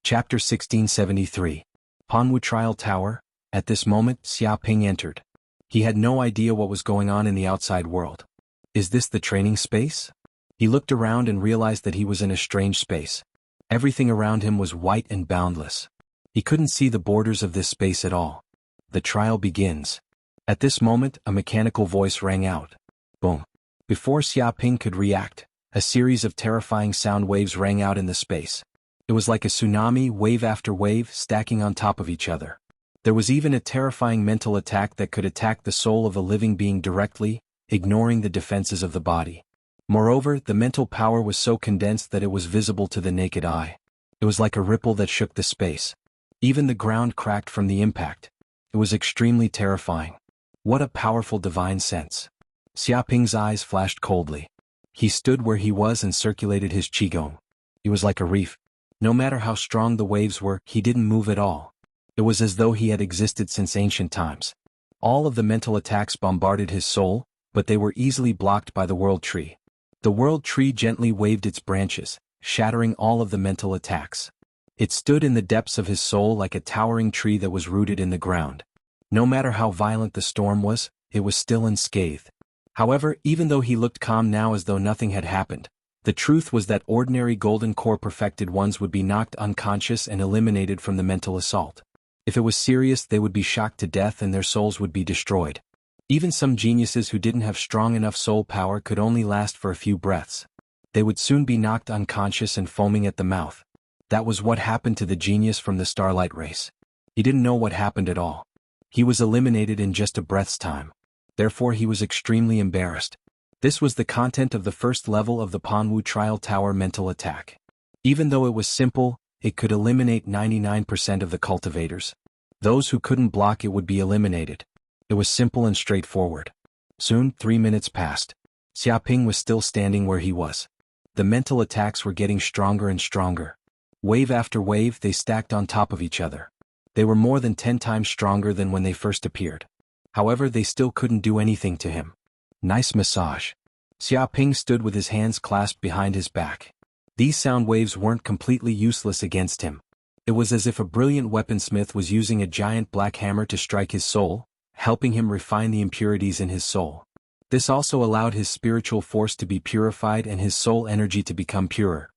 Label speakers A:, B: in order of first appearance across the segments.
A: Chapter 1673. Panwu Trial Tower. At this moment, Xiaoping entered. He had no idea what was going on in the outside world. Is this the training space? He looked around and realized that he was in a strange space. Everything around him was white and boundless. He couldn't see the borders of this space at all. The trial begins. At this moment, a mechanical voice rang out. Boom. Before Xiaoping could react, a series of terrifying sound waves rang out in the space. It was like a tsunami, wave after wave, stacking on top of each other. There was even a terrifying mental attack that could attack the soul of a living being directly, ignoring the defenses of the body. Moreover, the mental power was so condensed that it was visible to the naked eye. It was like a ripple that shook the space. Even the ground cracked from the impact. It was extremely terrifying. What a powerful divine sense. Xiaoping's eyes flashed coldly. He stood where he was and circulated his qigong. He was like a reef. No matter how strong the waves were, he didn't move at all. It was as though he had existed since ancient times. All of the mental attacks bombarded his soul, but they were easily blocked by the world tree. The world tree gently waved its branches, shattering all of the mental attacks. It stood in the depths of his soul like a towering tree that was rooted in the ground. No matter how violent the storm was, it was still unscathed. However, even though he looked calm now as though nothing had happened, the truth was that ordinary golden core perfected ones would be knocked unconscious and eliminated from the mental assault. If it was serious, they would be shocked to death and their souls would be destroyed. Even some geniuses who didn't have strong enough soul power could only last for a few breaths. They would soon be knocked unconscious and foaming at the mouth. That was what happened to the genius from the Starlight race. He didn't know what happened at all. He was eliminated in just a breath's time. Therefore he was extremely embarrassed. This was the content of the first level of the Panwu Trial Tower mental attack. Even though it was simple, it could eliminate 99% of the cultivators. Those who couldn't block it would be eliminated. It was simple and straightforward. Soon, 3 minutes passed. Xiaoping was still standing where he was. The mental attacks were getting stronger and stronger. Wave after wave, they stacked on top of each other. They were more than 10 times stronger than when they first appeared. However, they still couldn't do anything to him. Nice massage. Xiaoping stood with his hands clasped behind his back. These sound waves weren't completely useless against him. It was as if a brilliant weaponsmith was using a giant black hammer to strike his soul, helping him refine the impurities in his soul. This also allowed his spiritual force to be purified and his soul energy to become purer.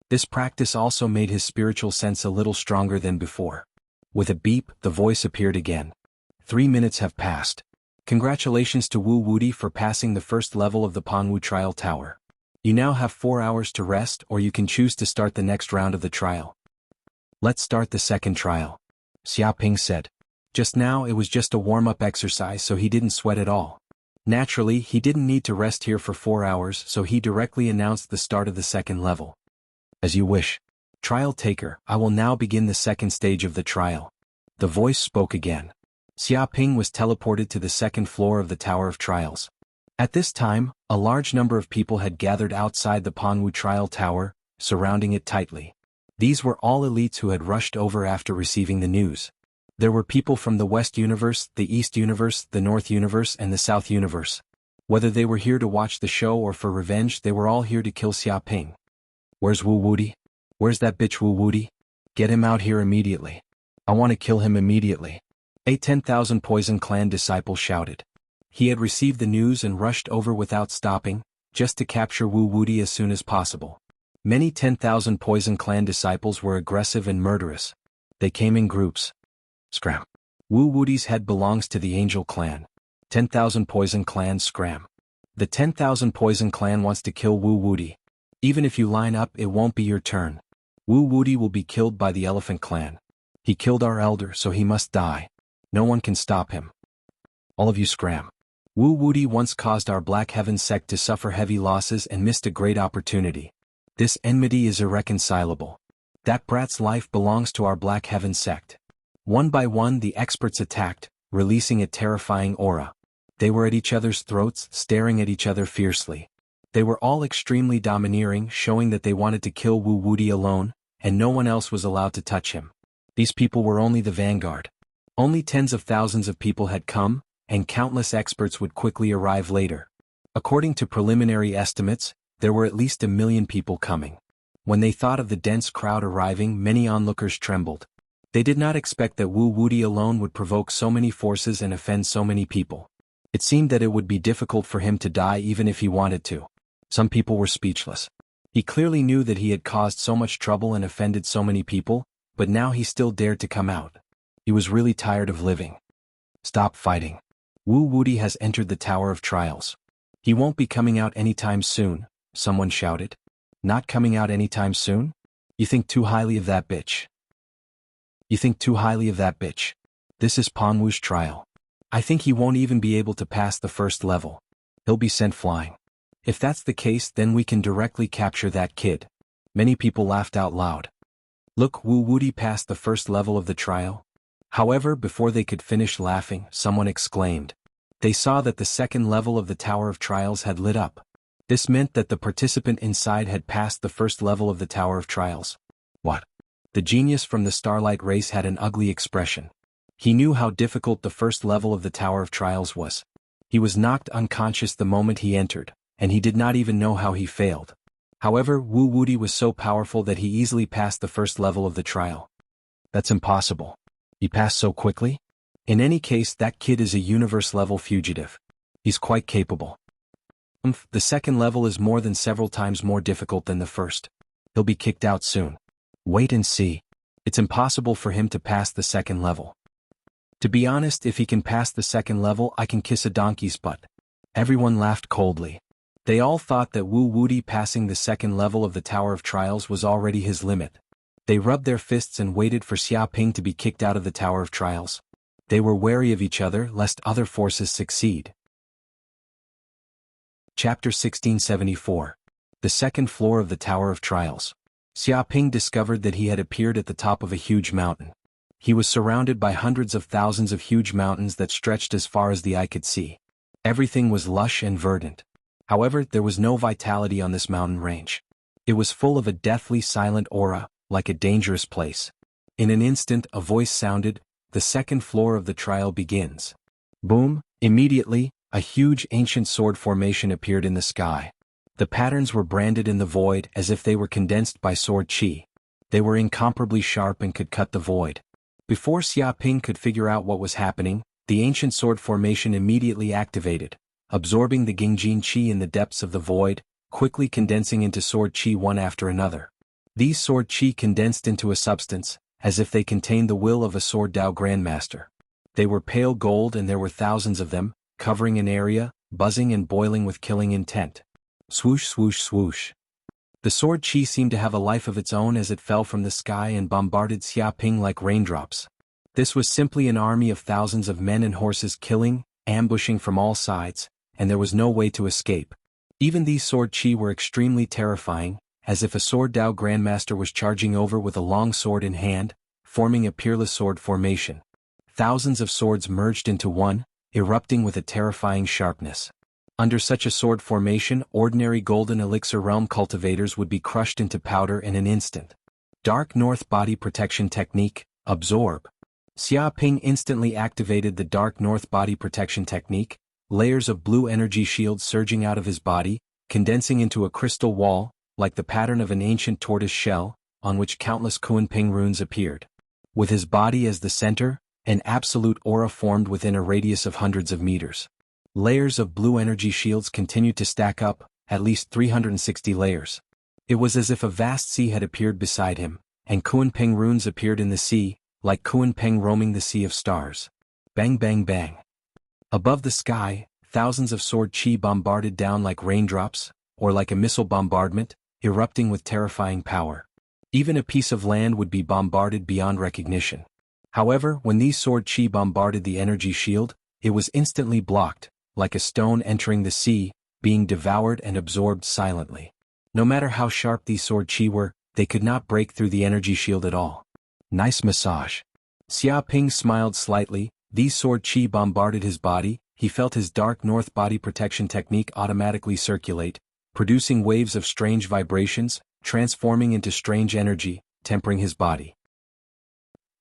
A: This practice also made his spiritual sense a little stronger than before. With a beep, the voice appeared again. 3 minutes have passed. Congratulations to Wu Wudi for passing the first level of the Panwu Trial Tower. You now have 4 hours to rest, or you can choose to start the next round of the trial. Let's start the second trial, Xiaoping said. Just now it was just a warm-up exercise, so he didn't sweat at all. Naturally, he didn't need to rest here for 4 hours, so he directly announced the start of the second level. As you wish. Trial taker, I will now begin the second stage of the trial. The voice spoke again. Xiaoping was teleported to the second floor of the Tower of Trials. At this time, a large number of people had gathered outside the Panwu Trial Tower, surrounding it tightly. These were all elites who had rushed over after receiving the news. There were people from the West Universe, the East Universe, the North Universe, and the South Universe. Whether they were here to watch the show or for revenge, they were all here to kill Xiaoping. Where's Wu Wudi? Where's that bitch Wu Wudi? Get him out here immediately. I want to kill him immediately. A 10,000 Poison Clan disciple shouted. He had received the news and rushed over without stopping, just to capture Wu Wudi as soon as possible. Many 10,000 Poison Clan disciples were aggressive and murderous. They came in groups. Scram. Wu Wudi's head belongs to the Angel Clan. 10,000 Poison Clan scram. The 10,000 Poison Clan wants to kill Wu Wudi. Even if you line up, it won't be your turn. Wu Wudi will be killed by the Elephant Clan. He killed our elder, so he must die. No one can stop him. All of you scram. Wu Wudi once caused our Black Heaven sect to suffer heavy losses and missed a great opportunity. This enmity is irreconcilable. That brat's life belongs to our Black Heaven sect. One by one the experts attacked, releasing a terrifying aura. They were at each other's throats, staring at each other fiercely. They were all extremely domineering, showing that they wanted to kill Wu Wudi alone, and no one else was allowed to touch him. These people were only the vanguard. Only tens of thousands of people had come, and countless experts would quickly arrive later. According to preliminary estimates, there were at least 1 million people coming. When they thought of the dense crowd arriving, many onlookers trembled. They did not expect that Wu Wuti alone would provoke so many forces and offend so many people. It seemed that it would be difficult for him to die even if he wanted to. Some people were speechless. He clearly knew that he had caused so much trouble and offended so many people, but now he still dared to come out. He was really tired of living. Stop fighting. Wu Wuti has entered the Tower of Trials. He won't be coming out anytime soon, someone shouted. Not coming out anytime soon? You think too highly of that bitch. You think too highly of that bitch. This is Panwu's trial. I think he won't even be able to pass the first level. He'll be sent flying. If that's the case, then we can directly capture that kid. Many people laughed out loud. Look, Wu Wuti passed the first level of the trial. However, before they could finish laughing, someone exclaimed. They saw that the second level of the Tower of Trials had lit up. This meant that the participant inside had passed the first level of the Tower of Trials. What? The genius from the Starlight race had an ugly expression. He knew how difficult the first level of the Tower of Trials was. He was knocked unconscious the moment he entered, and he did not even know how he failed. However, Wu Wuti was so powerful that he easily passed the first level of the trial. That's impossible. He passed so quickly? In any case, that kid is a universe-level fugitive. He's quite capable. The second level is more than several times more difficult than the first. He'll be kicked out soon. Wait and see. It's impossible for him to pass the second level. To be honest, if he can pass the second level, I can kiss a donkey's butt. Everyone laughed coldly. They all thought that Wu Wuti passing the second level of the Tower of Trials was already his limit. They rubbed their fists and waited for Xiaoping to be kicked out of the Tower of Trials. They were wary of each other lest other forces succeed. Chapter 1674. The second floor of the Tower of Trials. Xiaoping discovered that he had appeared at the top of a huge mountain. He was surrounded by hundreds of thousands of huge mountains that stretched as far as the eye could see. Everything was lush and verdant. However, there was no vitality on this mountain range. It was full of a deathly silent aura, like a dangerous place. In an instant, a voice sounded, "The second floor of the trial begins." Boom! Immediately, a huge ancient sword formation appeared in the sky. The patterns were branded in the void as if they were condensed by sword chi. They were incomparably sharp and could cut the void. Before Xiaoping could figure out what was happening, the ancient sword formation immediately activated, absorbing the Gingjin chi in the depths of the void, quickly condensing into sword chi one after another. These sword chi condensed into a substance, as if they contained the will of a sword Dao Grandmaster. They were pale gold and there were thousands of them, covering an area, buzzing and boiling with killing intent. Swoosh swoosh swoosh. The sword chi seemed to have a life of its own as it fell from the sky and bombarded Xiaoping like raindrops. This was simply an army of thousands of men and horses killing, ambushing from all sides, and there was no way to escape. Even these sword chi were extremely terrifying, as if a sword Dao Grandmaster was charging over with a long sword in hand, forming a peerless sword formation. Thousands of swords merged into one, erupting with a terrifying sharpness. Under such a sword formation, ordinary golden elixir realm cultivators would be crushed into powder in an instant. Dark North Body Protection Technique, Absorb. Xiaoping instantly activated the Dark North Body Protection Technique, layers of blue energy shields surging out of his body, condensing into a crystal wall, like the pattern of an ancient tortoise shell, on which countless Kunping runes appeared. With his body as the center, an absolute aura formed within a radius of hundreds of meters. Layers of blue energy shields continued to stack up, at least 360 layers. It was as if a vast sea had appeared beside him, and Kunping runes appeared in the sea, like Kunping roaming the sea of stars. Bang bang bang. Above the sky, thousands of sword chi bombarded down like raindrops, or like a missile bombardment, erupting with terrifying power. Even a piece of land would be bombarded beyond recognition. However, when these sword chi bombarded the energy shield, it was instantly blocked, like a stone entering the sea, being devoured and absorbed silently. No matter how sharp these sword chi were, they could not break through the energy shield at all. Nice massage. Xiaoping smiled slightly. These sword chi bombarded his body. He felt his Dark North Body Protection Technique automatically circulate, producing waves of strange vibrations, transforming into strange energy, tempering his body.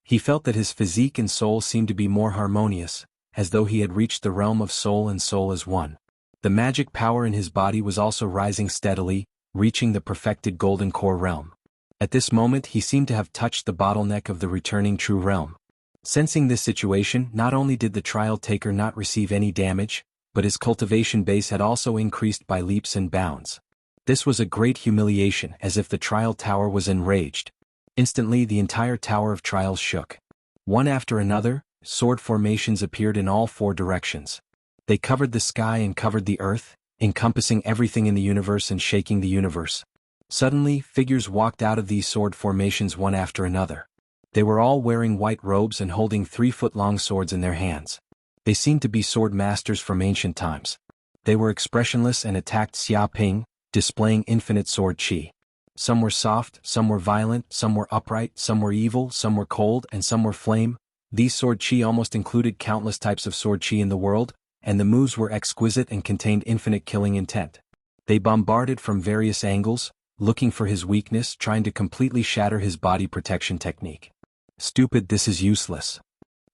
A: He felt that his physique and soul seemed to be more harmonious, as though he had reached the realm of soul and soul as one. The magic power in his body was also rising steadily, reaching the perfected golden core realm. At this moment he seemed to have touched the bottleneck of the returning true realm. Sensing this situation, not only did the trial taker not receive any damage, but his cultivation base had also increased by leaps and bounds. This was a great humiliation, as if the trial tower was enraged. Instantly the entire tower of trials shook. One after another, sword formations appeared in all four directions. They covered the sky and covered the earth, encompassing everything in the universe and shaking the universe. Suddenly, figures walked out of these sword formations one after another. They were all wearing white robes and holding 3-foot-long swords in their hands. They seemed to be sword masters from ancient times. They were expressionless and attacked Xia Ping, displaying infinite sword qi. Some were soft, some were violent, some were upright, some were evil, some were cold, and some were flame. These sword qi almost included countless types of sword qi in the world, and the moves were exquisite and contained infinite killing intent. They bombarded from various angles, looking for his weakness, trying to completely shatter his body protection technique. Stupid, this is useless.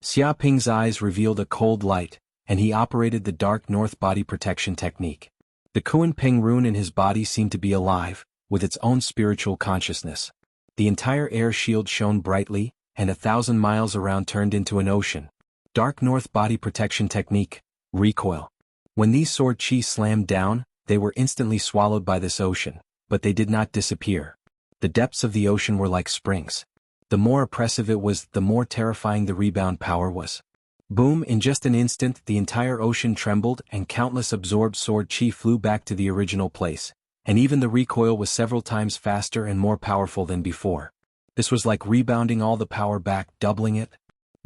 A: Xia Ping's eyes revealed a cold light, and he operated the dark north body protection technique. The Kuan Ping rune in his body seemed to be alive, with its own spiritual consciousness. The entire air shield shone brightly, and 1,000 miles around turned into an ocean. Dark north body protection technique, recoil. When these sword qi slammed down, they were instantly swallowed by this ocean, but they did not disappear. The depths of the ocean were like springs. The more oppressive it was, the more terrifying the rebound power was. Boom! In just an instant, the entire ocean trembled and countless absorbed sword qi flew back to the original place, and even the recoil was several times faster and more powerful than before. This was like rebounding all the power back, doubling it,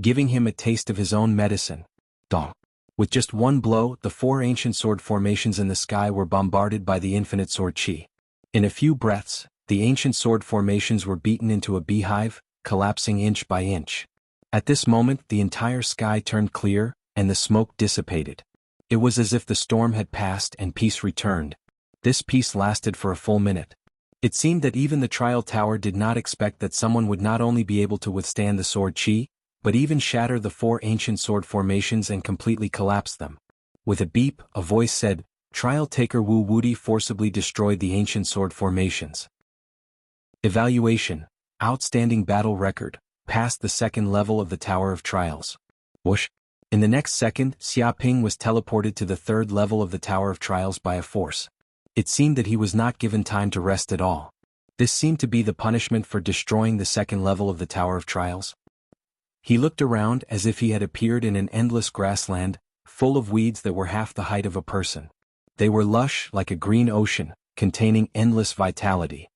A: giving him a taste of his own medicine. Dong! With just one blow, the 4 ancient sword formations in the sky were bombarded by the infinite sword qi. In a few breaths, the ancient sword formations were beaten into a beehive, collapsing inch by inch. At this moment the entire sky turned clear, and the smoke dissipated. It was as if the storm had passed and peace returned. This peace lasted for a full minute. It seemed that even the trial tower did not expect that someone would not only be able to withstand the sword qi, but even shatter the 4 ancient sword formations and completely collapse them. With a beep, a voice said, "Trial taker Wu Wudi forcibly destroyed the ancient sword formations." Evaluation. Outstanding battle record, passed the 2nd level of the Tower of Trials. Whoosh! In the next second, Xia Ping was teleported to the 3rd level of the Tower of Trials by a force. It seemed that he was not given time to rest at all. This seemed to be the punishment for destroying the 2nd level of the Tower of Trials. He looked around as if he had appeared in an endless grassland, full of weeds that were half the height of a person. They were lush like a green ocean, containing endless vitality.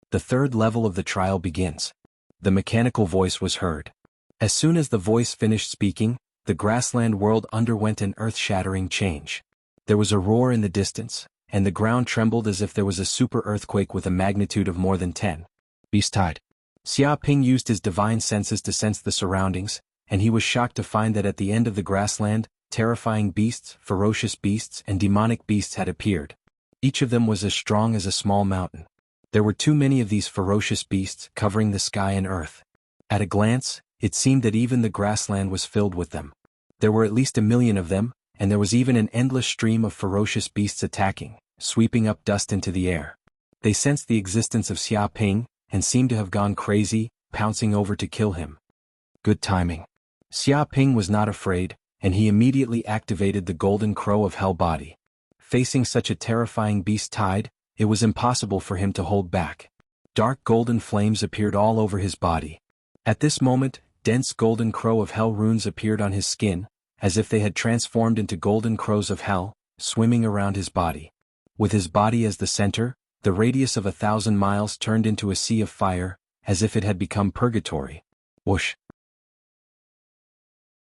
A: The 3rd level of the trial begins. The mechanical voice was heard. As soon as the voice finished speaking, the grassland world underwent an earth-shattering change. There was a roar in the distance, and the ground trembled as if there was a super earthquake with a magnitude of more than 10. Beast tide. Xia Ping used his divine senses to sense the surroundings, and he was shocked to find that at the end of the grassland, terrifying beasts, ferocious beasts, and demonic beasts had appeared. Each of them was as strong as a small mountain. There were too many of these ferocious beasts covering the sky and earth. At a glance, it seemed that even the grassland was filled with them. There were at least 1 million of them, and there was even an endless stream of ferocious beasts attacking, sweeping up dust into the air. They sensed the existence of Xia Ping, and seemed to have gone crazy, pouncing over to kill him. Good timing. Xia Ping was not afraid, and he immediately activated the golden crow of hell body. Facing such a terrifying beast tide, it was impossible for him to hold back. Dark golden flames appeared all over his body. At this moment, dense golden crow of hell runes appeared on his skin, as if they had transformed into golden crows of hell, swimming around his body. With his body as the center, the radius of 1,000 miles turned into a sea of fire, as if it had become purgatory. Whoosh!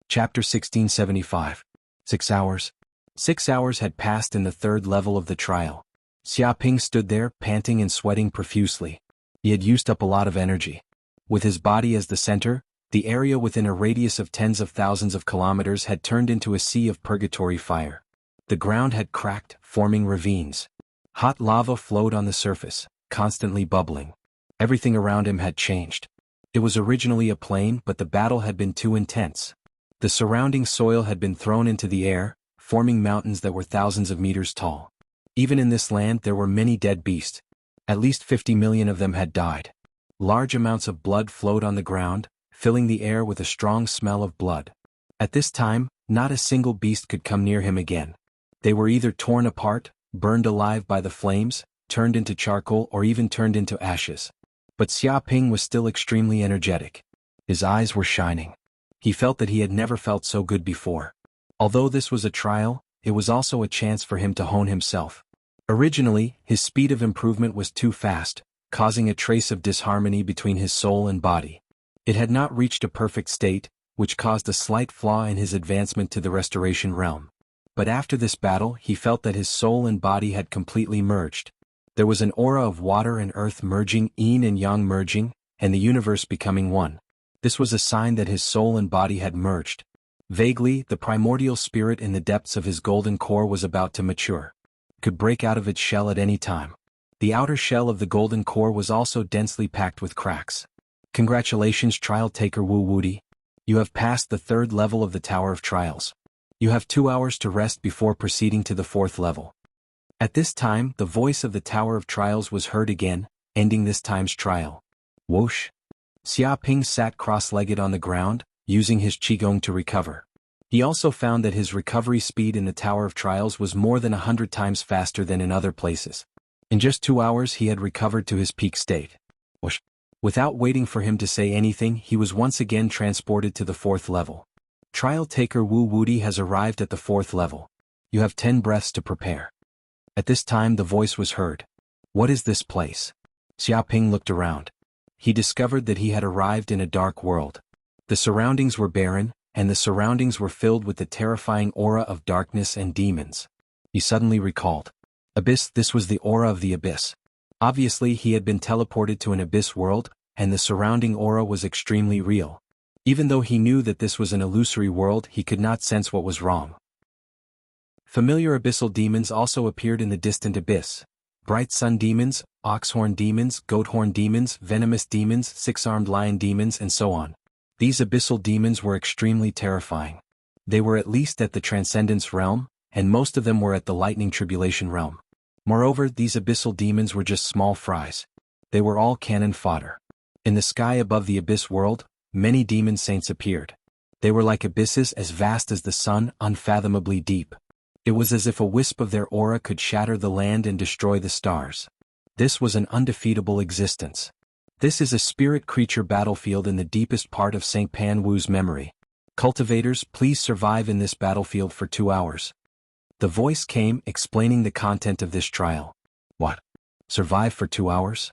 A: Chapter 1675. 6 hours. 6 hours had passed in the 3rd level of the trial. Xia Ping stood there, panting and sweating profusely. He had used up a lot of energy. With his body as the center, the area within a radius of tens of thousands of kilometers had turned into a sea of purgatory fire. The ground had cracked, forming ravines. Hot lava flowed on the surface, constantly bubbling. Everything around him had changed. It was originally a plain, but the battle had been too intense. The surrounding soil had been thrown into the air, forming mountains that were thousands of meters tall. Even in this land there were many dead beasts. At least 50 million of them had died. Large amounts of blood flowed on the ground, filling the air with a strong smell of blood. At this time, not a single beast could come near him again. They were either torn apart, burned alive by the flames, turned into charcoal, or even turned into ashes. But Xia Ping was still extremely energetic. His eyes were shining. He felt that he had never felt so good before. Although this was a trial, it was also a chance for him to hone himself. Originally, his speed of improvement was too fast, causing a trace of disharmony between his soul and body. It had not reached a perfect state, which caused a slight flaw in his advancement to the restoration realm. But after this battle, he felt that his soul and body had completely merged. There was an aura of water and earth merging, yin and yang merging, and the universe becoming one. This was a sign that his soul and body had merged. Vaguely, the primordial spirit in the depths of his golden core was about to mature. Could break out of its shell at any time. The outer shell of the golden core was also densely packed with cracks. Congratulations, trial taker Wu Wudi. You have passed the 3rd level of the Tower of Trials. You have 2 hours to rest before proceeding to the 4th level. At this time, the voice of the Tower of Trials was heard again, ending this time's trial. Whoosh! Xia Ping sat cross-legged on the ground, using his qigong to recover. He also found that his recovery speed in the Tower of Trials was more than 100 times faster than in other places. In just 2 hours he had recovered to his peak state. Whoosh! Without waiting for him to say anything, he was once again transported to the 4th level. Trial taker Wu Wudi has arrived at the 4th level. You have 10 breaths to prepare. At this time the voice was heard. What is this place? Xia Ping looked around. He discovered that he had arrived in a dark world. The surroundings were barren, and the surroundings were filled with the terrifying aura of darkness and demons. He suddenly recalled. Abyss, this was the aura of the abyss. Obviously he had been teleported to an abyss world, and the surrounding aura was extremely real. Even though he knew that this was an illusory world, he could not sense what was wrong. Familiar abyssal demons also appeared in the distant abyss. Bright sun demons, oxhorn demons, goathorn demons, venomous demons, 6-armed lion demons, and so on. These abyssal demons were extremely terrifying. They were at least at the Transcendence realm, and most of them were at the Lightning Tribulation realm. Moreover, these abyssal demons were just small fries. They were all cannon fodder. In the sky above the abyss world, many demon saints appeared. They were like abysses as vast as the sun, unfathomably deep. It was as if a wisp of their aura could shatter the land and destroy the stars. This was an undefeatable existence. This is a spirit creature battlefield in the deepest part of St. Pan Wu's memory. Cultivators, please survive in this battlefield for 2 hours. The voice came, explaining the content of this trial. What? Survive for 2 hours?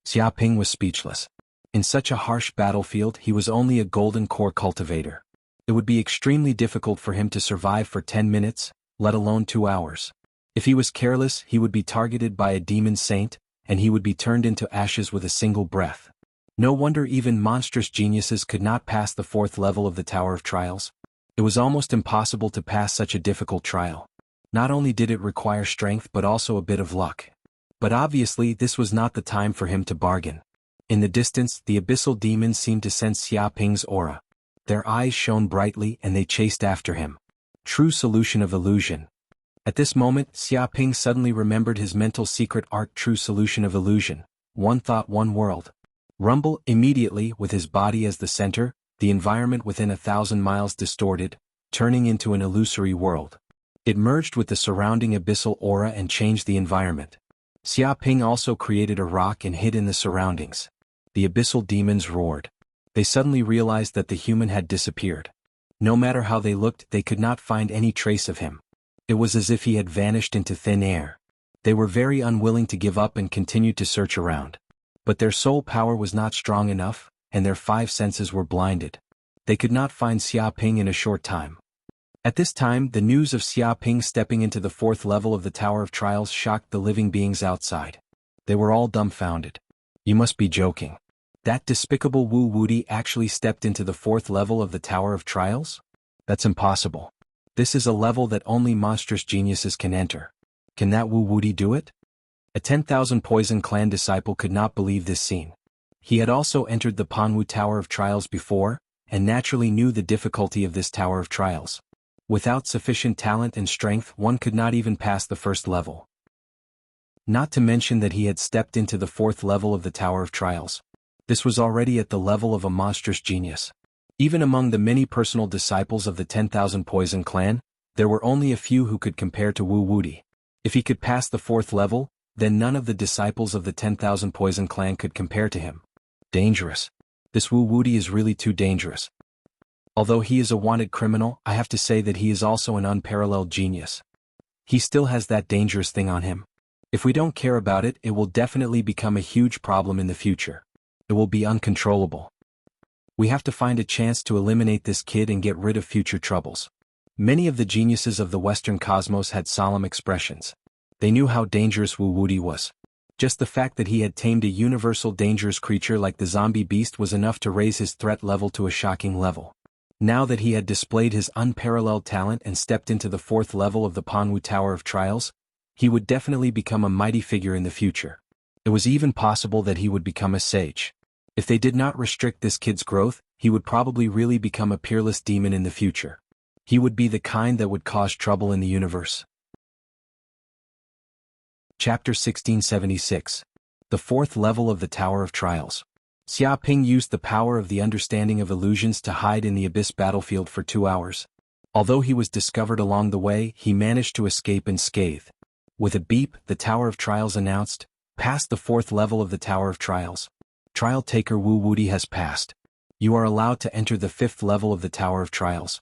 A: Xia Ping was speechless. In such a harsh battlefield, he was only a golden core cultivator. It would be extremely difficult for him to survive for 10 minutes, let alone 2 hours. If he was careless, he would be targeted by a demon saint, and he would be turned into ashes with a single breath. No wonder even monstrous geniuses could not pass the 4th level of the Tower of Trials. It was almost impossible to pass such a difficult trial. Not only did it require strength but also a bit of luck. But obviously this was not the time for him to bargain. In the distance, the abyssal demons seemed to sense Xia Ping's aura. Their eyes shone brightly and they chased after him. True solution of illusion. At this moment, Xia Ping suddenly remembered his mental secret art, true solution of illusion. One thought, one world. Rumble, immediately, with his body as the center, the environment within 1,000 miles distorted, turning into an illusory world. It merged with the surrounding abyssal aura and changed the environment. Xia Ping also created a rock and hid in the surroundings. The abyssal demons roared. They suddenly realized that the human had disappeared. No matter how they looked, they could not find any trace of him. It was as if he had vanished into thin air. They were very unwilling to give up and continued to search around. But their soul power was not strong enough, and their 5 senses were blinded. They could not find Xia Ping in a short time. At this time, the news of Xia Ping stepping into the 4th level of the Tower of Trials shocked the living beings outside. They were all dumbfounded. You must be joking. That despicable Wu Wudi actually stepped into the 4th level of the Tower of Trials? That's impossible. This is a level that only monstrous geniuses can enter. Can that Wu Wudi do it? A 10,000 Poison Clan disciple could not believe this scene. He had also entered the Panwu Tower of Trials before, and naturally knew the difficulty of this Tower of Trials. Without sufficient talent and strength, one could not even pass the 1st level. Not to mention that he had stepped into the 4th level of the Tower of Trials. This was already at the level of a monstrous genius. Even among the many personal disciples of the 10,000 Poison clan, there were only a few who could compare to Wu Wuti. If he could pass the 4th level, then none of the disciples of the 10,000 Poison clan could compare to him. Dangerous. This Wu Wuti is really too dangerous. Although he is a wanted criminal, I have to say that he is also an unparalleled genius. He still has that dangerous thing on him. If we don't care about it, it will definitely become a huge problem in the future. It will be uncontrollable. We have to find a chance to eliminate this kid and get rid of future troubles. Many of the geniuses of the Western cosmos had solemn expressions. They knew how dangerous Wu Wuti was. Just the fact that he had tamed a universal dangerous creature like the zombie beast was enough to raise his threat level to a shocking level. Now that he had displayed his unparalleled talent and stepped into the 4th level of the Panwu Tower of Trials, he would definitely become a mighty figure in the future. It was even possible that he would become a sage. If they did not restrict this kid's growth, he would probably really become a peerless demon in the future. He would be the kind that would cause trouble in the universe. Chapter 1676. The 4th level of the Tower of Trials. Xia Ping used the power of the understanding of illusions to hide in the abyss battlefield for 2 hours. Although he was discovered along the way, he managed to escape unscathed. With a beep, the Tower of Trials announced, "Past the 4th level of the Tower of Trials. Trial taker Wu Wuti has passed. You are allowed to enter the 5th level of the Tower of Trials."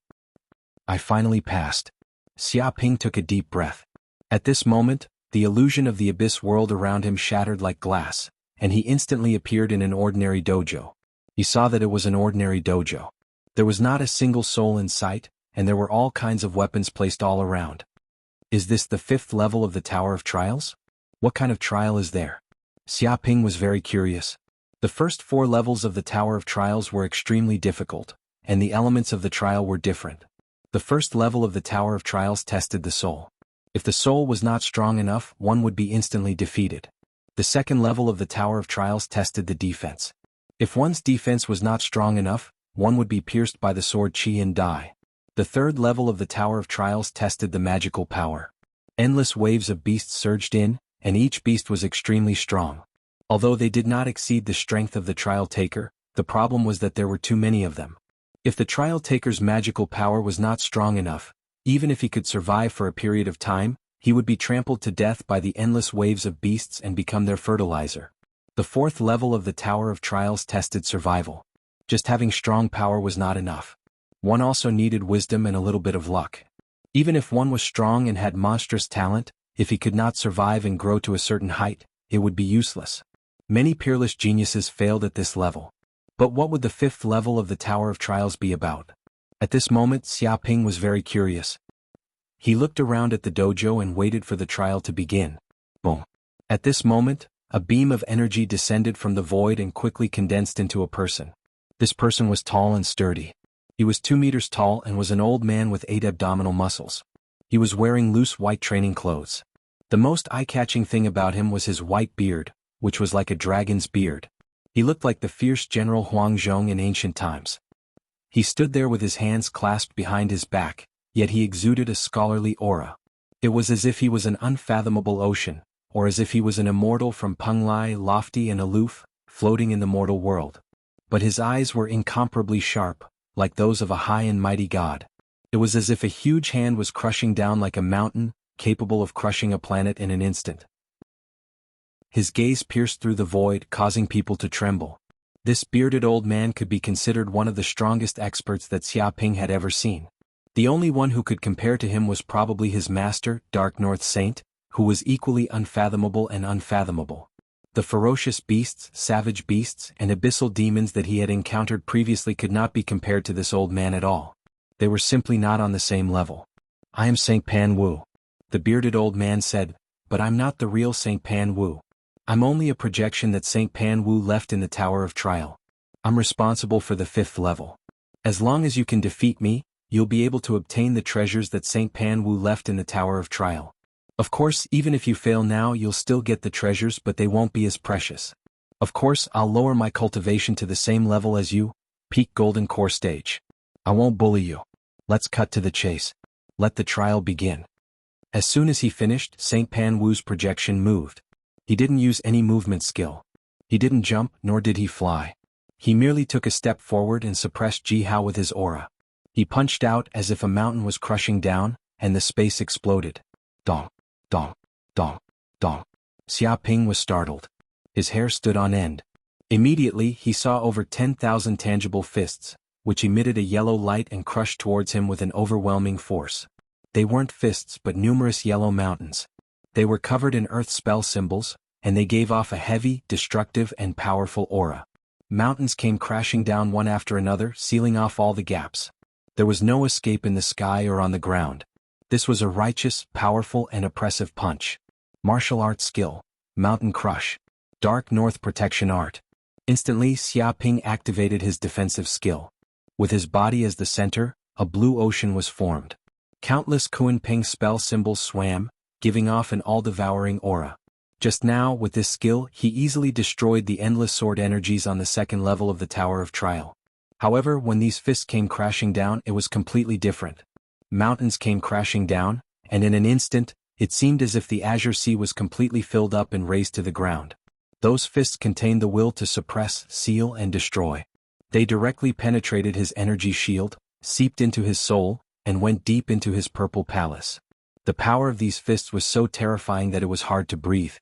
A: I finally passed. Xia Ping took a deep breath. At this moment, the illusion of the abyss world around him shattered like glass, and he instantly appeared in an ordinary dojo. He saw that it was an ordinary dojo. There was not a single soul in sight, and there were all kinds of weapons placed all around. Is this the 5th level of the Tower of Trials? What kind of trial is there? Xia Ping was very curious. The first 4 levels of the Tower of Trials were extremely difficult, and the elements of the trial were different. The first level of the Tower of Trials tested the soul. If the soul was not strong enough, one would be instantly defeated. The second level of the Tower of Trials tested the defense. If one's defense was not strong enough, one would be pierced by the sword qi and die. The third level of the Tower of Trials tested the magical power. Endless waves of beasts surged in, and each beast was extremely strong. Although they did not exceed the strength of the trial taker, the problem was that there were too many of them. If the trial taker's magical power was not strong enough, even if he could survive for a period of time, he would be trampled to death by the endless waves of beasts and become their fertilizer. The 4th level of the Tower of Trials tested survival. Just having strong power was not enough. One also needed wisdom and a little bit of luck. Even if one was strong and had monstrous talent, if he could not survive and grow to a certain height, it would be useless. Many peerless geniuses failed at this level. But what would the 5th level of the Tower of Trials be about? At this moment, Xia Ping was very curious. He looked around at the dojo and waited for the trial to begin. Boom. At this moment, a beam of energy descended from the void and quickly condensed into a person. This person was tall and sturdy. He was 2 meters tall and was an old man with 8 abdominal muscles. He was wearing loose white training clothes. The most eye-catching thing about him was his white beard, which was like a dragon's beard. He looked like the fierce General Huang Zhong in ancient times. He stood there with his hands clasped behind his back, yet he exuded a scholarly aura. It was as if he was an unfathomable ocean, or as if he was an immortal from Penglai, lofty and aloof, floating in the mortal world. But his eyes were incomparably sharp, like those of a high and mighty god. It was as if a huge hand was crushing down like a mountain, capable of crushing a planet in an instant. His gaze pierced through the void, causing people to tremble. This bearded old man could be considered one of the strongest experts that Xia Ping had ever seen. The only one who could compare to him was probably his master, Dark North Saint, who was equally unfathomable and unfathomable. The ferocious beasts, savage beasts, and abyssal demons that he had encountered previously could not be compared to this old man at all. They were simply not on the same level. "I am Saint Pan Wu," the bearded old man said, "but I'm not the real Saint Pan Wu. I'm only a projection that Saint Pan Wu left in the Tower of Trial. I'm responsible for the 5th level. As long as you can defeat me, you'll be able to obtain the treasures that Saint Pan Wu left in the Tower of Trial. Of course, even if you fail now, you'll still get the treasures, but they won't be as precious. Of course, I'll lower my cultivation to the same level as you, peak golden core stage. I won't bully you. Let's cut to the chase. Let the trial begin." As soon as he finished, Saint Pan Wu's projection moved. He didn't use any movement skill. He didn't jump, nor did he fly. He merely took a step forward and suppressed Jianghu with his aura. He punched out as if a mountain was crushing down, and the space exploded. Dong, dong, dong, dong. Xiaoping was startled. His hair stood on end. Immediately he saw over 10,000 tangible fists, which emitted a yellow light and crushed towards him with an overwhelming force. They weren't fists but numerous yellow mountains. They were covered in earth spell symbols, and they gave off a heavy, destructive and powerful aura. Mountains came crashing down one after another, sealing off all the gaps. There was no escape in the sky or on the ground. This was a righteous, powerful and oppressive punch. Martial arts skill, Mountain Crush. Dark North Protection Art. Instantly Xiaoping activated his defensive skill. With his body as the center, a blue ocean was formed. Countless Kunping spell symbols swam, giving off an all-devouring aura. Just now, with this skill, he easily destroyed the endless sword energies on the second level of the Tower of Trial. However, when these fists came crashing down, it was completely different. Mountains came crashing down, and in an instant, it seemed as if the azure sea was completely filled up and razed to the ground. Those fists contained the will to suppress, seal and destroy. They directly penetrated his energy shield, seeped into his soul, and went deep into his purple palace. The power of these fists was so terrifying that it was hard to breathe.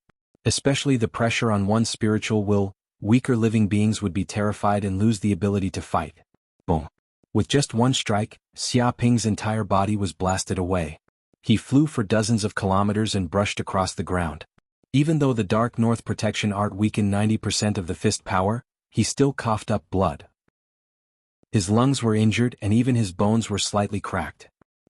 A: Especially the pressure on one's spiritual will, weaker living beings would be terrified and lose the ability to fight. Boom. With just one strike, Xiaoping's entire body was blasted away. He flew for dozens of kilometers and brushed across the ground. Even though the Dark North Protection Art weakened 90% of the fist power, he still coughed up blood. His lungs were injured and even his bones were slightly cracked.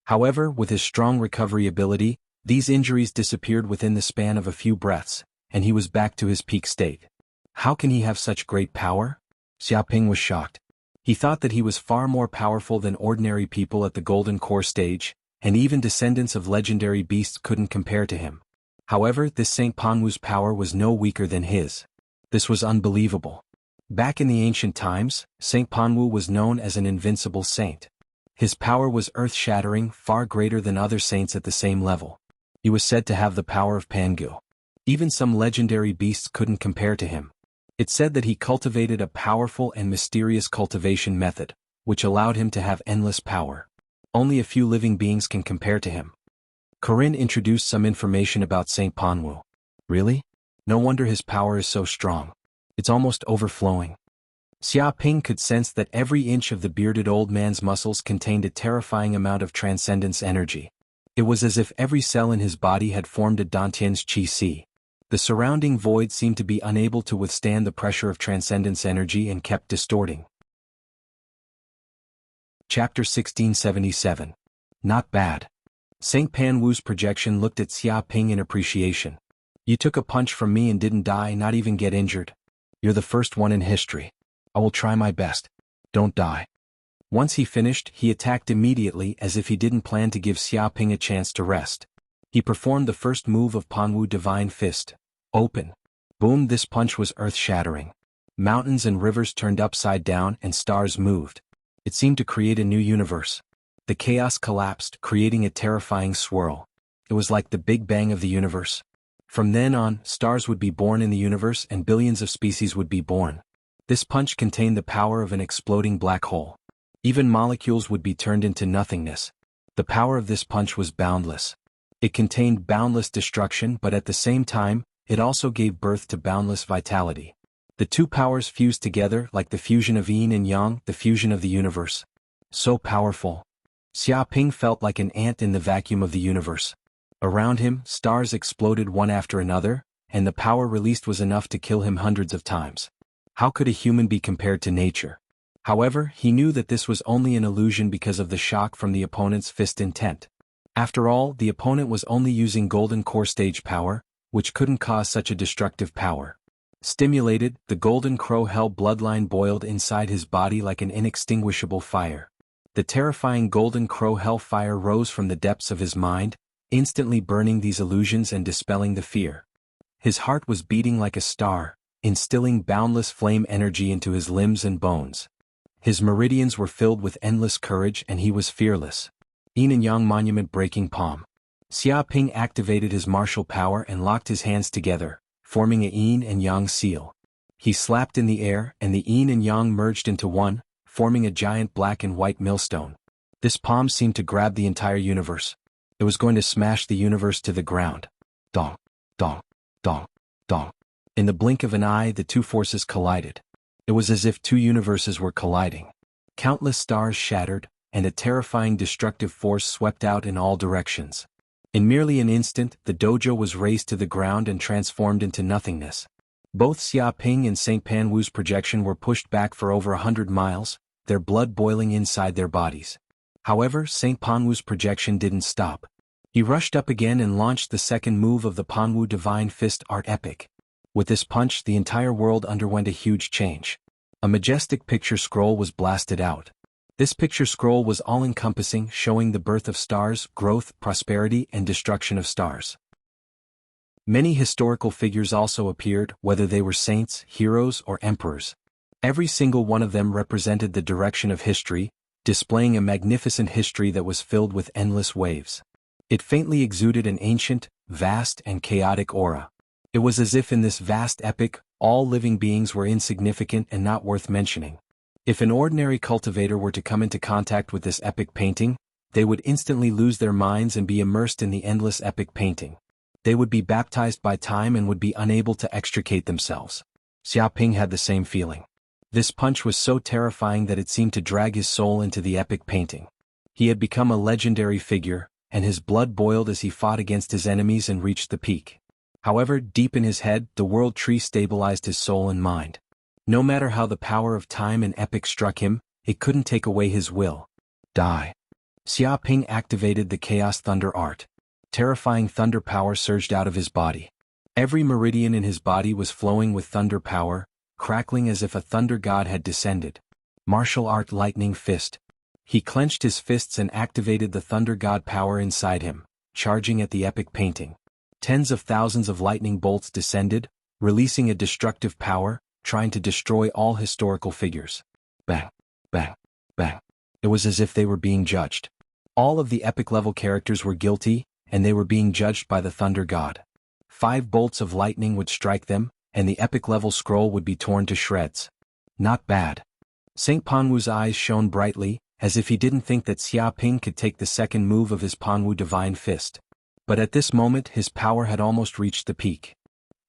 A: However, with his strong recovery ability, these injuries disappeared within the span of a few breaths, and he was back to his peak state. How can he have such great power? Xiaoping was shocked. He thought that he was far more powerful than ordinary people at the Golden Core stage, and even descendants of legendary beasts couldn't compare to him. However, this Saint Panwu's power was no weaker than his. This was unbelievable. Back in the ancient times, Saint Panwu was known as an invincible saint. His power was earth-shattering, far greater than other saints at the same level. He was said to have the power of Pangu. Even some legendary beasts couldn't compare to him. It said that he cultivated a powerful and mysterious cultivation method, which allowed him to have endless power. Only a few living beings can compare to him. Corinne introduced some information about Saint Panwu. Really? No wonder his power is so strong. It's almost overflowing. Xiaoping could sense that every inch of the bearded old man's muscles contained a terrifying amount of transcendence energy. It was as if every cell in his body had formed a Dantian's qi. The surrounding void seemed to be unable to withstand the pressure of transcendence energy and kept distorting. Chapter 1677. Not bad. Saint Panwu's projection looked at Xiaoping in appreciation. You took a punch from me and didn't die, not even get injured. You're the first one in history. I will try my best. Don't die. Once he finished, he attacked immediately as if he didn't plan to give Xiaoping a chance to rest. He performed the first move of Panwu Divine Fist. Open. Boom! This punch was earth-shattering. Mountains and rivers turned upside down and stars moved. It seemed to create a new universe. The chaos collapsed, creating a terrifying swirl. It was like the Big Bang of the universe. From then on, stars would be born in the universe and billions of species would be born. This punch contained the power of an exploding black hole. Even molecules would be turned into nothingness. The power of this punch was boundless. It contained boundless destruction, but at the same time, it also gave birth to boundless vitality. The two powers fused together like the fusion of yin and yang, the fusion of the universe. So powerful. Xiaoping felt like an ant in the vacuum of the universe. Around him, stars exploded one after another, and the power released was enough to kill him hundreds of times. How could a human be compared to nature? However, he knew that this was only an illusion because of the shock from the opponent's fist intent. After all, the opponent was only using Golden Core stage power, which couldn't cause such a destructive power. Stimulated, the Golden Crow Hell bloodline boiled inside his body like an inextinguishable fire. The terrifying Golden Crow Hell fire rose from the depths of his mind, instantly burning these illusions and dispelling the fear. His heart was beating like a star, instilling boundless flame energy into his limbs and bones. His meridians were filled with endless courage and he was fearless. Yin and Yang monument breaking palm. Xiaoping activated his martial power and locked his hands together, forming a yin and yang seal. He slapped in the air, and the yin and yang merged into one, forming a giant black and white millstone. This palm seemed to grab the entire universe. It was going to smash the universe to the ground. Dong, dong, dong, dong. In the blink of an eye, the two forces collided. It was as if two universes were colliding. Countless stars shattered, and a terrifying destructive force swept out in all directions. In merely an instant, the dojo was razed to the ground and transformed into nothingness. Both Xiaoping and St. Panwu's projection were pushed back for over 100 miles, their blood boiling inside their bodies. However, St. Panwu's projection didn't stop. He rushed up again and launched the second move of the Panwu Divine Fist Art Epic. With this punch, the entire world underwent a huge change. A majestic picture scroll was blasted out. This picture scroll was all-encompassing, showing the birth of stars, growth, prosperity, and destruction of stars. Many historical figures also appeared, whether they were saints, heroes, or emperors. Every single one of them represented the direction of history, displaying a magnificent history that was filled with endless waves. It faintly exuded an ancient, vast, and chaotic aura. It was as if in this vast epic, all living beings were insignificant and not worth mentioning. If an ordinary cultivator were to come into contact with this epic painting, they would instantly lose their minds and be immersed in the endless epic painting. They would be baptized by time and would be unable to extricate themselves. Xiaoping had the same feeling. This punch was so terrifying that it seemed to drag his soul into the epic painting. He had become a legendary figure, and his blood boiled as he fought against his enemies and reached the peak. However, deep in his head, the world tree stabilized his soul and mind. No matter how the power of time and epic struck him, it couldn't take away his will. Die. Xiaoping activated the Chaos Thunder Art. Terrifying thunder power surged out of his body. Every meridian in his body was flowing with thunder power, crackling as if a thunder god had descended. Martial Art Lightning Fist. He clenched his fists and activated the thunder god power inside him, charging at the epic painting. Tens of thousands of lightning bolts descended, releasing a destructive power, trying to destroy all historical figures. Bang, bang, bang. It was as if they were being judged. All of the epic-level characters were guilty, and they were being judged by the thunder god. 5 bolts of lightning would strike them, and the epic-level scroll would be torn to shreds. Not bad. St. Panwu's eyes shone brightly, as if he didn't think that Xiaoping could take the second move of his Panwu Divine Fist. But at this moment his power had almost reached the peak.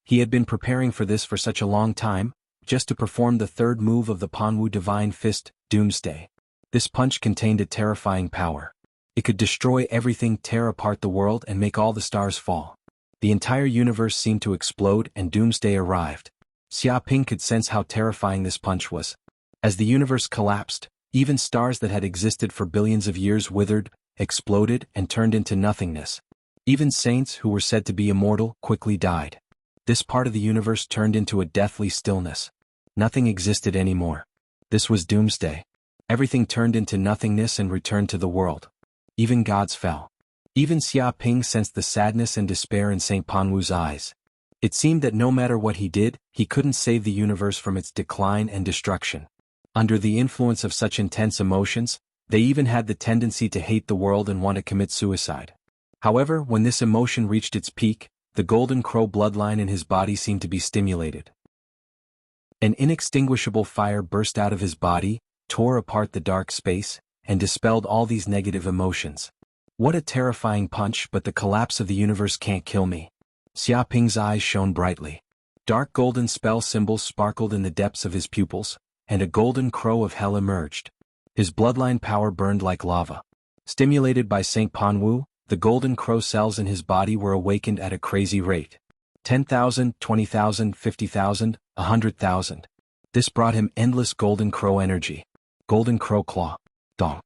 A: He had been preparing for this for such a long time, just to perform the third move of the Panwu Divine Fist, Doomsday. This punch contained a terrifying power. It could destroy everything, tear apart the world, and make all the stars fall. The entire universe seemed to explode, and Doomsday arrived. Xiaoping could sense how terrifying this punch was. As the universe collapsed, even stars that had existed for billions of years withered, exploded, and turned into nothingness. Even saints who were said to be immortal quickly died. This part of the universe turned into a deathly stillness. Nothing existed anymore. This was Doomsday. Everything turned into nothingness and returned to the world. Even gods fell. Even Xiaoping sensed the sadness and despair in St. Panwu's eyes. It seemed that no matter what he did, he couldn't save the universe from its decline and destruction. Under the influence of such intense emotions, they even had the tendency to hate the world and want to commit suicide. However, when this emotion reached its peak, the Golden Crow bloodline in his body seemed to be stimulated. An inextinguishable fire burst out of his body, tore apart the dark space, and dispelled all these negative emotions. What a terrifying punch, but the collapse of the universe can't kill me. Xiaoping's eyes shone brightly. Dark golden spell symbols sparkled in the depths of his pupils, and a golden crow of hell emerged. His bloodline power burned like lava. Stimulated by St. Panwu, the golden crow cells in his body were awakened at a crazy rate. 10,000, 20,000, 50,000, 100,000. This brought him endless golden crow energy. Golden crow claw. Dong.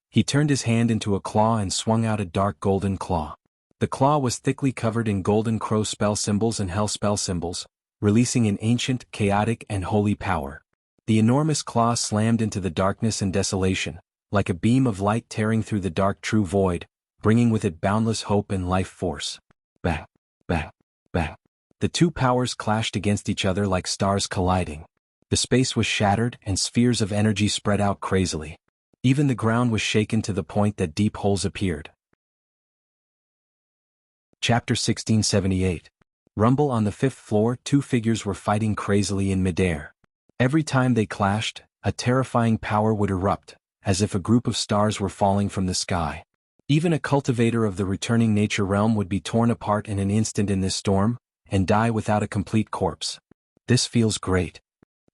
A: He turned his hand into a claw and swung out a dark golden claw. The claw was thickly covered in golden crow spell symbols and hell spell symbols, releasing an ancient, chaotic, and holy power. The enormous claw slammed into the darkness and desolation, like a beam of light tearing through the dark true void, bringing with it boundless hope and life force. Bang, bang, bang. The two powers clashed against each other like stars colliding. The space was shattered and spheres of energy spread out crazily. Even the ground was shaken to the point that deep holes appeared. Chapter 1678. Rumble on the 5th floor, two figures were fighting crazily in midair. Every time they clashed, a terrifying power would erupt, as if a group of stars were falling from the sky. Even a cultivator of the returning nature realm would be torn apart in an instant in this storm, and die without a complete corpse. This feels great.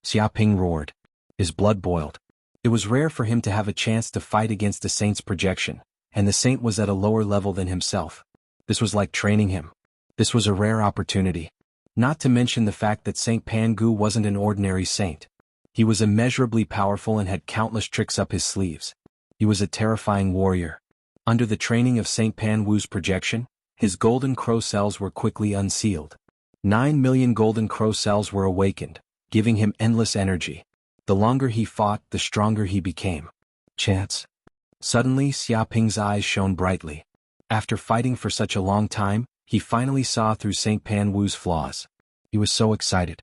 A: Xiaoping roared. His blood boiled. It was rare for him to have a chance to fight against a saint's projection, and the saint was at a lower level than himself. This was like training him. This was a rare opportunity. Not to mention the fact that Saint Pangu wasn't an ordinary saint. He was immeasurably powerful and had countless tricks up his sleeves. He was a terrifying warrior. Under the training of Saint Panwu's projection, his golden crow cells were quickly unsealed. 9 million golden crow cells were awakened, giving him endless energy. The longer he fought, the stronger he became. Chance. Suddenly, Xiaoping's eyes shone brightly. After fighting for such a long time, he finally saw through Saint Panwu's flaws. He was so excited.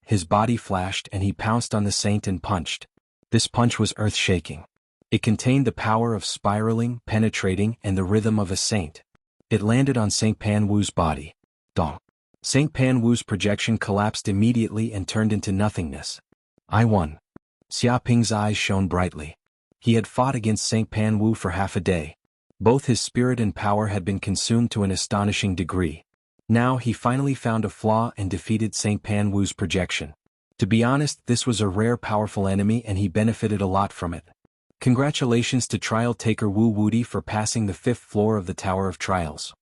A: His body flashed and he pounced on the saint and punched. This punch was earth-shaking. It contained the power of spiraling, penetrating, and the rhythm of a saint. It landed on Saint Panwu's body. Dong. Saint Panwu's projection collapsed immediately and turned into nothingness. I won. Xiaoping's eyes shone brightly. He had fought against Saint Panwu for half a day. Both his spirit and power had been consumed to an astonishing degree. Now he finally found a flaw and defeated Saint Panwu's projection. To be honest, this was a rare powerful enemy and he benefited a lot from it. Congratulations to trial taker Wu Wudi for passing the 5th floor of the Tower of Trials.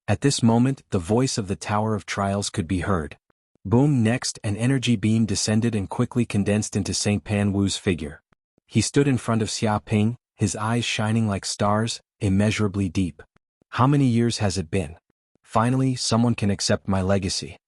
A: At this moment, the voice of the Tower of Trials could be heard. Boom! Next, an energy beam descended and quickly condensed into Saint Panwu's figure. He stood in front of Xiaoping, his eyes shining like stars, immeasurably deep. How many years has it been? Finally, someone can accept my legacy.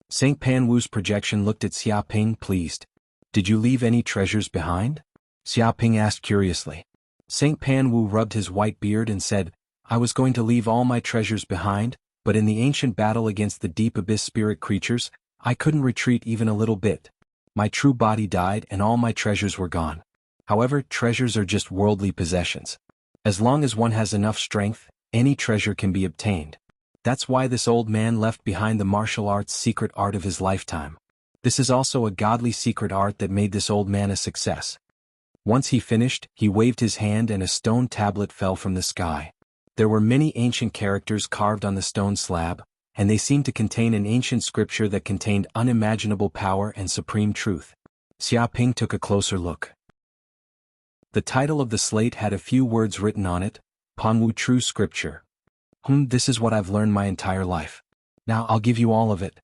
A: Saint Panwu's projection looked at Xiaoping, pleased. Did you leave any treasures behind? Xiaoping asked curiously. Saint Panwu rubbed his white beard and said, I was going to leave all my treasures behind, but in the ancient battle against the deep abyss spirit creatures, I couldn't retreat even a little bit. My true body died and all my treasures were gone. However, treasures are just worldly possessions. As long as one has enough strength, any treasure can be obtained. That's why this old man left behind the martial arts secret art of his lifetime. This is also a godly secret art that made this old man a success. Once he finished, he waved his hand and a stone tablet fell from the sky. There were many ancient characters carved on the stone slab, and they seemed to contain an ancient scripture that contained unimaginable power and supreme truth. Xiaoping took a closer look. The title of the slate had a few words written on it, Panwu True Scripture. This is what I've learned my entire life. Now I'll give you all of it.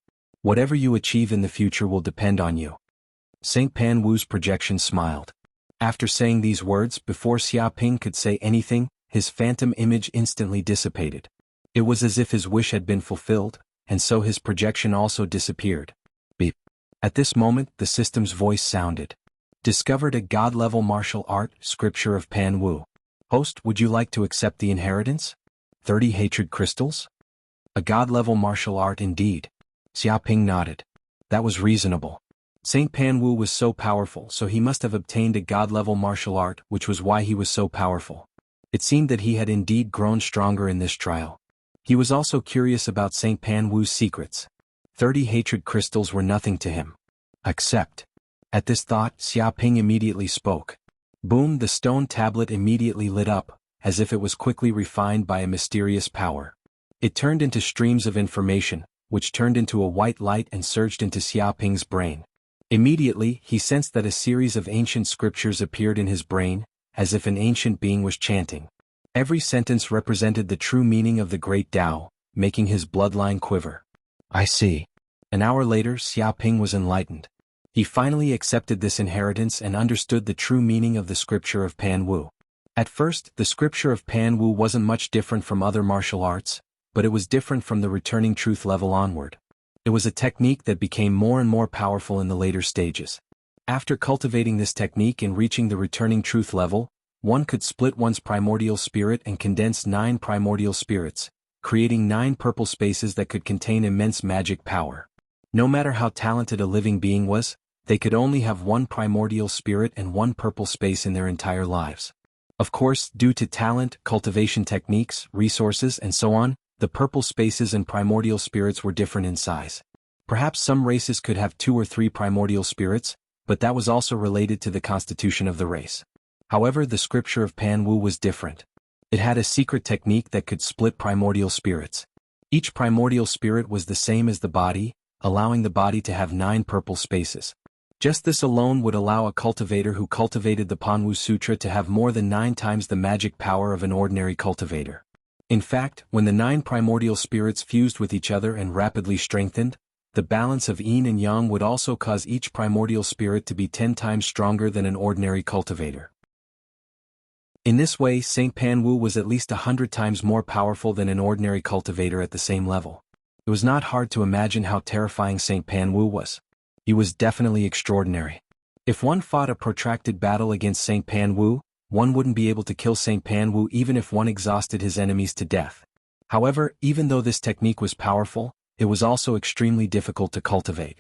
A: Whatever you achieve in the future will depend on you. Saint Panwu's projection smiled. After saying these words, before Xiaoping could say anything, his phantom image instantly dissipated. It was as if his wish had been fulfilled, and so his projection also disappeared. Beep. At this moment, the system's voice sounded. Discovered a god-level martial art, Scripture of Panwu. Host, would you like to accept the inheritance? 30 hatred crystals? A god-level martial art indeed. Xiaoping nodded. That was reasonable. Saint Panwu was so powerful, so he must have obtained a god-level martial art, which was why he was so powerful. It seemed that he had indeed grown stronger in this trial. He was also curious about Saint Panwu's secrets. 30 hatred crystals were nothing to him. Accept. At this thought, Xiaoping immediately spoke. Boom! The stone tablet immediately lit up, as if it was quickly refined by a mysterious power. It turned into streams of information, which turned into a white light and surged into Xiaoping's brain. Immediately, he sensed that a series of ancient scriptures appeared in his brain, as if an ancient being was chanting. Every sentence represented the true meaning of the great Tao, making his bloodline quiver. I see. An hour later, Xiaoping was enlightened. He finally accepted this inheritance and understood the true meaning of the scripture of Panwu. At first, the scripture of Panwu wasn't much different from other martial arts, but it was different from the returning truth level onward. It was a technique that became more and more powerful in the later stages. After cultivating this technique and reaching the returning truth level, one could split one's primordial spirit and condense 9 primordial spirits, creating 9 purple spaces that could contain immense magic power. No matter how talented a living being was, they could only have 1 primordial spirit and 1 purple space in their entire lives. Of course, due to talent, cultivation techniques, resources, and so on, the purple spaces and primordial spirits were different in size. Perhaps some races could have 2 or 3 primordial spirits, but that was also related to the constitution of the race. However, the scripture of Pan Wu was different. It had a secret technique that could split primordial spirits. Each primordial spirit was the same as the body, allowing the body to have 9 purple spaces. Just this alone would allow a cultivator who cultivated the Panwu Sutra to have more than 9 times the magic power of an ordinary cultivator. In fact, when the 9 primordial spirits fused with each other and rapidly strengthened, the balance of yin and yang would also cause each primordial spirit to be 10 times stronger than an ordinary cultivator. In this way, Saint Panwu was at least 100 times more powerful than an ordinary cultivator at the same level. It was not hard to imagine how terrifying Saint Panwu was. He was definitely extraordinary. If one fought a protracted battle against Saint Panwu, one wouldn't be able to kill Saint Panwu even if one exhausted his enemies to death. However, even though this technique was powerful, it was also extremely difficult to cultivate.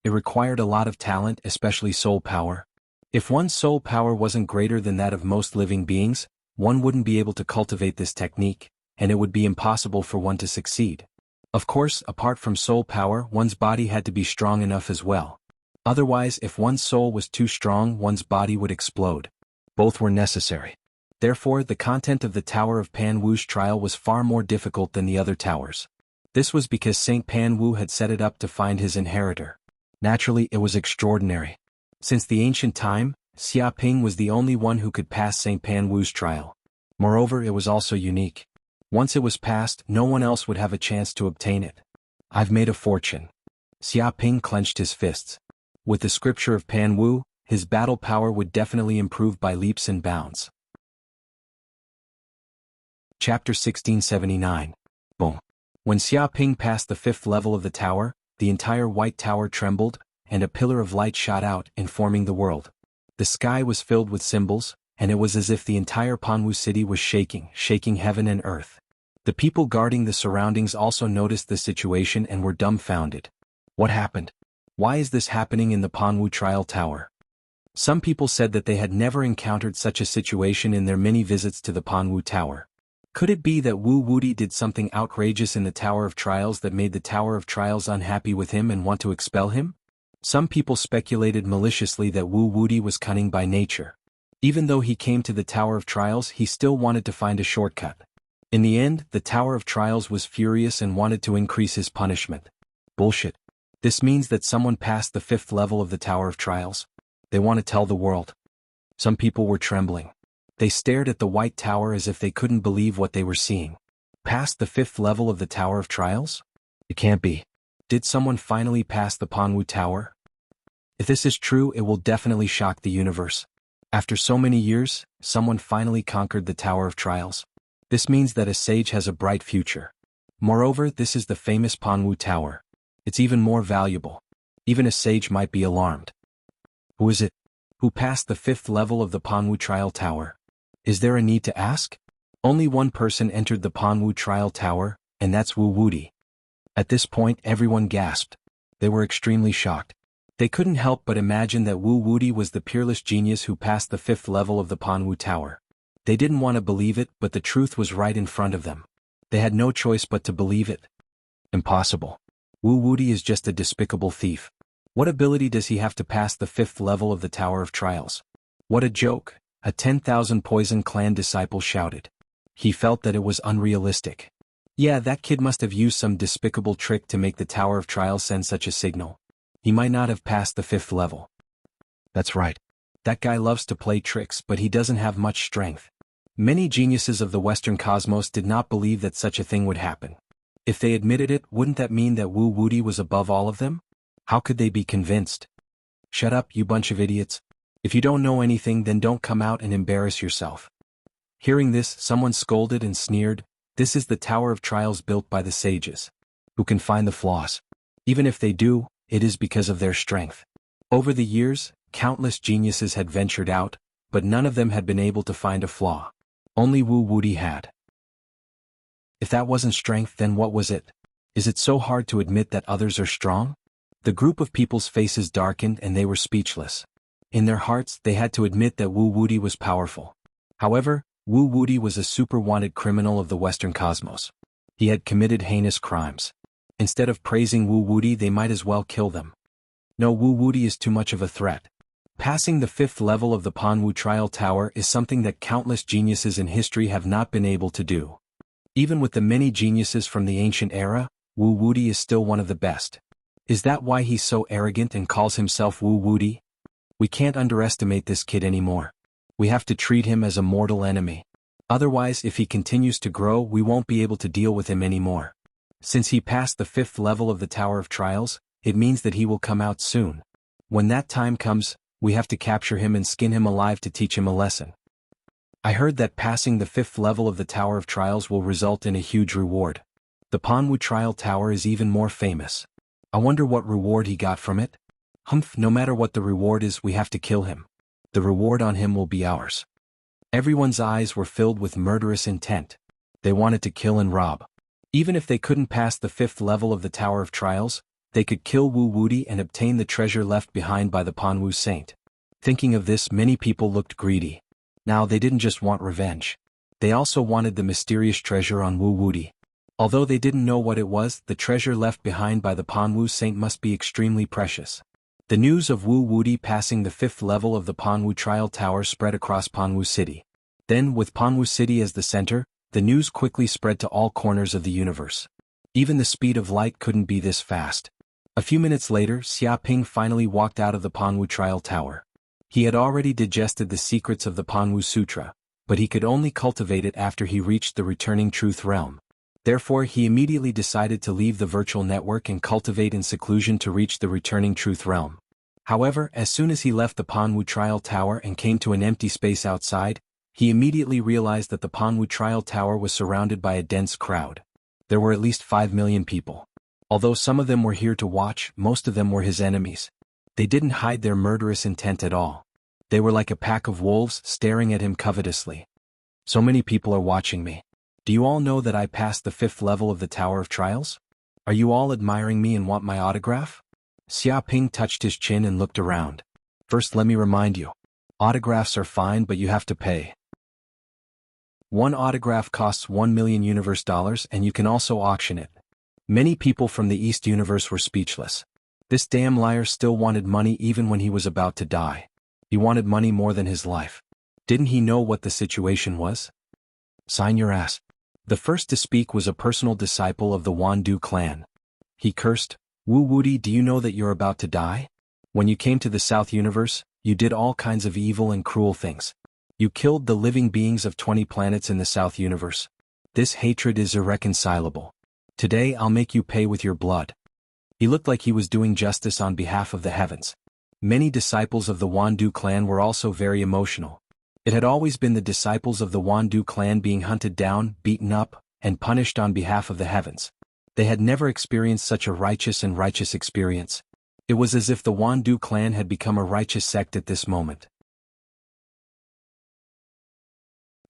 A: It required a lot of talent, especially soul power. If one's soul power wasn't greater than that of most living beings, one wouldn't be able to cultivate this technique, and it would be impossible for one to succeed. Of course, apart from soul power, one's body had to be strong enough as well. Otherwise, if one's soul was too strong, one's body would explode. Both were necessary. Therefore, the content of the Tower of Pan Wu's trial was far more difficult than the other towers. This was because Saint Pan Wu had set it up to find his inheritor. Naturally, it was extraordinary. Since the ancient time, Xia Ping was the only one who could pass Saint Pan Wu's trial. Moreover, it was also unique. Once it was passed, no one else would have a chance to obtain it. I've made a fortune. Xia Ping clenched his fists. With the scripture of Pan Wu, his battle power would definitely improve by leaps and bounds. Chapter 1679. Boom. When Xia Ping passed the 5th level of the tower, the entire White Tower trembled, and a pillar of light shot out, informing the world. The sky was filled with symbols, and it was as if the entire Panwu city was shaking heaven and earth. The people guarding the surroundings also noticed the situation and were dumbfounded. What happened? Why is this happening in the Panwu Trial Tower? Some people said that they had never encountered such a situation in their many visits to the Panwu Tower. Could it be that Wu Wudi did something outrageous in the Tower of Trials that made the Tower of Trials unhappy with him and want to expel him? Some people speculated maliciously that Wu Wudi was cunning by nature. Even though he came to the Tower of Trials, he still wanted to find a shortcut. In the end, the Tower of Trials was furious and wanted to increase his punishment. Bullshit. This means that someone passed the 5th level of the Tower of Trials. They want to tell the world. Some people were trembling. They stared at the White Tower as if they couldn't believe what they were seeing. Past the 5th level of the Tower of Trials? It can't be. Did someone finally pass the Panwu Tower? If this is true, it will definitely shock the universe. After so many years, someone finally conquered the Tower of Trials. This means that a sage has a bright future. Moreover, this is the famous Panwu Tower. It's even more valuable. Even a sage might be alarmed. Who is it? Who passed the 5th level of the Panwu Trial Tower? Is there a need to ask? Only one person entered the Panwu Trial Tower, and that's Wu Wudi. At this point, everyone gasped. They were extremely shocked. They couldn't help but imagine that Wu Wudi was the peerless genius who passed the 5th level of the Panwu Tower. They didn't want to believe it, but the truth was right in front of them. They had no choice but to believe it. Impossible. Wu Wudi is just a despicable thief. What ability does he have to pass the 5th level of the Tower of Trials? What a joke, a 10,000 Poison Clan disciple shouted. He felt that it was unrealistic. Yeah, that kid must have used some despicable trick to make the Tower of Trials send such a signal. He might not have passed the 5th level. That's right. That guy loves to play tricks, but he doesn't have much strength. Many geniuses of the Western cosmos did not believe that such a thing would happen. If they admitted it, wouldn't that mean that Wu Wudi was above all of them? How could they be convinced? Shut up, you bunch of idiots. If you don't know anything, then don't come out and embarrass yourself. Hearing this, someone scolded and sneered. This is the Tower of Trials built by the sages. Who can find the flaws? Even if they do, it is because of their strength. Over the years, countless geniuses had ventured out, but none of them had been able to find a flaw. Only Wu Wudi had. If that wasn't strength, then what was it? Is it so hard to admit that others are strong? The group of people's faces darkened and they were speechless. In their hearts, they had to admit that Wu Wudi was powerful. However, Wu Wudi was a super-wanted criminal of the Western cosmos. He had committed heinous crimes. Instead of praising Wu Wuti, they might as well kill them. No, Wu Wuti is too much of a threat. Passing the 5th level of the Panwu Trial Tower is something that countless geniuses in history have not been able to do. Even with the many geniuses from the ancient era, Wu Wuti is still one of the best. Is that why he's so arrogant and calls himself Wu Wuti? We can't underestimate this kid anymore. We have to treat him as a mortal enemy. Otherwise, if he continues to grow, we won't be able to deal with him anymore. Since he passed the 5th level of the Tower of Trials, it means that he will come out soon. When that time comes, we have to capture him and skin him alive to teach him a lesson. I heard that passing the 5th level of the Tower of Trials will result in a huge reward. The Panwu Trial Tower is even more famous. I wonder what reward he got from it? Humph, no matter what the reward is, we have to kill him. The reward on him will be ours. Everyone's eyes were filled with murderous intent. They wanted to kill and rob. Even if they couldn't pass the 5th level of the Tower of Trials, they could kill Wu Wuti and obtain the treasure left behind by the Panwu Saint. Thinking of this, many people looked greedy. Now they didn't just want revenge. They also wanted the mysterious treasure on Wu Wuti. Although they didn't know what it was, the treasure left behind by the Panwu Saint must be extremely precious. The news of Wu Wuti passing the 5th level of the Panwu Trial Tower spread across Panwu City. Then, with Panwu City as the center, the news quickly spread to all corners of the universe. Even the speed of light couldn't be this fast. A few minutes later, Xia Ping finally walked out of the Panwu Trial Tower. He had already digested the secrets of the Panwu Sutra, but he could only cultivate it after he reached the returning truth realm. Therefore, he immediately decided to leave the virtual network and cultivate in seclusion to reach the returning truth realm. However, as soon as he left the Panwu Trial Tower and came to an empty space outside, he immediately realized that the Panwu Trial Tower was surrounded by a dense crowd. There were at least 5 million people. Although some of them were here to watch, most of them were his enemies. They didn't hide their murderous intent at all. They were like a pack of wolves staring at him covetously. So many people are watching me. Do you all know that I passed the 5th level of the Tower of Trials? Are you all admiring me and want my autograph? Xia Ping touched his chin and looked around. First, let me remind you. Autographs are fine, but you have to pay. One autograph costs 1 million universe dollars, and you can also auction it. Many people from the East Universe were speechless. This damn liar still wanted money even when he was about to die. He wanted money more than his life. Didn't he know what the situation was? Sign your ass. The first to speak was a personal disciple of the Wandu clan. He cursed, Wu Wuti, do you know that you're about to die? When you came to the South Universe, you did all kinds of evil and cruel things. You killed the living beings of 20 planets in the South Universe. This hatred is irreconcilable. Today I'll make you pay with your blood. He looked like he was doing justice on behalf of the heavens. Many disciples of the Wandu clan were also very emotional. It had always been the disciples of the Wandu clan being hunted down, beaten up, and punished on behalf of the heavens. They had never experienced such a righteous experience. It was as if the Wandu clan had become a righteous sect at this moment.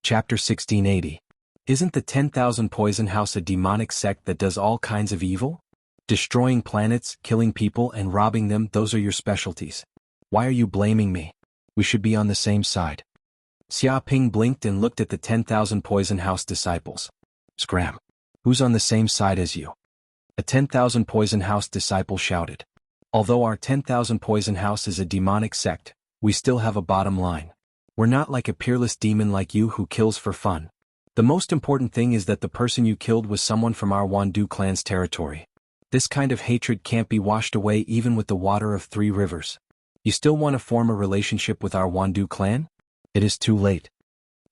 A: Chapter 1680. Isn't the 10,000 Poison House a demonic sect that does all kinds of evil? Destroying planets, killing people, and robbing them, those are your specialties. Why are you blaming me? We should be on the same side. Xia Ping blinked and looked at the 10,000 Poison House disciples. Scram. Who's on the same side as you? A 10,000 Poison House disciple shouted. Although our 10,000 Poison House is a demonic sect, we still have a bottom line. We're not like a peerless demon like you who kills for fun. The most important thing is that the person you killed was someone from our Wandu clan's territory. This kind of hatred can't be washed away even with the water of 3 rivers. You still want to form a relationship with our Wandu clan? It is too late.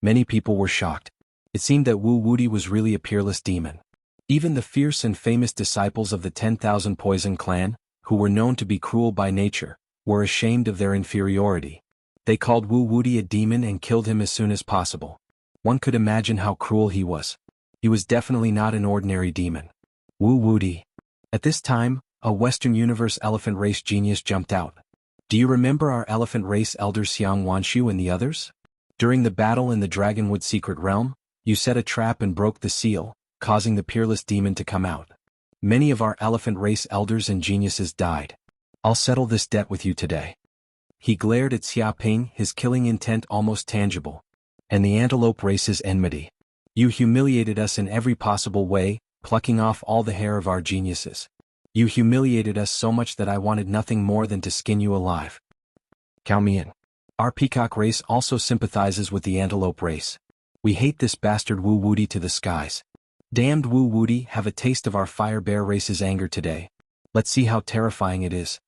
A: Many people were shocked. It seemed that Wu Wuti was really a peerless demon. Even the fierce and famous disciples of the 10,000 Poison clan, who were known to be cruel by nature, were ashamed of their inferiority. They called Wu Wuti a demon and killed him as soon as possible. One could imagine how cruel he was. He was definitely not an ordinary demon. Wu Wuti. At this time, a Western Universe elephant race genius jumped out. Do you remember our elephant race elders Xiang Wanshu and the others? During the battle in the Dragonwood Secret Realm, you set a trap and broke the seal, causing the peerless demon to come out. Many of our elephant race elders and geniuses died. I'll settle this debt with you today. He glared at Xia Ping, his killing intent almost tangible. And the antelope race's enmity. You humiliated us in every possible way, plucking off all the hair of our geniuses. You humiliated us so much that I wanted nothing more than to skin you alive. Count me in. Our peacock race also sympathizes with the antelope race. We hate this bastard Wu Wuti to the skies. Damned Wu Wuti, have a taste of our fire bear race's anger today. Let's see how terrifying it is.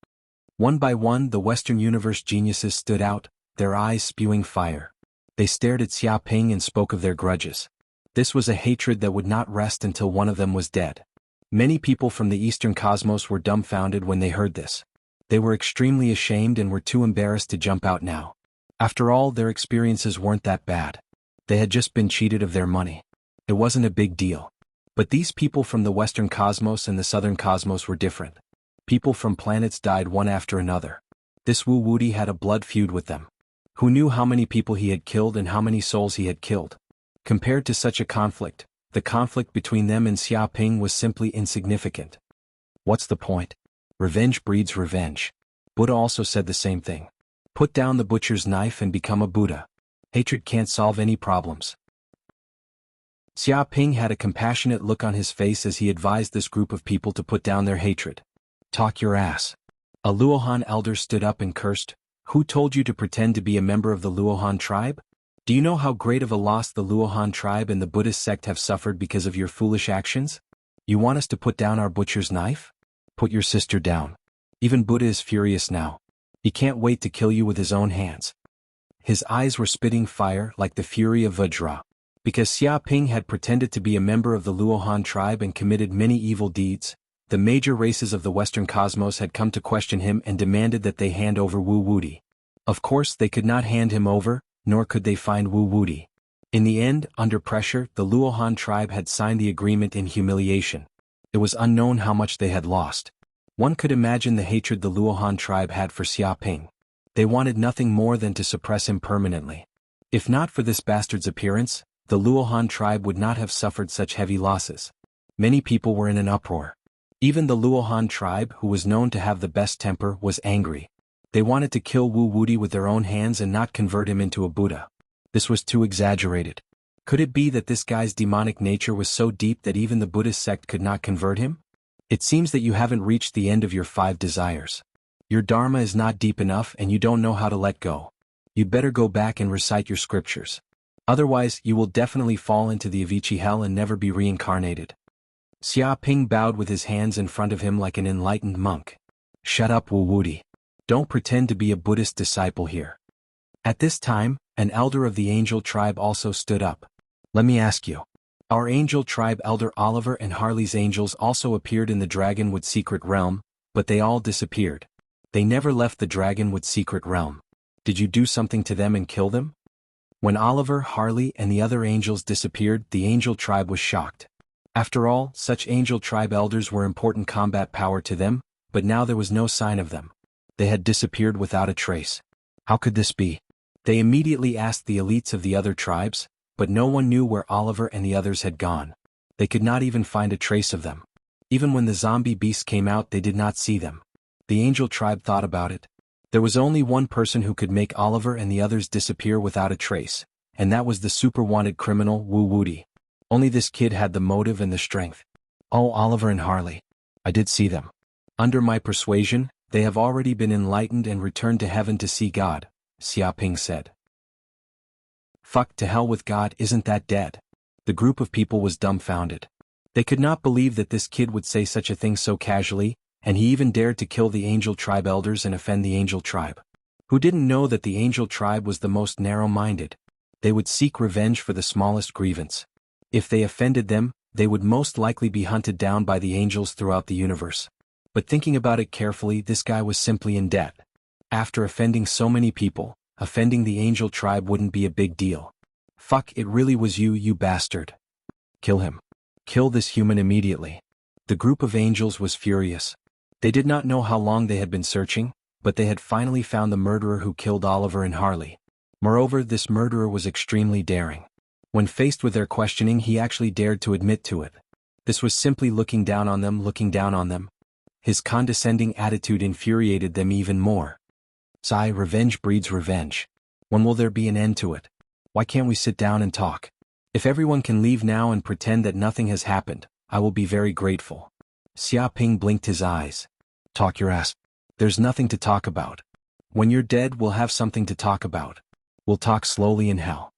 A: One by one, the Western Universe geniuses stood out, their eyes spewing fire. They stared at Xia Ping and spoke of their grudges. This was a hatred that would not rest until one of them was dead. Many people from the Eastern Cosmos were dumbfounded when they heard this. They were extremely ashamed and were too embarrassed to jump out now. After all, their experiences weren't that bad. They had just been cheated of their money. It wasn't a big deal. But these people from the Western Cosmos and the Southern Cosmos were different. People from planets died one after another. This Wu Wuti had a blood feud with them. Who knew how many people he had killed and how many souls he had killed? Compared to such a conflict, the conflict between them and Xia Ping was simply insignificant. What's the point? Revenge breeds revenge. Buddha also said the same thing. Put down the butcher's knife and become a Buddha. Hatred can't solve any problems. Xia Ping had a compassionate look on his face as he advised this group of people to put down their hatred. Talk your ass. A Luohan elder stood up and cursed. Who told you to pretend to be a member of the Luohan tribe? Do you know how great of a loss the Luohan tribe and the Buddhist sect have suffered because of your foolish actions? You want us to put down our butcher's knife? Put your sister down. Even Buddha is furious now. He can't wait to kill you with his own hands. His eyes were spitting fire like the fury of Vajra. Because Xia Ping had pretended to be a member of the Luohan tribe and committed many evil deeds, the major races of the Western Cosmos had come to question him and demanded that they hand over Wu Wuti. Of course, they could not hand him over, nor could they find Wu Wuti. In the end, under pressure, the Luohan tribe had signed the agreement in humiliation. It was unknown how much they had lost. One could imagine the hatred the Luohan tribe had for Xia Ping. They wanted nothing more than to suppress him permanently. If not for this bastard's appearance, the Luohan tribe would not have suffered such heavy losses. Many people were in an uproar. Even the Luohan tribe, who was known to have the best temper, was angry. They wanted to kill Wu Wuti with their own hands and not convert him into a Buddha. This was too exaggerated. Could it be that this guy's demonic nature was so deep that even the Buddhist sect could not convert him? It seems that you haven't reached the end of your 5 desires. Your dharma is not deep enough and you don't know how to let go. You'd better go back and recite your scriptures. Otherwise, you will definitely fall into the Avicii hell and never be reincarnated. Xia Ping bowed with his hands in front of him like an enlightened monk. Shut up, Wu Wuti. Don't pretend to be a Buddhist disciple here. At this time, an elder of the angel tribe also stood up. Let me ask you. Our angel tribe elder Oliver and Harley's angels also appeared in the Dragonwood secret realm, but they all disappeared. They never left the Dragonwood secret realm. Did you do something to them and kill them? When Oliver, Harley, and the other angels disappeared, the angel tribe was shocked. After all, such angel tribe elders were important combat power to them, but now there was no sign of them. They had disappeared without a trace. How could this be? They immediately asked the elites of the other tribes, but no one knew where Oliver and the others had gone. They could not even find a trace of them. Even when the zombie beasts came out, they did not see them. The angel tribe thought about it. There was only one person who could make Oliver and the others disappear without a trace, and that was the super-wanted criminal Wu Wuti. Only this kid had the motive and the strength. Oh, Oliver and Harley. I did see them. Under my persuasion, they have already been enlightened and returned to heaven to see God, Xia Ping said. Fuck, to hell with God, isn't that dead? The group of people was dumbfounded. They could not believe that this kid would say such a thing so casually, and he even dared to kill the angel tribe elders and offend the angel tribe. Who didn't know that the angel tribe was the most narrow-minded? They would seek revenge for the smallest grievance. If they offended them, they would most likely be hunted down by the angels throughout the universe. But thinking about it carefully, this guy was simply in debt. After offending so many people, offending the angel tribe wouldn't be a big deal. Fuck, it really was you, you bastard. Kill him. Kill this human immediately. The group of angels was furious. They did not know how long they had been searching, but they had finally found the murderer who killed Oliver and Harley. Moreover, this murderer was extremely daring. When faced with their questioning, he actually dared to admit to it. This was simply looking down on them. His condescending attitude infuriated them even more. Sigh, revenge breeds revenge. When will there be an end to it? Why can't we sit down and talk? If everyone can leave now and pretend that nothing has happened, I will be very grateful. Xiaoping blinked his eyes. Talk your ass. There's nothing to talk about. When you're dead, we'll have something to talk about. We'll talk slowly in hell.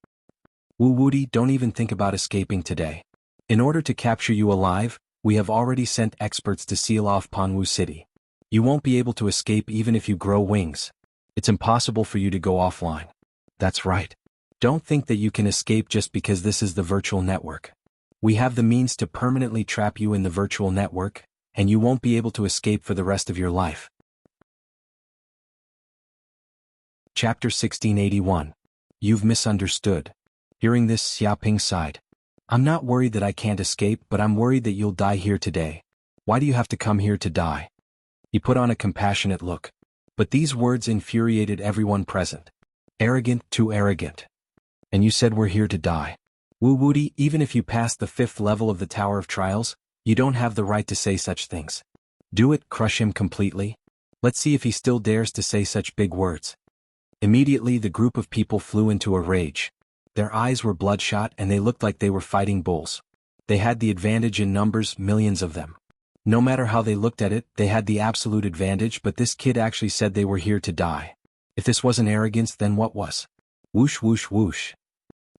A: Wu Wuti, don't even think about escaping today. In order to capture you alive, we have already sent experts to seal off Panwu City. You won't be able to escape even if you grow wings. It's impossible for you to go offline. That's right. Don't think that you can escape just because this is the virtual network. We have the means to permanently trap you in the virtual network, and you won't be able to escape for the rest of your life. Chapter 1681. You've misunderstood. Hearing this, Xiaoping sighed. I'm not worried that I can't escape, but I'm worried that you'll die here today. Why do you have to come here to die? He put on a compassionate look. But these words infuriated everyone present. Arrogant, too arrogant. And you said we're here to die. Wu Wuti, even if you pass the 5th level of the Tower of Trials, you don't have the right to say such things. Do it, crush him completely. Let's see if he still dares to say such big words. Immediately the group of people flew into a rage. Their eyes were bloodshot and they looked like they were fighting bulls. They had the advantage in numbers, millions of them. No matter how they looked at it, they had the absolute advantage, but this kid actually said they were here to die. If this wasn't arrogance, then what was? Whoosh whoosh whoosh.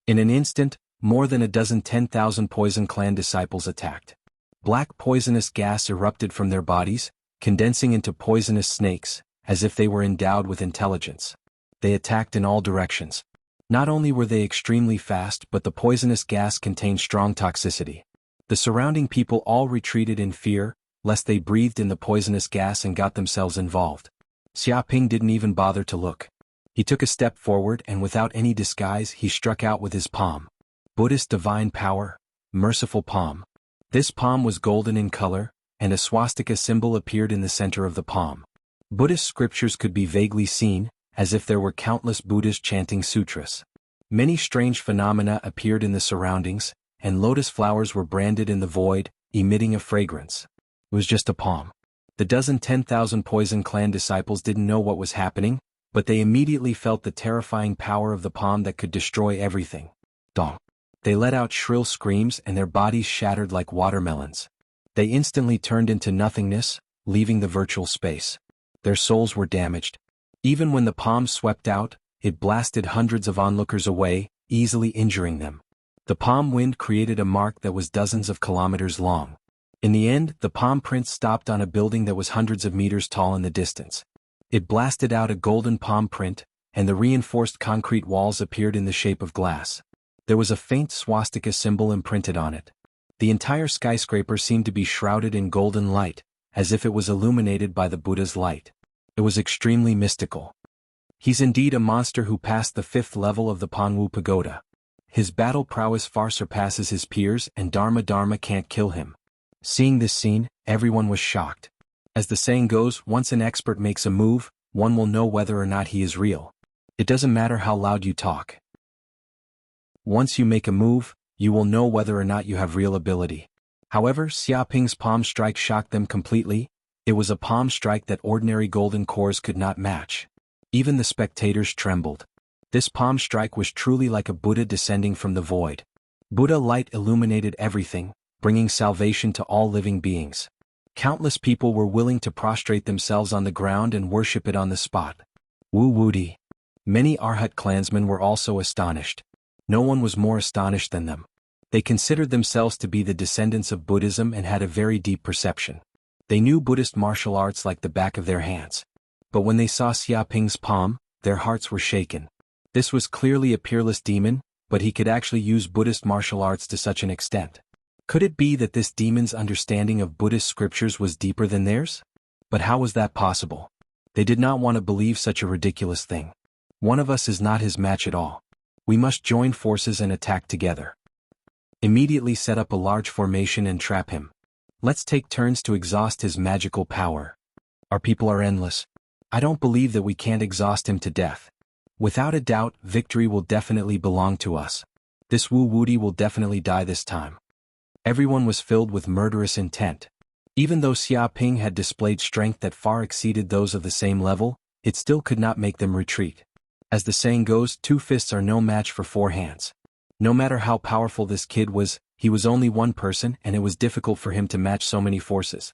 A: In an instant, more than a dozen 10,000 Poison Clan disciples attacked. Black poisonous gas erupted from their bodies, condensing into poisonous snakes, as if they were endowed with intelligence. They attacked in all directions. Not only were they extremely fast, but the poisonous gas contained strong toxicity. The surrounding people all retreated in fear, lest they breathed in the poisonous gas and got themselves involved. Xiaoping didn't even bother to look. He took a step forward and without any disguise he struck out with his palm. Buddhist divine power, merciful palm. This palm was golden in color, and a swastika symbol appeared in the center of the palm. Buddhist scriptures could be vaguely seen, as if there were countless Buddhas chanting sutras. Many strange phenomena appeared in the surroundings, and lotus flowers were branded in the void, emitting a fragrance. It was just a palm. The 10,000 Poison Clan disciples didn't know what was happening, but they immediately felt the terrifying power of the palm that could destroy everything. Dong. They let out shrill screams and their bodies shattered like watermelons. They instantly turned into nothingness, leaving the virtual space. Their souls were damaged. Even when the palm swept out, it blasted hundreds of onlookers away, easily injuring them. The palm wind created a mark that was dozens of kilometers long. In the end, the palm print stopped on a building that was hundreds of meters tall in the distance. It blasted out a golden palm print, and the reinforced concrete walls appeared in the shape of glass. There was a faint swastika symbol imprinted on it. The entire skyscraper seemed to be shrouded in golden light, as if it was illuminated by the Buddha's light. It was extremely mystical. He's indeed a monster who passed the 5th level of the Panwu Pagoda. His battle prowess far surpasses his peers and Dharma can't kill him. Seeing this scene, everyone was shocked. As the saying goes, once an expert makes a move, one will know whether or not he is real. It doesn't matter how loud you talk. Once you make a move, you will know whether or not you have real ability. However, Xiaoping's palm strike shocked them completely. It was a palm strike that ordinary golden cores could not match. Even the spectators trembled. This palm strike was truly like a Buddha descending from the void. Buddha light illuminated everything, bringing salvation to all living beings. Countless people were willing to prostrate themselves on the ground and worship it on the spot. Wu Wuti. Many Arhat clansmen were also astonished. No one was more astonished than them. They considered themselves to be the descendants of Buddhism and had a very deep perception. They knew Buddhist martial arts like the back of their hands. But when they saw Xiaoping's palm, their hearts were shaken. This was clearly a peerless demon, but he could actually use Buddhist martial arts to such an extent. Could it be that this demon's understanding of Buddhist scriptures was deeper than theirs? But how was that possible? They did not want to believe such a ridiculous thing. One of us is not his match at all. We must join forces and attack together. Immediately set up a large formation and trap him. Let's take turns to exhaust his magical power. Our people are endless. I don't believe that we can't exhaust him to death. Without a doubt, victory will definitely belong to us. This Wu Wuti will definitely die this time. Everyone was filled with murderous intent. Even though Xiaoping had displayed strength that far exceeded those of the same level, it still could not make them retreat. As the saying goes, 2 fists are no match for 4 hands. No matter how powerful this kid was, he was only one person and it was difficult for him to match so many forces.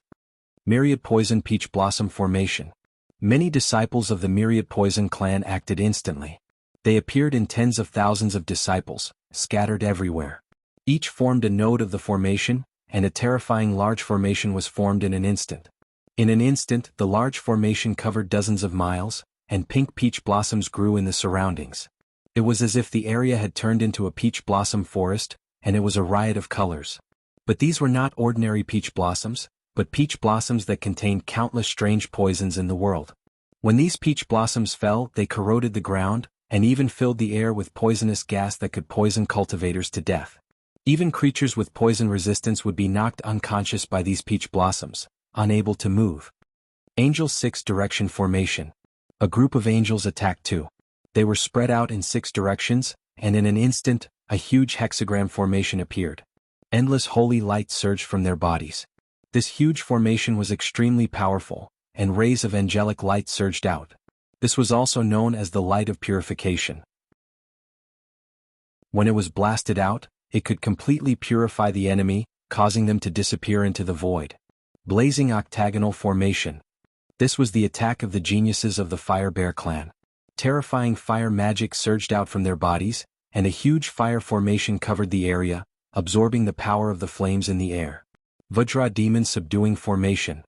A: Myriad Poison Peach Blossom Formation. Many disciples of the Myriad Poison clan acted instantly. They appeared in tens of thousands of disciples, scattered everywhere. Each formed a node of the formation, and a terrifying large formation was formed in an instant. In an instant, the large formation covered dozens of miles, and pink peach blossoms grew in the surroundings. It was as if the area had turned into a peach blossom forest, and it was a riot of colors. But these were not ordinary peach blossoms, but peach blossoms that contained countless strange poisons in the world. When these peach blossoms fell, they corroded the ground, and even filled the air with poisonous gas that could poison cultivators to death. Even creatures with poison resistance would be knocked unconscious by these peach blossoms, unable to move. Angel 6 Direction Formation. A group of angels attacked too. They were spread out in 6 directions, and in an instant, a huge hexagram formation appeared. Endless holy light surged from their bodies. This huge formation was extremely powerful, and rays of angelic light surged out. This was also known as the light of purification. When it was blasted out, it could completely purify the enemy, causing them to disappear into the void. Blazing Octagonal Formation. This was the attack of the geniuses of the Fire Bear clan. Terrifying fire magic surged out from their bodies, and a huge fire formation covered the area, absorbing the power of the flames in the air. Vajra Demon Subduing Formation.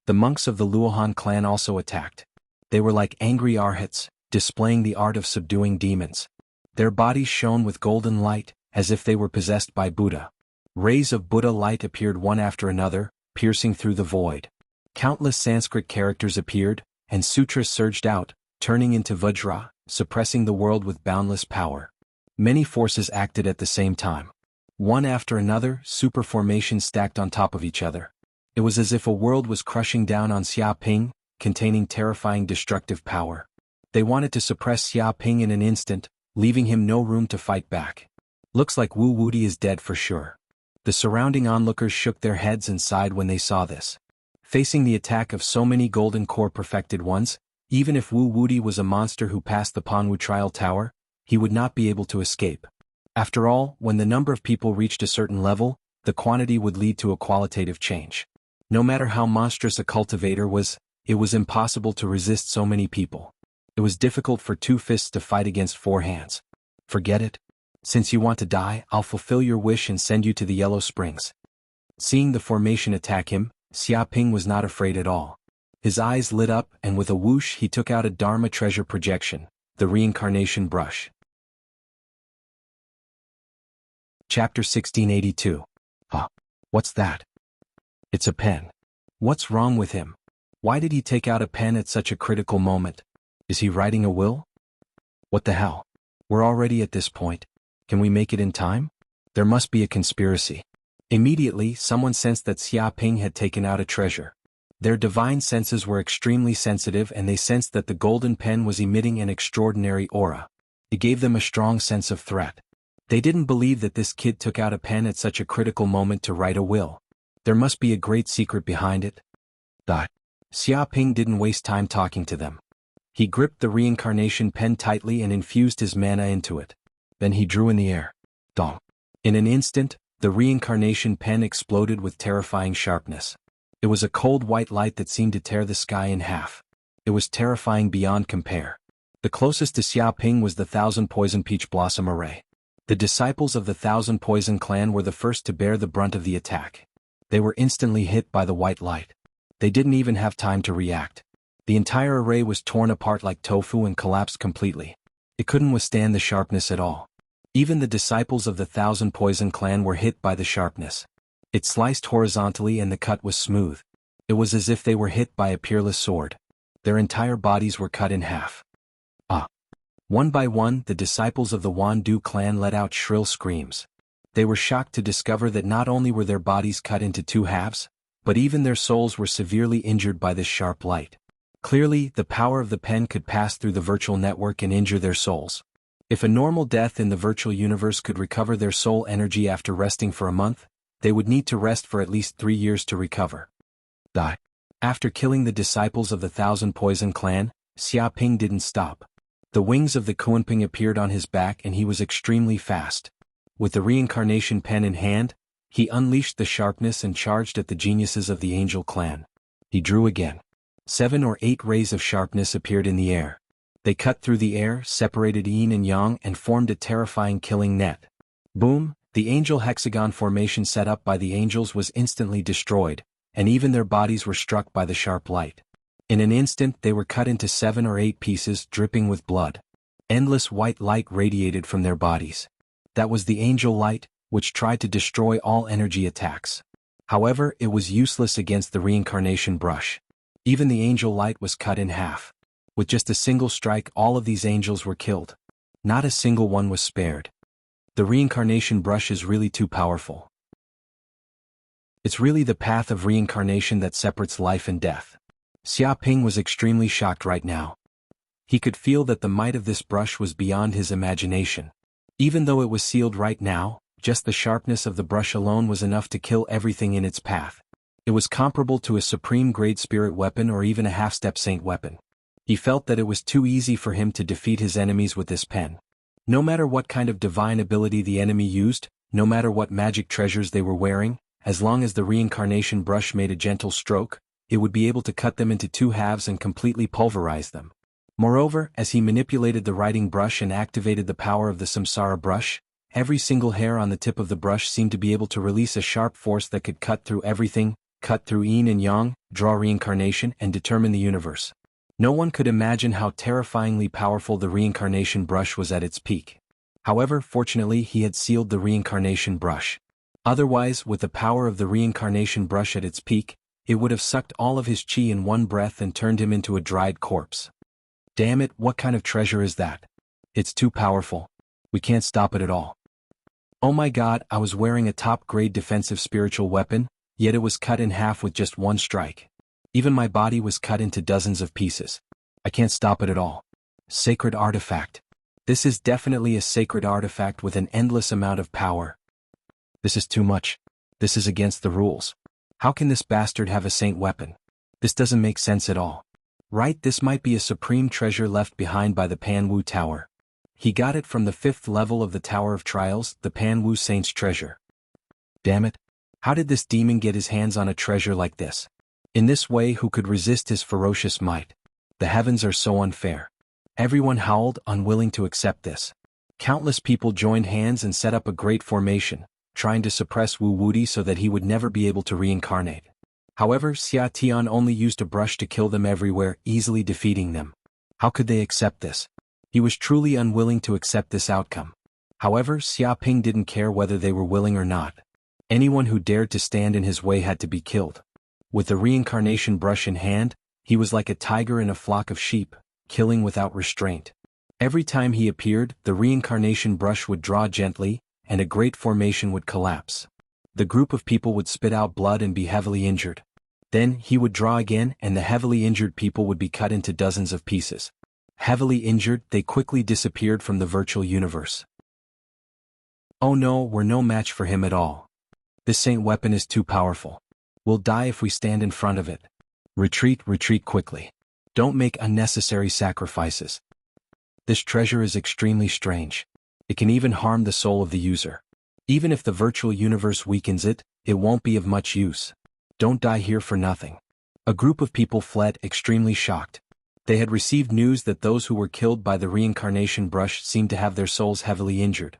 A: The monks of the Luohan clan also attacked. They were like angry arhats, displaying the art of subduing demons. Their bodies shone with golden light, as if they were possessed by Buddha. Rays of Buddha light appeared one after another, piercing through the void. Countless Sanskrit characters appeared, and sutras surged out, turning into Vajra, suppressing the world with boundless power. Many forces acted at the same time. One after another, super formations stacked on top of each other. It was as if a world was crushing down on Xia Ping, containing terrifying destructive power. They wanted to suppress Xia Ping in an instant, leaving him no room to fight back. Looks like Wu Wuti is dead for sure. The surrounding onlookers shook their heads and sighed when they saw this. Facing the attack of so many golden core perfected ones, even if Wu Wuti was a monster who passed the Panwu Trial Tower, he would not be able to escape. After all, when the number of people reached a certain level, the quantity would lead to a qualitative change. No matter how monstrous a cultivator was, it was impossible to resist so many people. It was difficult for 2 fists to fight against 4 hands. Forget it. Since you want to die, I'll fulfill your wish and send you to the Yellow Springs. Seeing the formation attack him, Xia Ping was not afraid at all. His eyes lit up, and with a whoosh he took out a Dharma treasure projection, the reincarnation brush. Chapter 1682. What's that? It's a pen. What's wrong with him? Why did he take out a pen at such a critical moment? Is he writing a will? What the hell? We're already at this point. Can we make it in time? There must be a conspiracy. Immediately, someone sensed that Xia Ping had taken out a treasure. Their divine senses were extremely sensitive, and they sensed that the golden pen was emitting an extraordinary aura. It gave them a strong sense of threat. They didn't believe that this kid took out a pen at such a critical moment to write a will. There must be a great secret behind it. Xia Ping didn't waste time talking to them. He gripped the reincarnation pen tightly and infused his mana into it. Then he drew in the air. Dong. In an instant, the reincarnation pen exploded with terrifying sharpness. It was a cold white light that seemed to tear the sky in half. It was terrifying beyond compare. The closest to Xia Ping was the 1,000 Poison Peach Blossom Array. The disciples of the 1,000 Poison clan were the first to bear the brunt of the attack. They were instantly hit by the white light. They didn't even have time to react. The entire array was torn apart like tofu and collapsed completely. It couldn't withstand the sharpness at all. Even the disciples of the 1,000 Poison clan were hit by the sharpness. It sliced horizontally and the cut was smooth. It was as if they were hit by a peerless sword. Their entire bodies were cut in half. One by one, the disciples of the Wandu clan let out shrill screams. They were shocked to discover that not only were their bodies cut into 2 halves, but even their souls were severely injured by this sharp light. Clearly, the power of the pen could pass through the virtual network and injure their souls. If a normal death in the virtual universe could recover their soul energy after resting for a month, they would need to rest for at least 3 years to recover. After killing the disciples of the 1,000 Poison clan, Xia Ping didn't stop. The wings of the Kuanping appeared on his back and he was extremely fast. With the reincarnation pen in hand, he unleashed the sharpness and charged at the geniuses of the angel clan. He drew again. 7 or 8 rays of sharpness appeared in the air. They cut through the air, separated yin and yang, and formed a terrifying killing net. Boom! The angel hexagon formation set up by the angels was instantly destroyed, and even their bodies were struck by the sharp light. In an instant they were cut into 7 or 8 pieces, dripping with blood. Endless white light radiated from their bodies. That was the angel light, which tried to destroy all energy attacks. However, it was useless against the reincarnation brush. Even the angel light was cut in half. With just a single strike, all of these angels were killed. Not a single one was spared. The reincarnation brush is really too powerful. It's really the path of reincarnation that separates life and death. Xia Ping was extremely shocked right now. He could feel that the might of this brush was beyond his imagination. Even though it was sealed right now, just the sharpness of the brush alone was enough to kill everything in its path. It was comparable to a supreme-grade spirit weapon or even a half-step saint weapon. He felt that it was too easy for him to defeat his enemies with this pen. No matter what kind of divine ability the enemy used, no matter what magic treasures they were wearing, as long as the reincarnation brush made a gentle stroke, it would be able to cut them into 2 halves and completely pulverize them. Moreover, as he manipulated the writing brush and activated the power of the samsara brush, every single hair on the tip of the brush seemed to be able to release a sharp force that could cut through everything, cut through yin and yang, draw reincarnation, and determine the universe. No one could imagine how terrifyingly powerful the reincarnation brush was at its peak. However, fortunately he had sealed the reincarnation brush. Otherwise, with the power of the reincarnation brush at its peak, it would have sucked all of his chi in one breath and turned him into a dried corpse. Damn it, what kind of treasure is that? It's too powerful. We can't stop it at all. Oh my god, I was wearing a top-grade defensive spiritual weapon, yet it was cut in half with just one strike. Even my body was cut into dozens of pieces. I can't stop it at all. Sacred artifact. This is definitely a sacred artifact with an endless amount of power. This is too much. This is against the rules. How can this bastard have a saint weapon? This doesn't make sense at all. Right, this might be a supreme treasure left behind by the Panwu Tower. He got it from the 5th level of the Tower of Trials, the Panwu Saint's treasure. Damn it. How did this demon get his hands on a treasure like this? In this way, who could resist his ferocious might? The heavens are so unfair. Everyone howled, unwilling to accept this. Countless people joined hands and set up a great formation, trying to suppress Wu Wudi so that he would never be able to reincarnate. However, Xia Tian only used a brush to kill them everywhere, easily defeating them. How could they accept this? He was truly unwilling to accept this outcome. However, Xia Ping didn't care whether they were willing or not. Anyone who dared to stand in his way had to be killed. With the reincarnation brush in hand, he was like a tiger in a flock of sheep, killing without restraint. Every time he appeared, the reincarnation brush would draw gently, and a great formation would collapse. The group of people would spit out blood and be heavily injured. Then, he would draw again, and the heavily injured people would be cut into dozens of pieces. Heavily injured, they quickly disappeared from the virtual universe. Oh no, we're no match for him at all. This saint weapon is too powerful. We'll die if we stand in front of it. Retreat, retreat quickly. Don't make unnecessary sacrifices. This treasure is extremely strange. It can even harm the soul of the user. Even if the virtual universe weakens it, it won't be of much use. Don't die here for nothing. A group of people fled, extremely shocked. They had received news that those who were killed by the reincarnation brush seemed to have their souls heavily injured.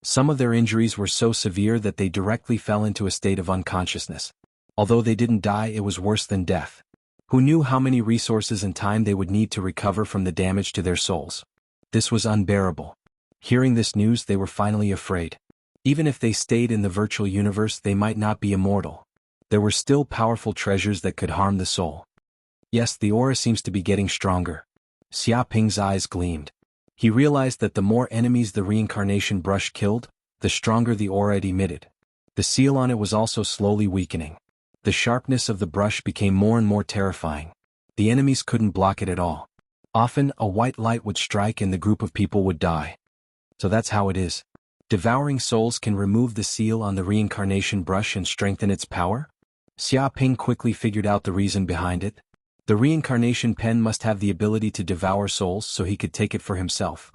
A: Some of their injuries were so severe that they directly fell into a state of unconsciousness. Although they didn't die, it was worse than death. Who knew how many resources and time they would need to recover from the damage to their souls? This was unbearable. Hearing this news, they were finally afraid. Even if they stayed in the virtual universe, they might not be immortal. There were still powerful treasures that could harm the soul. Yes, the aura seems to be getting stronger. Xia Ping's eyes gleamed. He realized that the more enemies the reincarnation brush killed, the stronger the aura it emitted. The seal on it was also slowly weakening. The sharpness of the brush became more and more terrifying. The enemies couldn't block it at all. Often, a white light would strike and the group of people would die. So that's how it is. Devouring souls can remove the seal on the reincarnation brush and strengthen its power? Xia Ping quickly figured out the reason behind it. The reincarnation pen must have the ability to devour souls so he could take it for himself.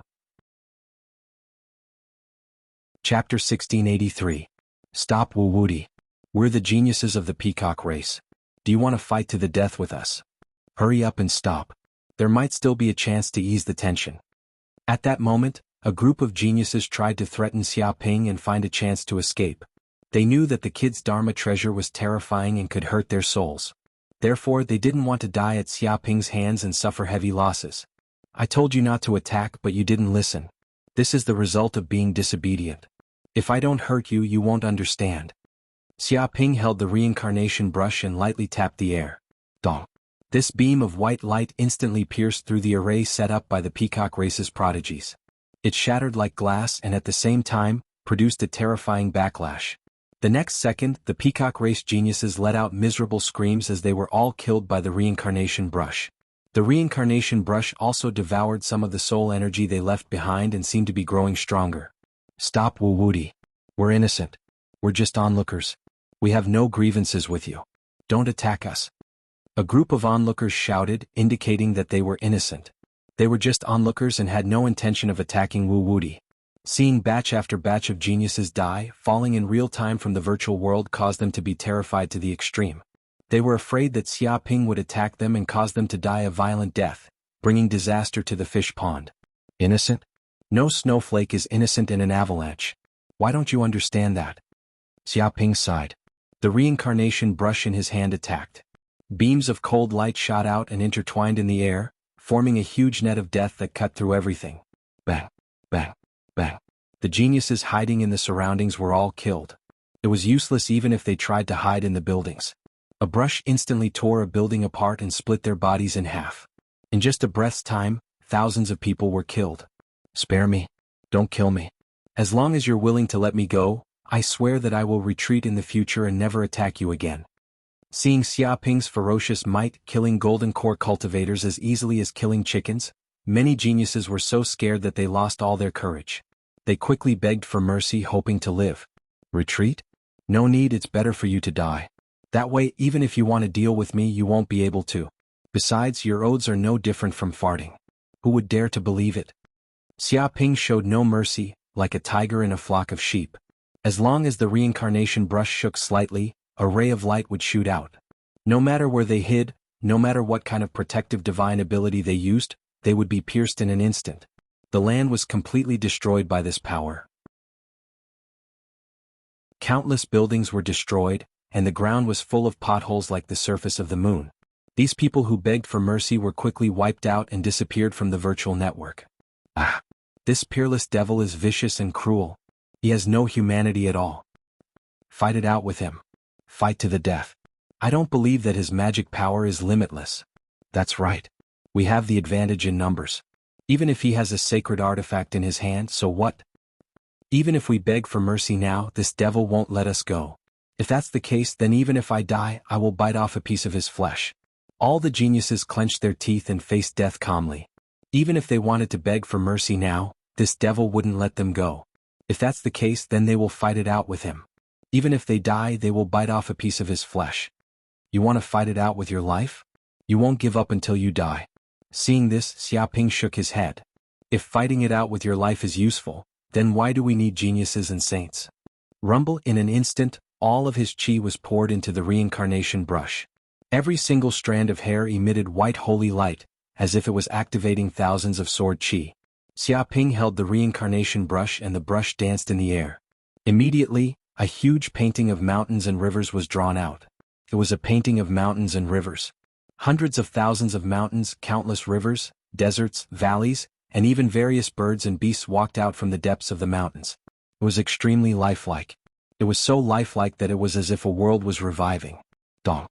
A: Chapter 1683. Stop Wuwudi. We're the geniuses of the peacock race. Do you want to fight to the death with us? Hurry up and stop. There might still be a chance to ease the tension. At that moment, a group of geniuses tried to threaten Xiaoping and find a chance to escape. They knew that the kid's Dharma treasure was terrifying and could hurt their souls. Therefore, they didn't want to die at Xiaoping's hands and suffer heavy losses. I told you not to attack, but you didn't listen. This is the result of being disobedient. If I don't hurt you, you won't understand. Xiaoping held the reincarnation brush and lightly tapped the air. Dong. This beam of white light instantly pierced through the array set up by the peacock race's prodigies. It shattered like glass and at the same time, produced a terrifying backlash. The next second, the peacock race geniuses let out miserable screams as they were all killed by the reincarnation brush. The reincarnation brush also devoured some of the soul energy they left behind and seemed to be growing stronger. Stop Wuwudi. We're innocent. We're just onlookers. We have no grievances with you. Don't attack us. A group of onlookers shouted, indicating that they were innocent. They were just onlookers and had no intention of attacking Wuwudi. Seeing batch after batch of geniuses die, falling in real time from the virtual world caused them to be terrified to the extreme. They were afraid that Xiaoping would attack them and cause them to die a violent death, bringing disaster to the fish pond. Innocent? No snowflake is innocent in an avalanche. Why don't you understand that? Xiaoping sighed. The reincarnation brush in his hand attacked. Beams of cold light shot out and intertwined in the air, forming a huge net of death that cut through everything. Bang, bang, bang. The geniuses hiding in the surroundings were all killed. It was useless even if they tried to hide in the buildings. A brush instantly tore a building apart and split their bodies in half. In just a breath's time, thousands of people were killed. Spare me. Don't kill me. As long as you're willing to let me go, I swear that I will retreat in the future and never attack you again. Seeing Xiaoping's ferocious might killing golden core cultivators as easily as killing chickens, many geniuses were so scared that they lost all their courage. They quickly begged for mercy, hoping to live. Retreat? No need, it's better for you to die. That way, even if you want to deal with me, you won't be able to. Besides, your oaths are no different from farting. Who would dare to believe it? Xiaoping showed no mercy, like a tiger in a flock of sheep. As long as the reincarnation brush shook slightly, a ray of light would shoot out. No matter where they hid, no matter what kind of protective divine ability they used, they would be pierced in an instant. The land was completely destroyed by this power. Countless buildings were destroyed, and the ground was full of potholes like the surface of the moon. These people who begged for mercy were quickly wiped out and disappeared from the virtual network. Ah! This peerless devil is vicious and cruel. He has no humanity at all. Fight it out with him. Fight to the death. I don't believe that his magic power is limitless. That's right. We have the advantage in numbers. Even if he has a sacred artifact in his hand, so what? Even if we beg for mercy now, this devil won't let us go. If that's the case, then even if I die, I will bite off a piece of his flesh. All the geniuses clenched their teeth and faced death calmly. Even if they wanted to beg for mercy now, this devil wouldn't let them go. If that's the case, then they will fight it out with him. Even if they die, they will bite off a piece of his flesh. You want to fight it out with your life? You won't give up until you die. Seeing this, Xiaoping shook his head. If fighting it out with your life is useful, then why do we need geniuses and saints? Rumble, in an instant, all of his chi was poured into the reincarnation brush. Every single strand of hair emitted white holy light, as if it was activating thousands of sword chi. Xiaoping held the reincarnation brush and the brush danced in the air. Immediately, a huge painting of mountains and rivers was drawn out. It was a painting of mountains and rivers. Hundreds of thousands of mountains, countless rivers, deserts, valleys, and even various birds and beasts walked out from the depths of the mountains. It was extremely lifelike. It was so lifelike that it was as if a world was reviving. Dong.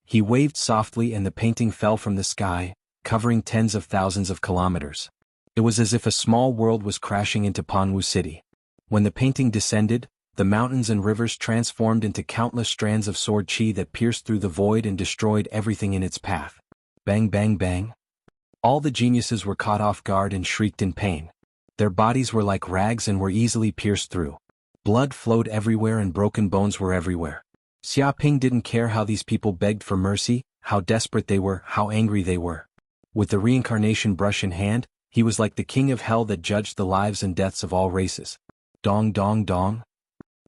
A: He waved softly and the painting fell from the sky, covering tens of thousands of kilometers. It was as if a small world was crashing into Panwu City. When the painting descended, the mountains and rivers transformed into countless strands of sword chi that pierced through the void and destroyed everything in its path. Bang bang bang. All the geniuses were caught off guard and shrieked in pain. Their bodies were like rags and were easily pierced through. Blood flowed everywhere and broken bones were everywhere. Xiaoping didn't care how these people begged for mercy, how desperate they were, how angry they were. With the reincarnation brush in hand, he was like the king of hell that judged the lives and deaths of all races. Dong dong dong.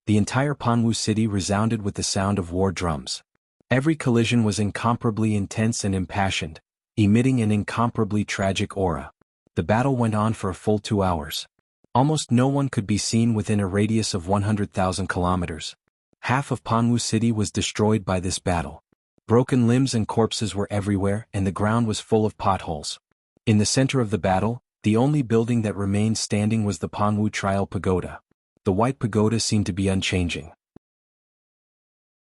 A: The entire Panwu city resounded with the sound of war drums. Every collision was incomparably intense and impassioned, emitting an incomparably tragic aura. The battle went on for a full 2 hours. Almost no one could be seen within a radius of 100,000 kilometers. Half of Panwu city was destroyed by this battle. Broken limbs and corpses were everywhere, and the ground was full of potholes. In the center of the battle, the only building that remained standing was the Panwu Trial Pagoda. The white pagoda seemed to be unchanging.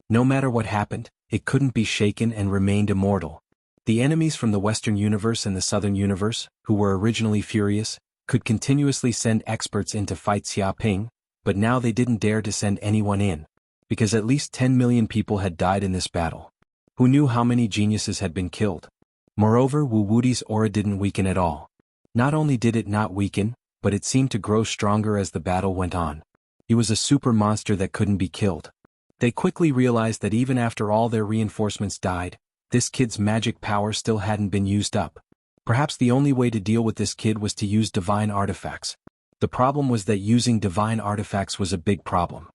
A: No matter what happened, it couldn't be shaken and remained immortal. The enemies from the Western Universe and the Southern Universe, who were originally furious, could continuously send experts in to fight Xiaoping, but now they didn't dare to send anyone in, because at least 10 million people had died in this battle. Who knew how many geniuses had been killed? Moreover, Wu Wudi's aura didn't weaken at all. Not only did it not weaken, but it seemed to grow stronger as the battle went on. He was a super monster that couldn't be killed. They quickly realized that even after all their reinforcements died, this kid's magic power still hadn't been used up. Perhaps the only way to deal with this kid was to use divine artifacts. The problem was that using divine artifacts was a big problem.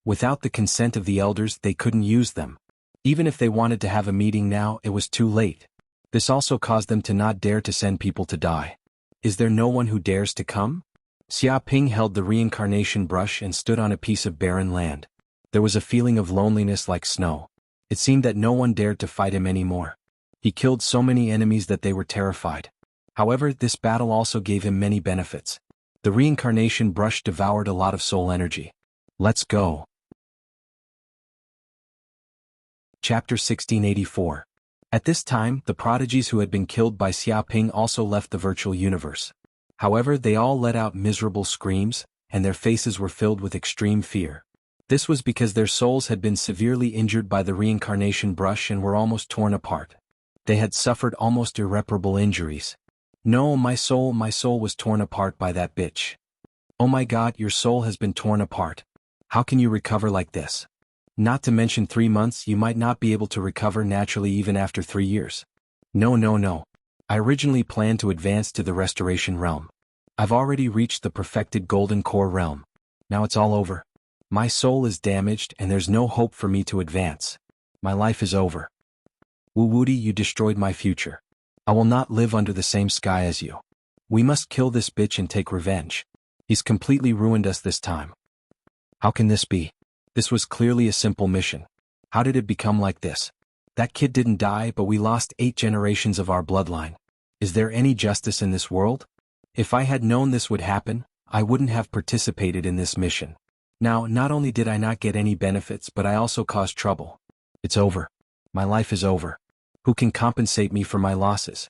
A: Without the consent of the elders, they couldn't use them. Even if they wanted to have a meeting now, it was too late. This also caused them to not dare to send people to die. Is there no one who dares to come? Xiaoping held the reincarnation brush and stood on a piece of barren land. There was a feeling of loneliness like snow. It seemed that no one dared to fight him anymore. He killed so many enemies that they were terrified. However, this battle also gave him many benefits. The reincarnation brush devoured a lot of soul energy. Let's go. Chapter 1684. At this time, the prodigies who had been killed by Xiaoping also left the virtual universe. However, they all let out miserable screams, and their faces were filled with extreme fear. This was because their souls had been severely injured by the reincarnation brush and were almost torn apart. They had suffered almost irreparable injuries. No, my soul was torn apart by that bitch. Oh my God, your soul has been torn apart. How can you recover like this? Not to mention 3 months, you might not be able to recover naturally even after 3 years. No. I originally planned to advance to the restoration realm. I've already reached the perfected golden core realm. Now it's all over. My soul is damaged and there's no hope for me to advance. My life is over. Wu Wudi, you destroyed my future. I will not live under the same sky as you. We must kill this bitch and take revenge. He's completely ruined us this time. How can this be? This was clearly a simple mission. How did it become like this? That kid didn't die, but we lost 8 generations of our bloodline. Is there any justice in this world? If I had known this would happen, I wouldn't have participated in this mission. Now, not only did I not get any benefits, but I also caused trouble. It's over. My life is over. Who can compensate me for my losses?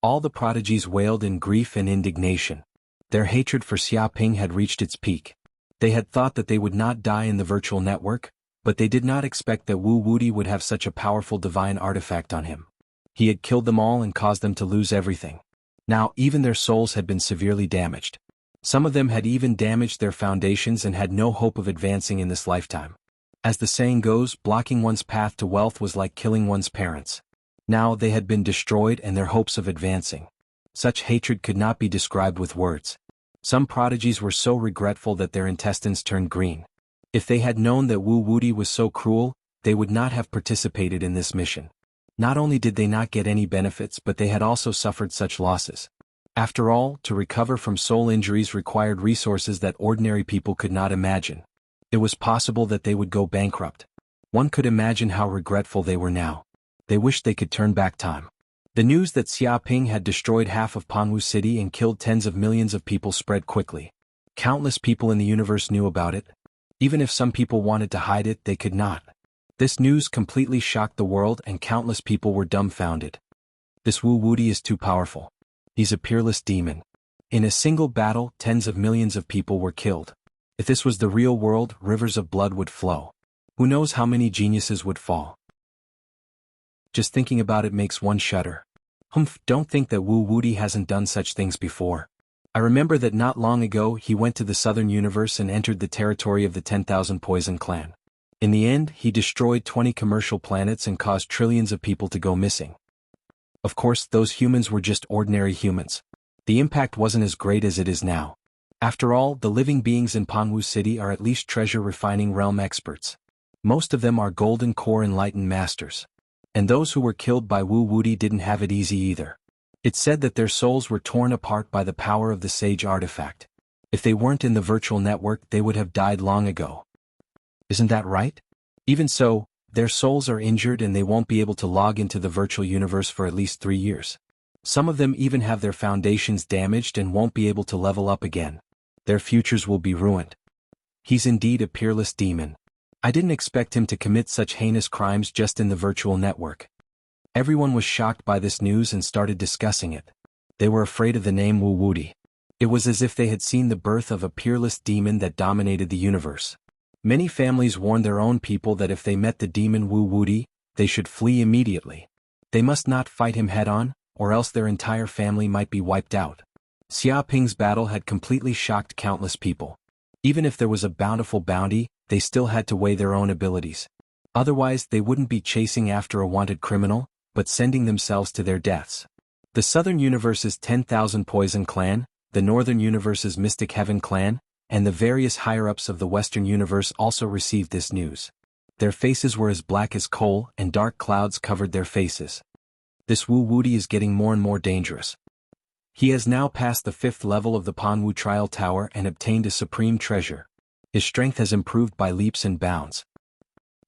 A: All the prodigies wailed in grief and indignation. Their hatred for Xiaoping had reached its peak. They had thought that they would not die in the virtual network, but they did not expect that Wu Wudi would have such a powerful divine artifact on him. He had killed them all and caused them to lose everything. Now, even their souls had been severely damaged. Some of them had even damaged their foundations and had no hope of advancing in this lifetime. As the saying goes, blocking one's path to wealth was like killing one's parents. Now they had been destroyed and their hopes of advancing. Such hatred could not be described with words. Some prodigies were so regretful that their intestines turned green. If they had known that Wu Wudi was so cruel, they would not have participated in this mission. Not only did they not get any benefits, but they had also suffered such losses. After all, to recover from soul injuries required resources that ordinary people could not imagine. It was possible that they would go bankrupt. One could imagine how regretful they were now. They wished they could turn back time. The news that Xiaoping had destroyed half of Panwu City and killed tens of millions of people spread quickly. Countless people in the universe knew about it. Even if some people wanted to hide it, they could not. This news completely shocked the world and countless people were dumbfounded. This Wu Wudi is too powerful. He's a peerless demon. In a single battle, tens of millions of people were killed. If this was the real world, rivers of blood would flow. Who knows how many geniuses would fall? Just thinking about it makes one shudder. Don't think that Wu Wudi hasn't done such things before. I remember that not long ago he went to the Southern Universe and entered the territory of the 10,000 Poison Clan. In the end, he destroyed 20 commercial planets and caused trillions of people to go missing. Of course, those humans were just ordinary humans. The impact wasn't as great as it is now. After all, the living beings in Panwu City are at least treasure refining realm experts. Most of them are golden core enlightened masters. And those who were killed by Wu Wuti didn't have it easy either. It's said that their souls were torn apart by the power of the sage artifact. If they weren't in the virtual network, they would have died long ago. Isn't that right? Even so, their souls are injured and they won't be able to log into the virtual universe for at least 3 years. Some of them even have their foundations damaged and won't be able to level up again. Their futures will be ruined. He's indeed a peerless demon. I didn't expect him to commit such heinous crimes just in the virtual network. Everyone was shocked by this news and started discussing it. They were afraid of the name Wu Wuti. It was as if they had seen the birth of a peerless demon that dominated the universe. Many families warned their own people that if they met the demon Wu Wuti, they should flee immediately. They must not fight him head-on, or else their entire family might be wiped out. Xia Ping's battle had completely shocked countless people. Even if there was a bountiful bounty, they still had to weigh their own abilities. Otherwise, they wouldn't be chasing after a wanted criminal, but sending themselves to their deaths. The Southern Universe's 10,000 Poison Clan, the Northern Universe's Mystic Heaven Clan, and the various higher-ups of the Western Universe also received this news. Their faces were as black as coal and dark clouds covered their faces. This Wu Wuti is getting more and more dangerous. He has now passed the 5th level of the Panwu Trial Tower and obtained a supreme treasure. His strength has improved by leaps and bounds.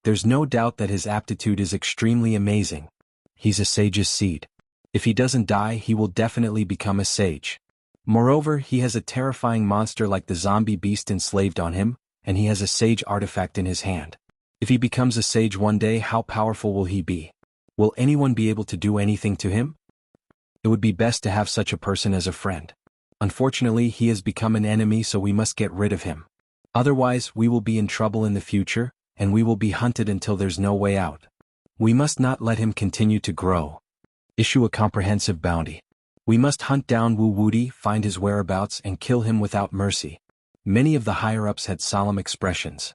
A: There's no doubt that his aptitude is extremely amazing. He's a sage's seed. If he doesn't die, he will definitely become a sage. Moreover, he has a terrifying monster like the zombie beast enslaved on him, and he has a sage artifact in his hand. If he becomes a sage one day, how powerful will he be? Will anyone be able to do anything to him? It would be best to have such a person as a friend. Unfortunately, he has become an enemy, so we must get rid of him. Otherwise, we will be in trouble in the future, and we will be hunted until there's no way out. We must not let him continue to grow. Issue a comprehensive bounty. We must hunt down Wu Wuti, find his whereabouts, and kill him without mercy. Many of the higher-ups had solemn expressions.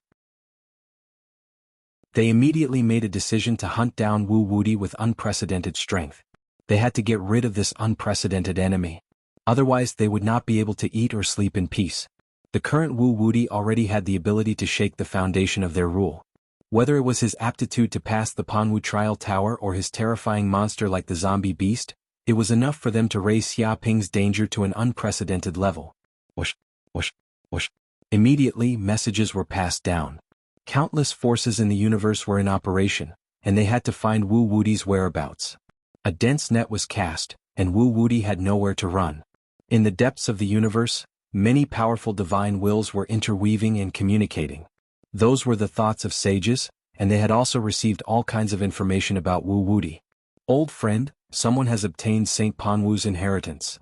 A: They immediately made a decision to hunt down Wu Wuti with unprecedented strength. They had to get rid of this unprecedented enemy. Otherwise, they would not be able to eat or sleep in peace. The current Wu Wuti already had the ability to shake the foundation of their rule. Whether it was his aptitude to pass the Panwu Trial Tower or his terrifying monster like the zombie beast, it was enough for them to raise Xia Ping's danger to an unprecedented level. Whoosh, whoosh, whoosh. Immediately, messages were passed down. Countless forces in the universe were in operation, and they had to find Wu Wuti's whereabouts. A dense net was cast, and Wu Wuti had nowhere to run. In the depths of the universe, many powerful divine wills were interweaving and communicating. Those were the thoughts of sages, and they had also received all kinds of information about Wu Wuti. Old friend, someone has obtained Saint Panwu's inheritance.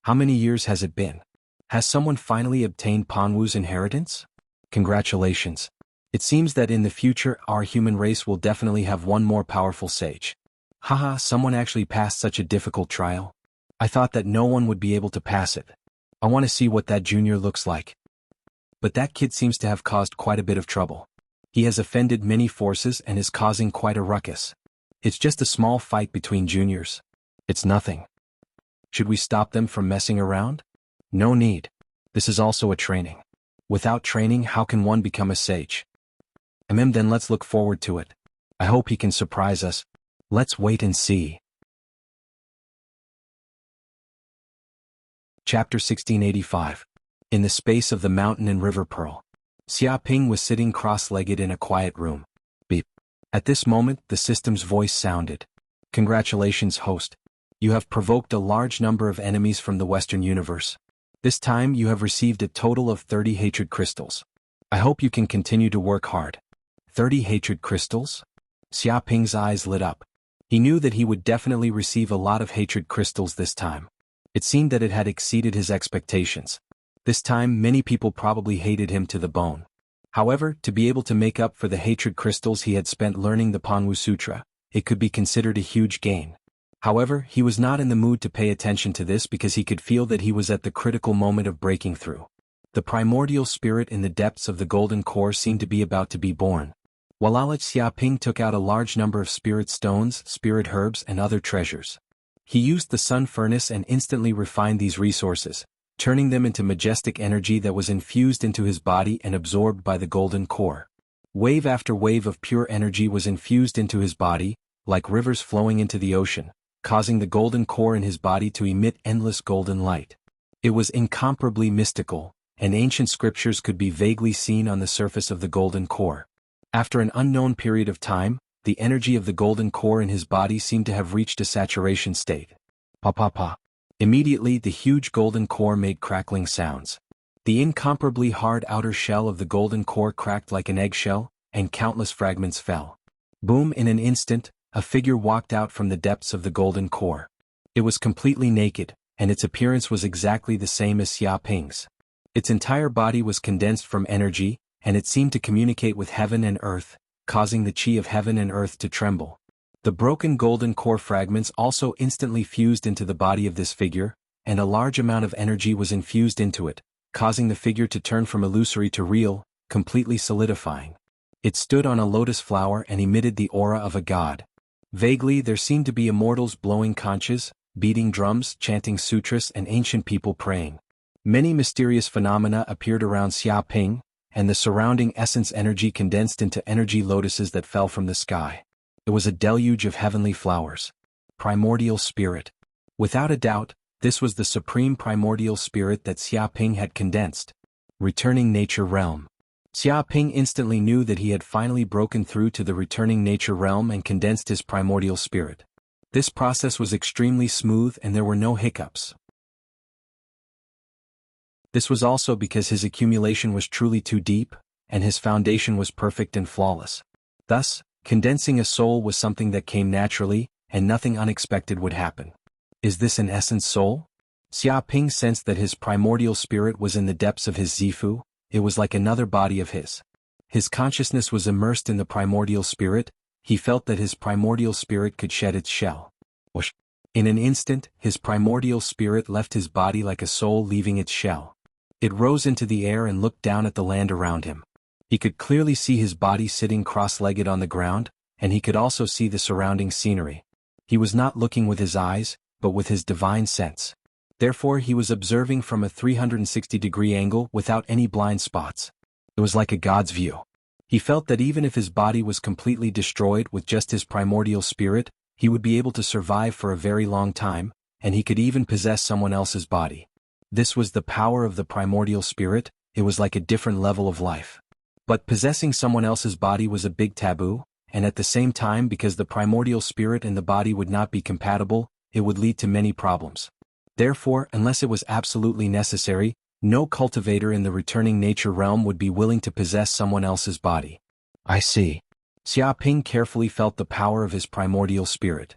A: How many years has it been? Has someone finally obtained Panwu's inheritance? Congratulations. It seems that in the future our human race will definitely have one more powerful sage. Haha, someone actually passed such a difficult trial. I thought that no one would be able to pass it. I want to see what that junior looks like. But that kid seems to have caused quite a bit of trouble. He has offended many forces and is causing quite a ruckus. It's just a small fight between juniors. It's nothing. Should we stop them from messing around? No need. This is also a training. Without training, how can one become a sage? Then let's look forward to it. I hope he can surprise us. Let's wait and see. Chapter 1685. In the space of the mountain and river pearl. Xia Ping was sitting cross-legged in a quiet room. Beep. At this moment, the system's voice sounded. Congratulations, host. You have provoked a large number of enemies from the Western Universe. This time you have received a total of 30 hatred crystals. I hope you can continue to work hard. 30 hatred crystals? Xia Ping's eyes lit up. He knew that he would definitely receive a lot of hatred crystals this time. It seemed that it had exceeded his expectations. This time many people probably hated him to the bone. However, to be able to make up for the hatred crystals he had spent learning the Panwu Sutra, it could be considered a huge gain. However, he was not in the mood to pay attention to this because he could feel that he was at the critical moment of breaking through. The primordial spirit in the depths of the golden core seemed to be about to be born. While Xia Ping took out a large number of spirit stones, spirit herbs, and other treasures. He used the sun furnace and instantly refined these resources, turning them into majestic energy that was infused into his body and absorbed by the golden core. Wave after wave of pure energy was infused into his body, like rivers flowing into the ocean, causing the golden core in his body to emit endless golden light. It was incomparably mystical, and ancient scriptures could be vaguely seen on the surface of the golden core. After an unknown period of time, the energy of the golden core in his body seemed to have reached a saturation state. Pa. Immediately the huge golden core made crackling sounds. The incomparably hard outer shell of the golden core cracked like an eggshell, and countless fragments fell. Boom! In an instant, a figure walked out from the depths of the golden core. It was completely naked, and its appearance was exactly the same as Xia Ping's. Its entire body was condensed from energy, and it seemed to communicate with heaven and earth, causing the chi of heaven and earth to tremble. The broken golden core fragments also instantly fused into the body of this figure, and a large amount of energy was infused into it, causing the figure to turn from illusory to real, completely solidifying. It stood on a lotus flower and emitted the aura of a god. Vaguely there seemed to be immortals blowing conchas, beating drums, chanting sutras, and ancient people praying. Many mysterious phenomena appeared around Xia Ping, and the surrounding essence energy condensed into energy lotuses that fell from the sky. It was a deluge of heavenly flowers. Primordial spirit. Without a doubt, this was the supreme primordial spirit that Xia Ping had condensed. Returning nature realm. Xia Ping instantly knew that he had finally broken through to the returning nature realm and condensed his primordial spirit. This process was extremely smooth and there were no hiccups. This was also because his accumulation was truly too deep, and his foundation was perfect and flawless. Thus, condensing a soul was something that came naturally, and nothing unexpected would happen. Is this an essence soul? Xia Ping sensed that his primordial spirit was in the depths of his Zifu. It was like another body of his. His consciousness was immersed in the primordial spirit. He felt that his primordial spirit could shed its shell. Whoosh. In an instant, his primordial spirit left his body like a soul leaving its shell. It rose into the air and looked down at the land around him. He could clearly see his body sitting cross-legged on the ground, and he could also see the surrounding scenery. He was not looking with his eyes, but with his divine sense. Therefore he was observing from a 360-degree angle without any blind spots. It was like a god's view. He felt that even if his body was completely destroyed with just his primordial spirit, he would be able to survive for a very long time, and he could even possess someone else's body. This was the power of the primordial spirit. It was like a different level of life. But possessing someone else's body was a big taboo, and at the same time, because the primordial spirit and the body would not be compatible, it would lead to many problems. Therefore, unless it was absolutely necessary, no cultivator in the returning nature realm would be willing to possess someone else's body. I see. Xia Ping carefully felt the power of his primordial spirit.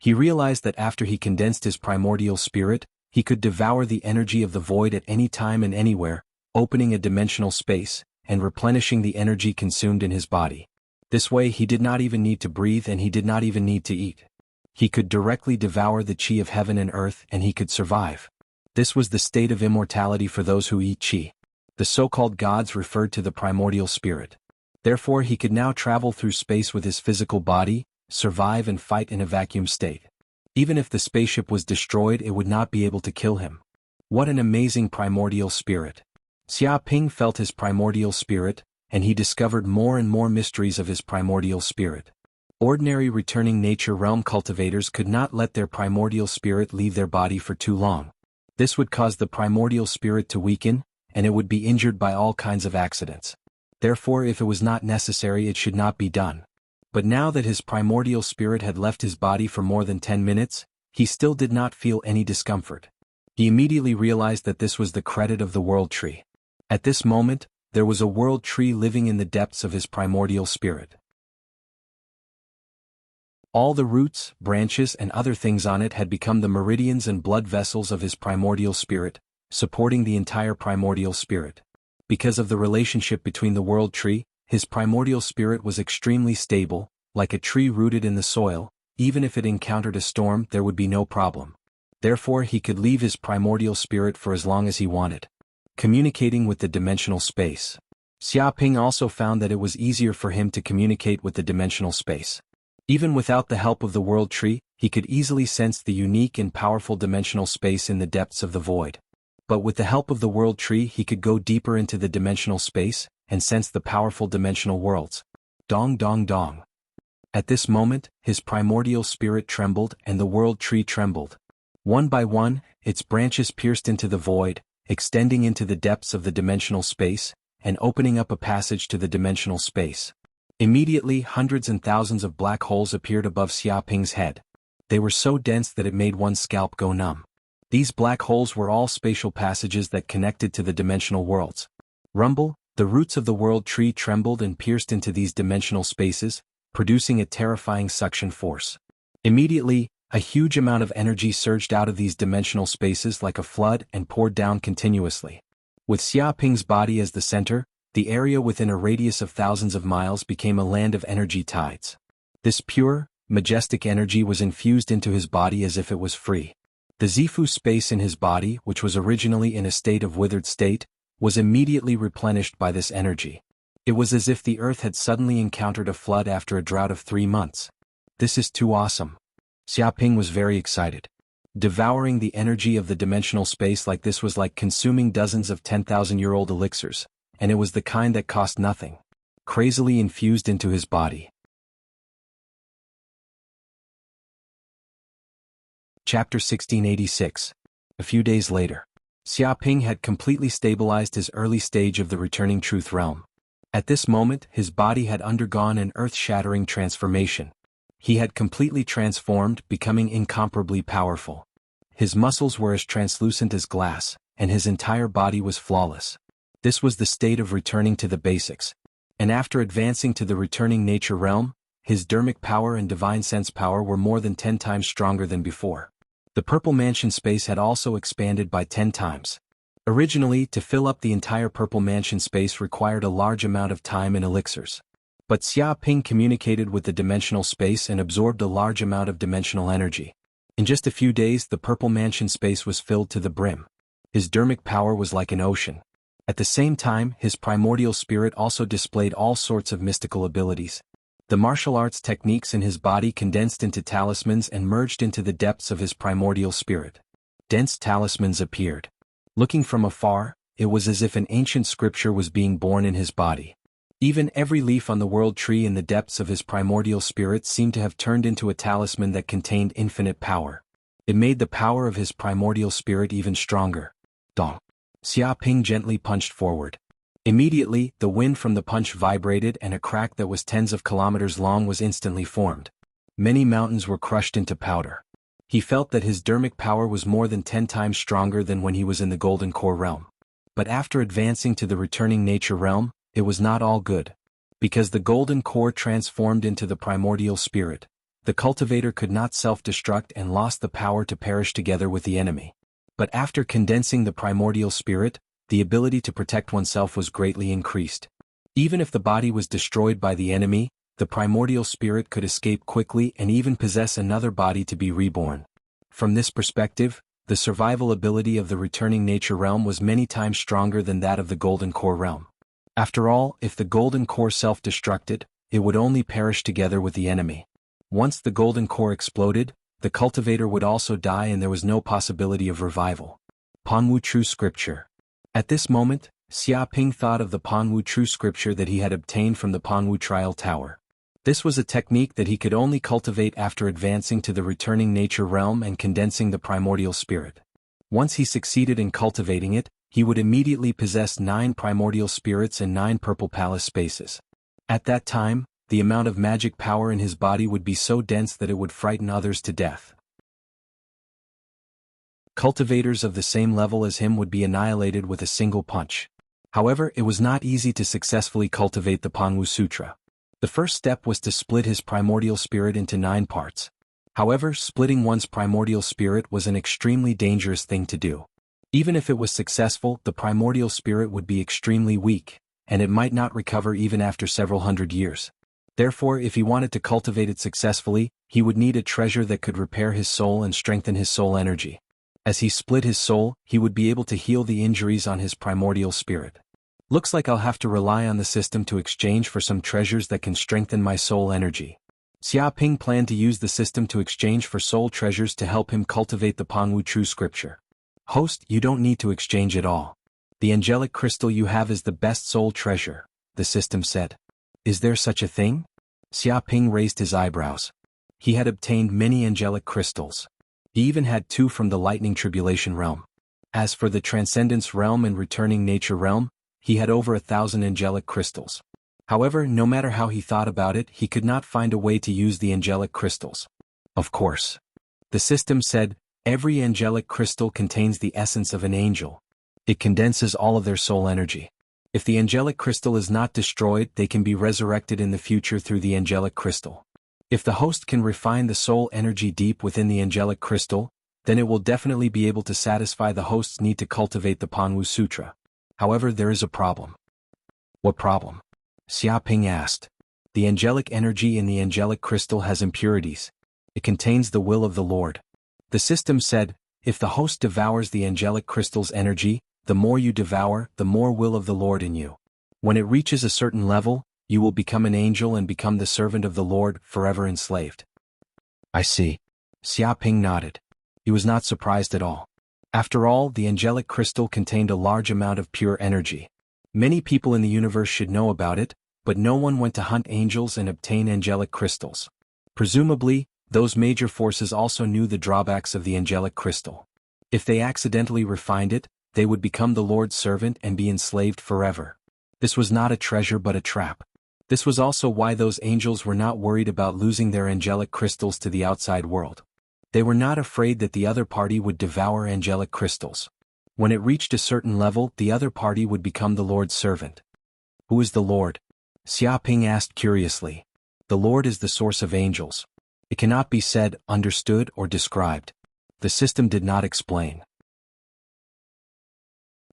A: He realized that after he condensed his primordial spirit, he could devour the energy of the void at any time and anywhere, opening a dimensional space, and replenishing the energy consumed in his body. This way he did not even need to breathe and he did not even need to eat. He could directly devour the chi of heaven and earth and he could survive. This was the state of immortality for those who eat chi. The so-called gods referred to the primordial spirit. Therefore he could now travel through space with his physical body, survive and fight in a vacuum state. Even if the spaceship was destroyed, it would not be able to kill him. What an amazing primordial spirit. Xia Ping felt his primordial spirit, and he discovered more and more mysteries of his primordial spirit. Ordinary returning nature realm cultivators could not let their primordial spirit leave their body for too long. This would cause the primordial spirit to weaken, and it would be injured by all kinds of accidents. Therefore, if it was not necessary, it should not be done. But now that his primordial spirit had left his body for more than 10 minutes, he still did not feel any discomfort. He immediately realized that this was the credit of the world tree. At this moment, there was a world tree living in the depths of his primordial spirit. All the roots, branches, and other things on it had become the meridians and blood vessels of his primordial spirit, supporting the entire primordial spirit. Because of the relationship between the world tree, his primordial spirit was extremely stable, like a tree rooted in the soil. Even if it encountered a storm, there would be no problem. Therefore he could leave his primordial spirit for as long as he wanted. Communicating with the dimensional space. Xia Ping also found that it was easier for him to communicate with the dimensional space. Even without the help of the world tree, he could easily sense the unique and powerful dimensional space in the depths of the void. But with the help of the world tree he could go deeper into the dimensional space, and sense the powerful dimensional worlds. Dong dong dong. At this moment, his primordial spirit trembled and the world tree trembled. One by one, its branches pierced into the void, extending into the depths of the dimensional space, and opening up a passage to the dimensional space. Immediately hundreds and thousands of black holes appeared above Xiaoping's head. They were so dense that it made one's scalp go numb. These black holes were all spatial passages that connected to the dimensional worlds. Rumble, the roots of the world tree trembled and pierced into these dimensional spaces, producing a terrifying suction force. Immediately, a huge amount of energy surged out of these dimensional spaces like a flood and poured down continuously. With Xiaoping's body as the center, the area within a radius of thousands of miles became a land of energy tides. This pure, majestic energy was infused into his body as if it was free. The Zifu space in his body, which was originally in a state of withered state, was immediately replenished by this energy. It was as if the earth had suddenly encountered a flood after a drought of 3 months. This is too awesome. Xiaoping was very excited. Devouring the energy of the dimensional space like this was like consuming dozens of 10,000-year-old elixirs, and it was the kind that cost nothing. Crazily infused into his body. Chapter 1686. A few days later. Xiaoping had completely stabilized his early stage of the returning truth realm. At this moment, his body had undergone an earth-shattering transformation. He had completely transformed, becoming incomparably powerful. His muscles were as translucent as glass, and his entire body was flawless. This was the state of returning to the basics. And after advancing to the returning nature realm, his dermic power and divine sense power were more than 10 times stronger than before. The purple mansion space had also expanded by 10 times. Originally, to fill up the entire purple mansion space required a large amount of time and elixirs. But Xiaoping communicated with the dimensional space and absorbed a large amount of dimensional energy. In just a few days the purple mansion space was filled to the brim. His dermic power was like an ocean. At the same time, his primordial spirit also displayed all sorts of mystical abilities. The martial arts techniques in his body condensed into talismans and merged into the depths of his primordial spirit. Dense talismans appeared. Looking from afar, it was as if an ancient scripture was being born in his body. Even every leaf on the world tree in the depths of his primordial spirit seemed to have turned into a talisman that contained infinite power. It made the power of his primordial spirit even stronger. Dong. Xiaoping gently punched forward. Immediately, the wind from the punch vibrated and a crack that was tens of kilometers long was instantly formed. Many mountains were crushed into powder. He felt that his dermic power was more than 10 times stronger than when he was in the Golden Core realm. But after advancing to the returning nature realm, it was not all good. Because the Golden Core transformed into the primordial spirit, the cultivator could not self-destruct and lost the power to perish together with the enemy. But after condensing the primordial spirit, the ability to protect oneself was greatly increased. Even if the body was destroyed by the enemy, the primordial spirit could escape quickly and even possess another body to be reborn. From this perspective, the survival ability of the returning nature realm was many times stronger than that of the Golden Core realm. After all, if the Golden Core self-destructed, it would only perish together with the enemy. Once the Golden Core exploded, the cultivator would also die and there was no possibility of revival. Panwu True Scripture. At this moment, Xiaoping thought of the Panwu True Scripture that he had obtained from the Panwu Trial Tower. This was a technique that he could only cultivate after advancing to the returning nature realm and condensing the primordial spirit. Once he succeeded in cultivating it, he would immediately possess 9 primordial spirits and 9 purple palace spaces. At that time, the amount of magic power in his body would be so dense that it would frighten others to death. Cultivators of the same level as him would be annihilated with a single punch. However, it was not easy to successfully cultivate the Panwu Sutra. The first step was to split his primordial spirit into 9 parts. However, splitting one's primordial spirit was an extremely dangerous thing to do. Even if it was successful, the primordial spirit would be extremely weak, and it might not recover even after several hundred years. Therefore, if he wanted to cultivate it successfully, he would need a treasure that could repair his soul and strengthen his soul energy. As he split his soul, he would be able to heal the injuries on his primordial spirit. Looks like I'll have to rely on the system to exchange for some treasures that can strengthen my soul energy. Xiaoping planned to use the system to exchange for soul treasures to help him cultivate the Panwu True Scripture. Host, you don't need to exchange it all. The angelic crystal you have is the best soul treasure, the system said. Is there such a thing? Xiaoping raised his eyebrows. He had obtained many angelic crystals. He even had 2 from the lightning tribulation realm. As for the transcendence realm and returning nature realm, he had over 1,000 angelic crystals. However, no matter how he thought about it, he could not find a way to use the angelic crystals. Of course. The system said, every angelic crystal contains the essence of an angel. It condenses all of their soul energy. If the angelic crystal is not destroyed, they can be resurrected in the future through the angelic crystal. If the host can refine the soul energy deep within the angelic crystal, then it will definitely be able to satisfy the host's need to cultivate the Panwu Sutra. However, there is a problem. What problem? Xiaoping asked. The angelic energy in the angelic crystal has impurities. It contains the will of the Lord. The system said, if the host devours the angelic crystal's energy, the more you devour, the more will of the Lord in you. When it reaches a certain level, you will become an angel and become the servant of the Lord, forever enslaved. I see. Xiaoping nodded. He was not surprised at all. After all, the angelic crystal contained a large amount of pure energy. Many people in the universe should know about it, but no one went to hunt angels and obtain angelic crystals. Presumably, those major forces also knew the drawbacks of the angelic crystal. If they accidentally refined it, they would become the Lord's servant and be enslaved forever. This was not a treasure but a trap. This was also why those angels were not worried about losing their angelic crystals to the outside world. They were not afraid that the other party would devour angelic crystals. When it reached a certain level, the other party would become the Lord's servant. Who is the Lord? Xiaoping asked curiously. The Lord is the source of angels. It cannot be said, understood, or described. The system did not explain.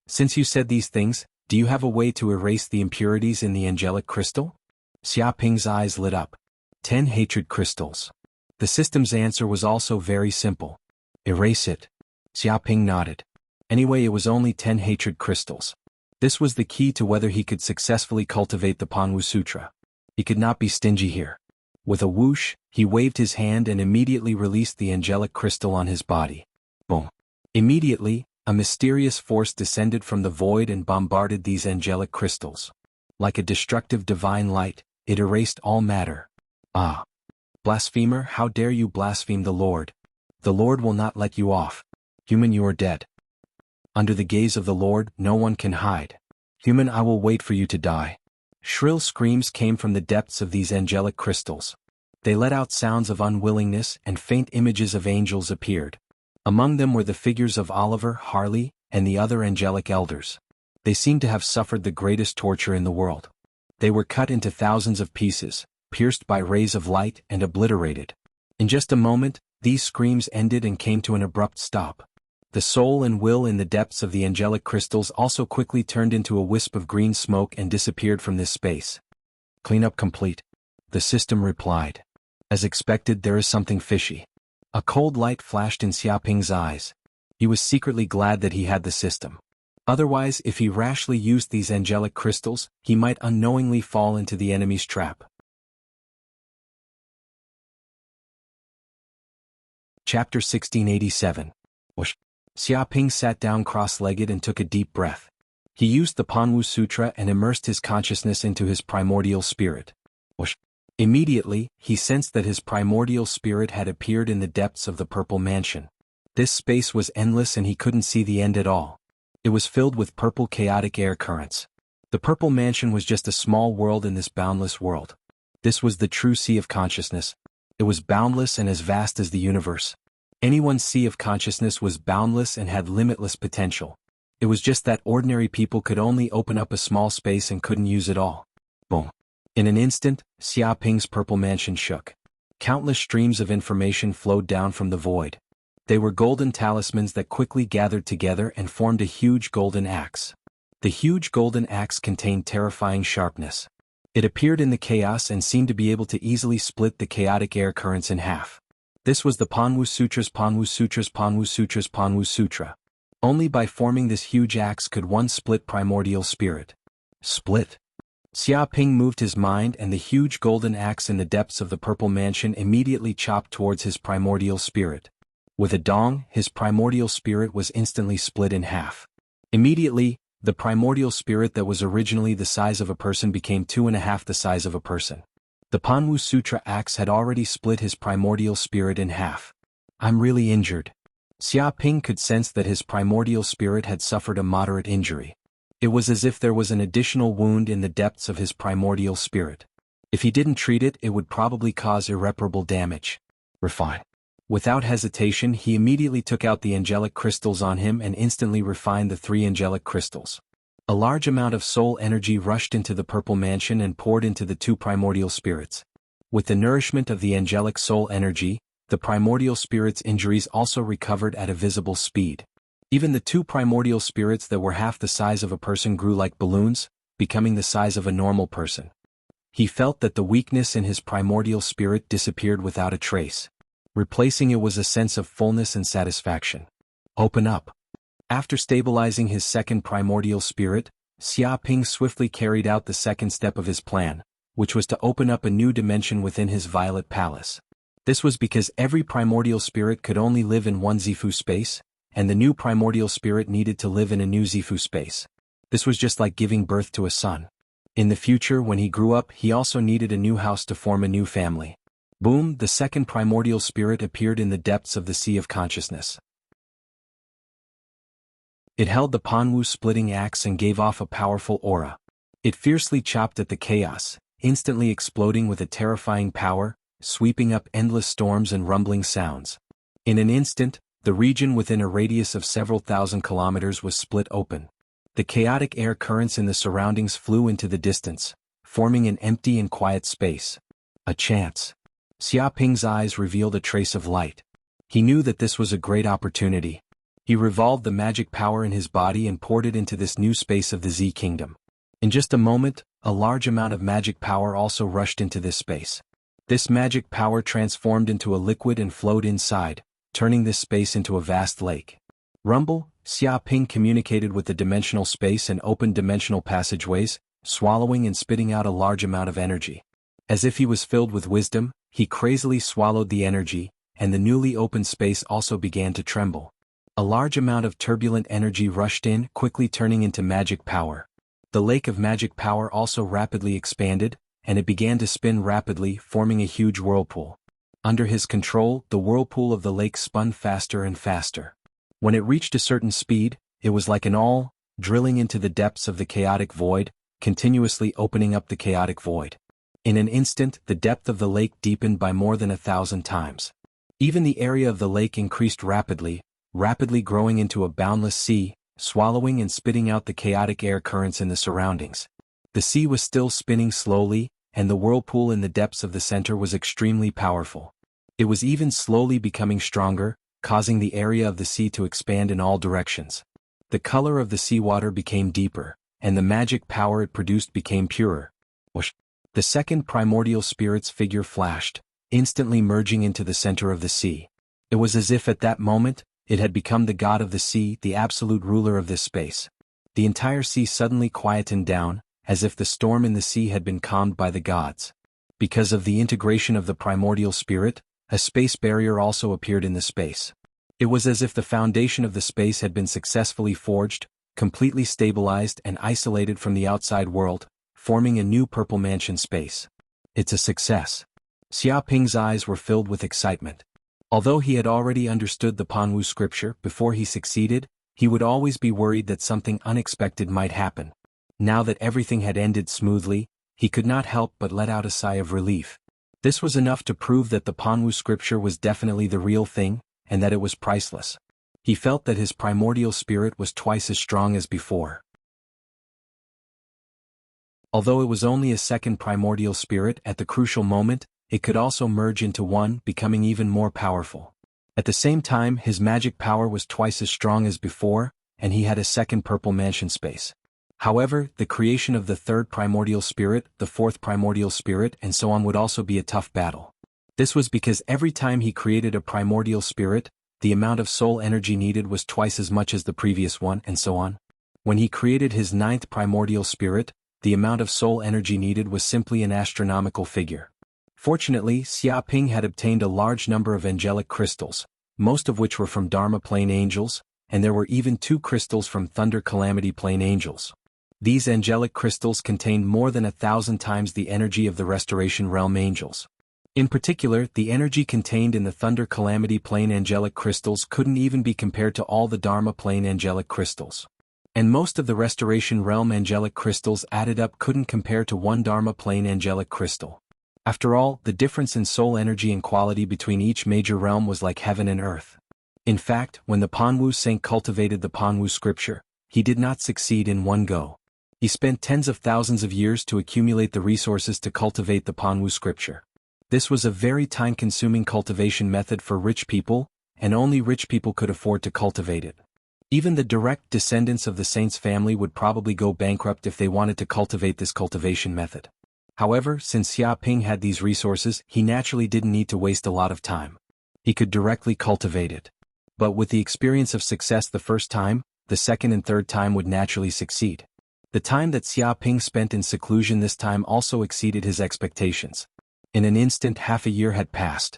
A: Since you said these things, do you have a way to erase the impurities in the angelic crystal? Xiaoping's eyes lit up. 10 hatred crystals. The system's answer was also very simple. Erase it. Xiaoping nodded. Anyway, it was only 10 hatred crystals. This was the key to whether he could successfully cultivate the Panwu Sutra. He could not be stingy here. With a whoosh, he waved his hand and immediately released the angelic crystal on his body. Boom. Immediately, a mysterious force descended from the void and bombarded these angelic crystals. Like a destructive divine light, it erased all matter. Ah! Blasphemer, how dare you blaspheme the Lord? The Lord will not let you off. Human, you are dead. Under the gaze of the Lord, no one can hide. Human, I will wait for you to die. Shrill screams came from the depths of these angelic crystals. They let out sounds of unwillingness, and faint images of angels appeared. Among them were the figures of Oliver, Harley, and the other angelic elders. They seemed to have suffered the greatest torture in the world. They were cut into thousands of pieces, pierced by rays of light, and obliterated. In just a moment, these screams ended and came to an abrupt stop. The soul and will in the depths of the angelic crystals also quickly turned into a wisp of green smoke and disappeared from this space. Cleanup complete. The system replied. As expected, there is something fishy. A cold light flashed in Xiaoping's eyes. He was secretly glad that he had the system. Otherwise, if he rashly used these angelic crystals, he might unknowingly fall into the enemy's trap. Chapter 1687. Whoosh. Xiaoping sat down cross-legged and took a deep breath. He used the Panwu Sutra and immersed his consciousness into his primordial spirit. Whoosh. Immediately, he sensed that his primordial spirit had appeared in the depths of the purple mansion. This space was endless and he couldn't see the end at all. It was filled with purple chaotic air currents. The purple mansion was just a small world in this boundless world. This was the true sea of consciousness. It was boundless and as vast as the universe. Anyone's sea of consciousness was boundless and had limitless potential. It was just that ordinary people could only open up a small space and couldn't use it all. Boom. In an instant, Xiaoping's purple mansion shook. Countless streams of information flowed down from the void. They were golden talismans that quickly gathered together and formed a huge golden axe. The huge golden axe contained terrifying sharpness. It appeared in the chaos and seemed to be able to easily split the chaotic air currents in half. This was the Panwu Sutra's Panwu Sutra's Panwu Sutra's Panwu Sutra. Only by forming this huge axe could one split primordial spirit. Split. Xiaoping moved his mind and the huge golden axe in the depths of the purple mansion immediately chopped towards his primordial spirit. With a dong, his primordial spirit was instantly split in half. Immediately, the primordial spirit that was originally the size of a person became 2.5 the size of a person. The Panwu Sutra axe had already split his primordial spirit in half. I'm really injured. Xia Ping could sense that his primordial spirit had suffered a moderate injury. It was as if there was an additional wound in the depths of his primordial spirit. If he didn't treat it, it would probably cause irreparable damage. Refine. Without hesitation, he immediately took out the angelic crystals on him and instantly refined the 3 angelic crystals. A large amount of soul energy rushed into the purple mansion and poured into the 2 primordial spirits. With the nourishment of the angelic soul energy, the primordial spirits' injuries also recovered at a visible speed. Even the 2 primordial spirits that were half the size of a person grew like balloons, becoming the size of a normal person. He felt that the weakness in his primordial spirit disappeared without a trace. Replacing it was a sense of fullness and satisfaction. Open up. After stabilizing his second primordial spirit, Xia Ping swiftly carried out the second step of his plan, which was to open up a new dimension within his violet palace. This was because every primordial spirit could only live in one Zifu space, and the new primordial spirit needed to live in a new Zifu space. This was just like giving birth to a son. In the future, when he grew up, he also needed a new house to form a new family. Boom, the second primordial spirit appeared in the depths of the sea of consciousness. It held the Panwu splitting axe and gave off a powerful aura. It fiercely chopped at the chaos, instantly exploding with a terrifying power, sweeping up endless storms and rumbling sounds. In an instant, the region within a radius of several thousand kilometers was split open. The chaotic air currents in the surroundings flew into the distance, forming an empty and quiet space. A chance. Xia Ping's eyes revealed a trace of light. He knew that this was a great opportunity. He revolved the magic power in his body and poured it into this new space of the Z Kingdom. In just a moment, a large amount of magic power also rushed into this space. This magic power transformed into a liquid and flowed inside, turning this space into a vast lake. Rumble, Xia Ping communicated with the dimensional space and opened dimensional passageways, swallowing and spitting out a large amount of energy. As if he was filled with wisdom, he crazily swallowed the energy, and the newly opened space also began to tremble. A large amount of turbulent energy rushed in, quickly turning into magic power. The lake of magic power also rapidly expanded, and it began to spin rapidly, forming a huge whirlpool. Under his control, the whirlpool of the lake spun faster and faster. When it reached a certain speed, it was like an awl, drilling into the depths of the chaotic void, continuously opening up the chaotic void. In an instant, the depth of the lake deepened by more than 1,000 times. Even the area of the lake increased rapidly growing into a boundless sea, swallowing and spitting out the chaotic air currents in the surroundings. The sea was still spinning slowly, and the whirlpool in the depths of the center was extremely powerful. It was even slowly becoming stronger, causing the area of the sea to expand in all directions. The color of the seawater became deeper, and the magic power it produced became purer. Whoosh! The second primordial spirit's figure flashed, instantly merging into the center of the sea. It was as if at that moment, it had become the god of the sea, the absolute ruler of this space. The entire sea suddenly quietened down, as if the storm in the sea had been calmed by the gods. Because of the integration of the primordial spirit, a space barrier also appeared in the space. It was as if the foundation of the space had been successfully forged, completely stabilized and isolated from the outside world, forming a new purple mansion space. It's a success. Xia Ping's eyes were filled with excitement. Although he had already understood the Panwu scripture before he succeeded, he would always be worried that something unexpected might happen. Now that everything had ended smoothly, he could not help but let out a sigh of relief. This was enough to prove that the Panwu scripture was definitely the real thing, and that it was priceless. He felt that his primordial spirit was twice as strong as before. Although it was only a second primordial spirit, at the crucial moment, it could also merge into one, becoming even more powerful. At the same time, his magic power was twice as strong as before, and he had a second purple mansion space. However, the creation of the third primordial spirit, the fourth primordial spirit, and so on would also be a tough battle. This was because every time he created a primordial spirit, the amount of soul energy needed was twice as much as the previous one, and so on. When he created his ninth primordial spirit, the amount of soul energy needed was simply an astronomical figure. Fortunately, Xia Ping had obtained a large number of angelic crystals, most of which were from Dharma Plane angels, and there were even 2 crystals from Thunder Calamity Plane angels. These angelic crystals contained more than 1,000 times the energy of the Restoration Realm angels. In particular, the energy contained in the Thunder Calamity Plane angelic crystals couldn't even be compared to all the Dharma Plane angelic crystals. And most of the Restoration Realm angelic crystals added up couldn't compare to one Dharma Plane angelic crystal. After all, the difference in soul energy and quality between each major realm was like heaven and earth. In fact, when the Panwu Saint cultivated the Panwu scripture, he did not succeed in one go. He spent tens of thousands of years to accumulate the resources to cultivate the Panwu scripture. This was a very time-consuming cultivation method for rich people, and only rich people could afford to cultivate it. Even the direct descendants of the saint's family would probably go bankrupt if they wanted to cultivate this cultivation method. However, since Xia Ping had these resources, he naturally didn't need to waste a lot of time. He could directly cultivate it. But with the experience of success the first time, the second and third time would naturally succeed. The time that Xia Ping spent in seclusion this time also exceeded his expectations. In an instant, half a year had passed.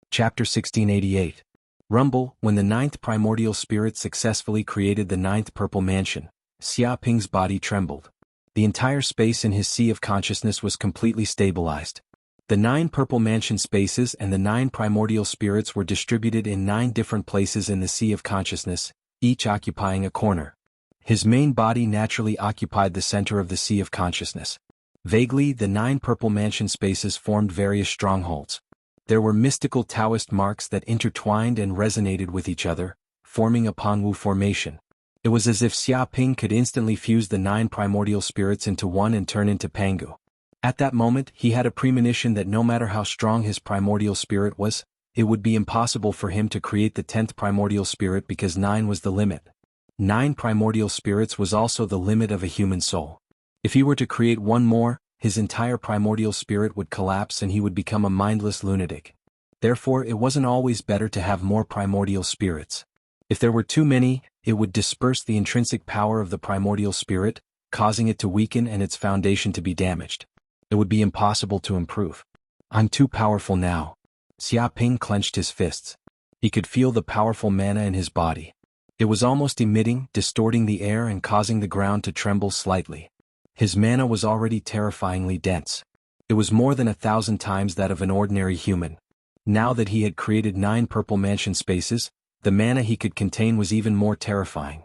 A: Chapter 1688. Rumble. When the 9th primordial spirit successfully created the 9th purple mansion, Xia Ping's body trembled. The entire space in his sea of consciousness was completely stabilized. The 9 purple mansion spaces and the 9 primordial spirits were distributed in 9 different places in the sea of consciousness, each occupying a corner. His main body naturally occupied the center of the sea of consciousness. Vaguely, the 9 purple mansion spaces formed various strongholds. There were mystical Taoist marks that intertwined and resonated with each other, forming a Panwu formation. It was as if Xia Ping could instantly fuse the 9 primordial spirits into one and turn into Pangu. At that moment, he had a premonition that no matter how strong his primordial spirit was, it would be impossible for him to create the 10th primordial spirit because 9 was the limit. 9 primordial spirits was also the limit of a human soul. If he were to create one more, his entire primordial spirit would collapse and he would become a mindless lunatic. Therefore, it wasn't always better to have more primordial spirits. If there were too many, it would disperse the intrinsic power of the primordial spirit, causing it to weaken and its foundation to be damaged. It would be impossible to improve. I'm too powerful now. Xia Ping clenched his fists. He could feel the powerful mana in his body. It was almost emitting, distorting the air and causing the ground to tremble slightly. His mana was already terrifyingly dense. It was more than 1,000 times that of an ordinary human. Now that he had created 9 purple mansion spaces, the mana he could contain was even more terrifying.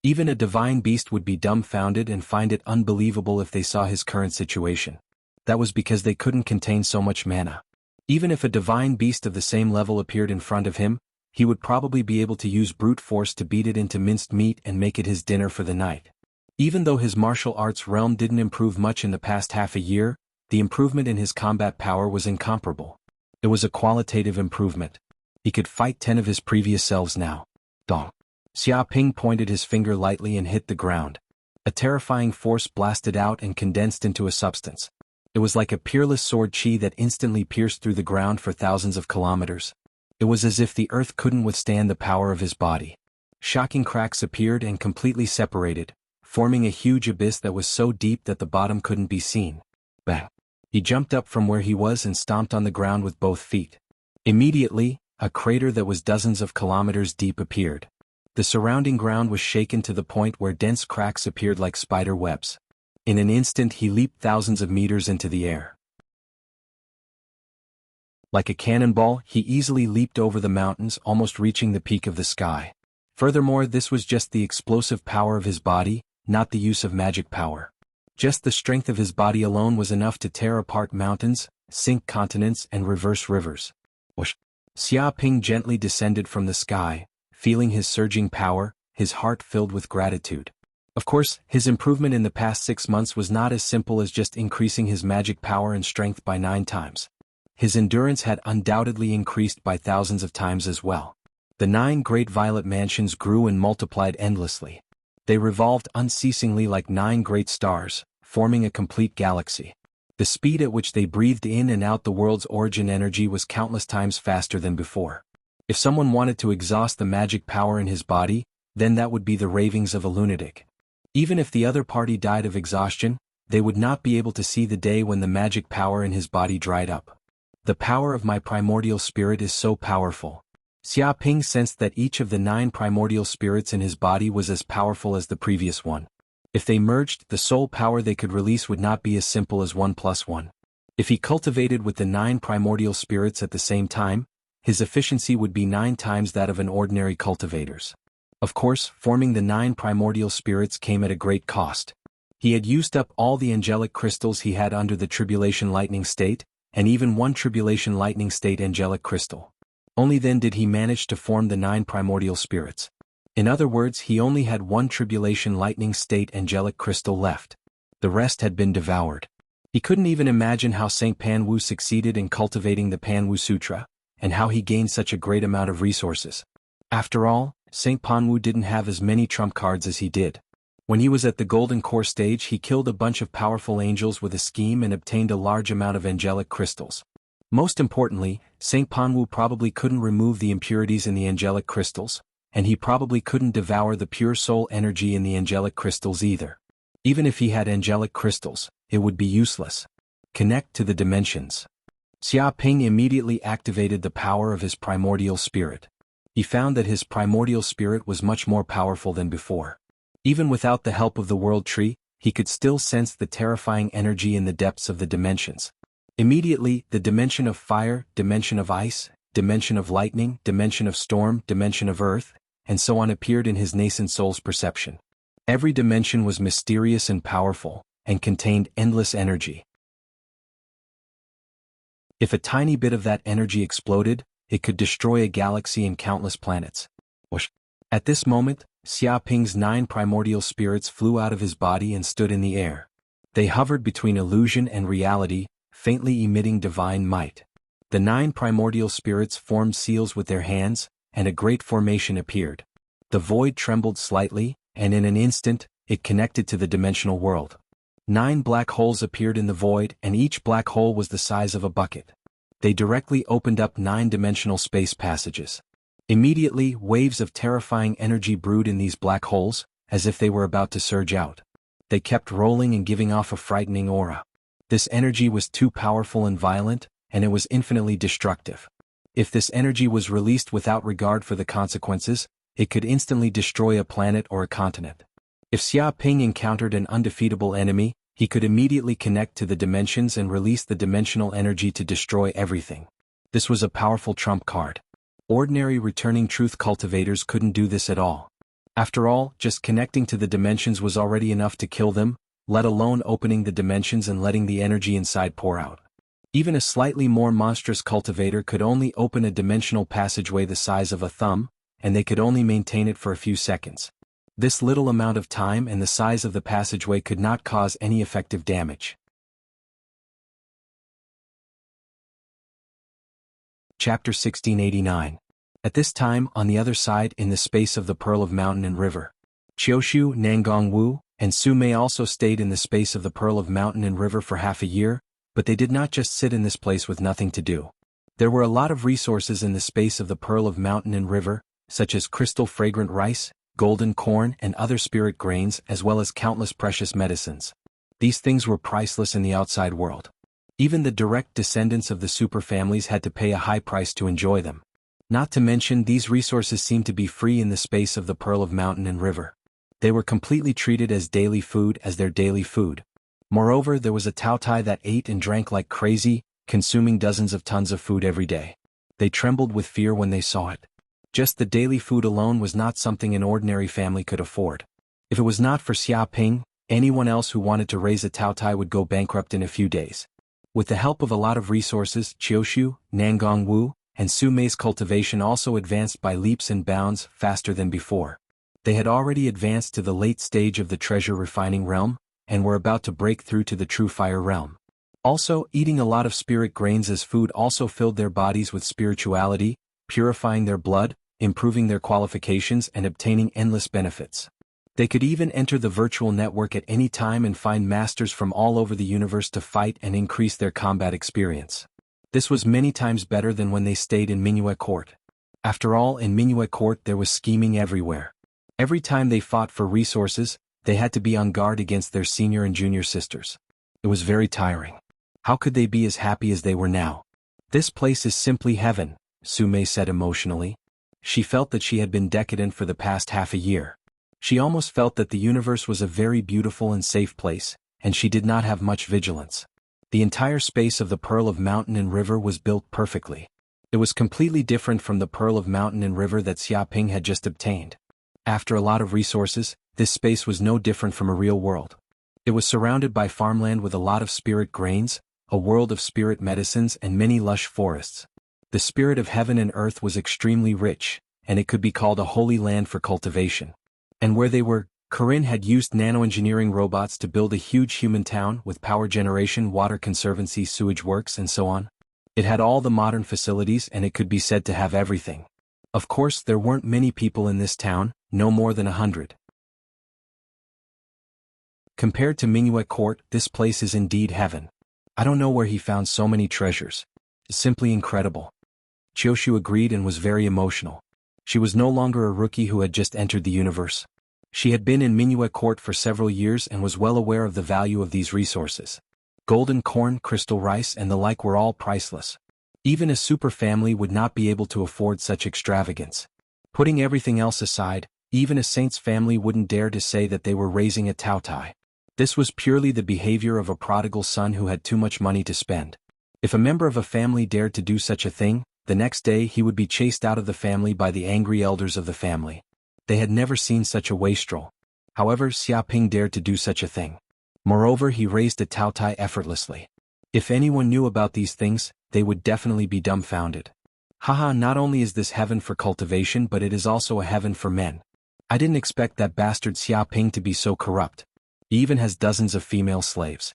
A: Even a divine beast would be dumbfounded and find it unbelievable if they saw his current situation. That was because they couldn't contain so much mana. Even if a divine beast of the same level appeared in front of him, he would probably be able to use brute force to beat it into minced meat and make it his dinner for the night. Even though his martial arts realm didn't improve much in the past half a year, the improvement in his combat power was incomparable. It was a qualitative improvement. He could fight 10 of his previous selves now. Dong. Xia Ping pointed his finger lightly and hit the ground. A terrifying force blasted out and condensed into a substance. It was like a peerless sword chi that instantly pierced through the ground for thousands of kilometers. It was as if the earth couldn't withstand the power of his body. Shocking cracks appeared and completely separated, forming a huge abyss that was so deep that the bottom couldn't be seen. Bang! He jumped up from where he was and stomped on the ground with both feet. Immediately, a crater that was dozens of kilometers deep appeared. The surrounding ground was shaken to the point where dense cracks appeared like spider webs. In an instant he leaped thousands of meters into the air. Like a cannonball, he easily leaped over the mountains, almost reaching the peak of the sky. Furthermore, this was just the explosive power of his body, not the use of magic power. Just the strength of his body alone was enough to tear apart mountains, sink continents and reverse rivers. Whoosh! Xia Ping gently descended from the sky, feeling his surging power, his heart filled with gratitude. Of course, his improvement in the past 6 months was not as simple as just increasing his magic power and strength by 9 times. His endurance had undoubtedly increased by thousands of times as well. The 9 great violet mansions grew and multiplied endlessly. They revolved unceasingly like 9 great stars, forming a complete galaxy. The speed at which they breathed in and out the world's origin energy was countless times faster than before. If someone wanted to exhaust the magic power in his body, then that would be the ravings of a lunatic. Even if the other party died of exhaustion, they would not be able to see the day when the magic power in his body dried up. The power of my primordial spirit is so powerful. Xia Ping sensed that each of the 9 primordial spirits in his body was as powerful as the previous one. If they merged, the soul power they could release would not be as simple as 1 plus 1. If he cultivated with the 9 primordial spirits at the same time, his efficiency would be 9 times that of an ordinary cultivator's. Of course, forming the 9 primordial spirits came at a great cost. He had used up all the angelic crystals he had under the tribulation lightning state, and even 1 tribulation lightning state angelic crystal. Only then did he manage to form the 9 primordial spirits. In other words, he only had 1 tribulation lightning state angelic crystal left. The rest had been devoured. He couldn't even imagine how St. Pan Wu succeeded in cultivating the Pan Wu Sutra, and how he gained such a great amount of resources. After all, St. Pan Wu didn't have as many trump cards as he did. When he was at the Golden Core stage, he killed a bunch of powerful angels with a scheme and obtained a large amount of angelic crystals. Most importantly, St. Pan Wu probably couldn't remove the impurities in the angelic crystals, and he probably couldn't devour the pure soul energy in the angelic crystals either. Even if he had angelic crystals, it would be useless. Connect to the dimensions. Xia Ping immediately activated the power of his primordial spirit. He found that his primordial spirit was much more powerful than before. Even without the help of the world tree, he could still sense the terrifying energy in the depths of the dimensions. Immediately, the dimension of fire, dimension of ice, dimension of lightning, dimension of storm, dimension of earth, and so on appeared in his nascent soul's perception. Every dimension was mysterious and powerful, and contained endless energy. If a tiny bit of that energy exploded, it could destroy a galaxy and countless planets. At this moment, Xia Ping's 9 primordial spirits flew out of his body and stood in the air. They hovered between illusion and reality, faintly emitting divine might. The 9 primordial spirits formed seals with their hands, and a great formation appeared. The void trembled slightly, and in an instant, it connected to the dimensional world. 9 black holes appeared in the void, and each black hole was the size of a bucket. They directly opened up 9-dimensional space passages. Immediately, waves of terrifying energy brewed in these black holes, as if they were about to surge out. They kept rolling and giving off a frightening aura. This energy was too powerful and violent, and it was infinitely destructive. If this energy was released without regard for the consequences, it could instantly destroy a planet or a continent. If Xia Ping encountered an undefeatable enemy, he could immediately connect to the dimensions and release the dimensional energy to destroy everything. This was a powerful trump card. Ordinary returning truth cultivators couldn't do this at all. After all, just connecting to the dimensions was already enough to kill them, let alone opening the dimensions and letting the energy inside pour out. Even a slightly more monstrous cultivator could only open a dimensional passageway the size of a thumb, and they could only maintain it for a few seconds. This little amount of time and the size of the passageway could not cause any effective damage. Chapter 1689. At this time, on the other side, in the space of the Pearl of Mountain and River, Qiushu, Nangongwu, and Su Mei also stayed in the space of the Pearl of Mountain and River for half a year, but they did not just sit in this place with nothing to do. There were a lot of resources in the space of the Pearl of Mountain and River, such as crystal fragrant rice, golden corn and other spirit grains, as well as countless precious medicines. These things were priceless in the outside world. Even the direct descendants of the super families had to pay a high price to enjoy them. Not to mention, these resources seemed to be free in the space of the Pearl of Mountain and River. They were completely treated as daily food, as their daily food. Moreover, there was a Taotai that ate and drank like crazy, consuming dozens of tons of food every day. They trembled with fear when they saw it. Just the daily food alone was not something an ordinary family could afford. If it was not for Xia Ping, anyone else who wanted to raise a Taotai would go bankrupt in a few days. With the help of a lot of resources, Qiushu, Nangongwu, and Su Mei's cultivation also advanced by leaps and bounds, faster than before. They had already advanced to the late stage of the treasure refining realm, and were about to break through to the true fire realm. Also, eating a lot of spirit grains as food also filled their bodies with spirituality, purifying their blood, improving their qualifications and obtaining endless benefits. They could even enter the virtual network at any time and find masters from all over the universe to fight and increase their combat experience. This was many times better than when they stayed in Minuet Court. After all, in Minuet Court there was scheming everywhere. Every time they fought for resources, They had to be on guard against their senior and junior sisters. It was very tiring. How could they be as happy as they were now? This place is simply heaven, Sume said emotionally. She felt that she had been decadent for the past half a year. She almost felt that the universe was a very beautiful and safe place, and she did not have much vigilance. The entire space of the Pearl of Mountain and River was built perfectly. It was completely different from the Pearl of Mountain and River that Xiaoping had just obtained. After a lot of resources, this space was no different from a real world. It was surrounded by farmland with a lot of spirit grains, a world of spirit medicines and many lush forests. The spirit of heaven and earth was extremely rich, and it could be called a holy land for cultivation. And where they were, Corinne had used nanoengineering robots to build a huge human town with power generation, water conservancy, sewage works, and so on. It had all the modern facilities and it could be said to have everything. Of course, there weren't many people in this town, no more than 100. Compared to Minuet Court, this place is indeed heaven. I don't know where he found so many treasures. It's simply incredible. Chioshu agreed and was very emotional. She was no longer a rookie who had just entered the universe. She had been in Minuet Court for several years and was well aware of the value of these resources. Golden corn, crystal rice and the like were all priceless. Even a super family would not be able to afford such extravagance. Putting everything else aside, even a saint's family wouldn't dare to say that they were raising a Taotai. This was purely the behavior of a prodigal son who had too much money to spend. If a member of a family dared to do such a thing, the next day he would be chased out of the family by the angry elders of the family. They had never seen such a wastrel. However, Xiaoping dared to do such a thing. Moreover, he raised a Taotai effortlessly. If anyone knew about these things, they would definitely be dumbfounded. Haha, not only is this heaven for cultivation but it is also a heaven for men. I didn't expect that bastard Xiaoping to be so corrupt. He even has dozens of female slaves.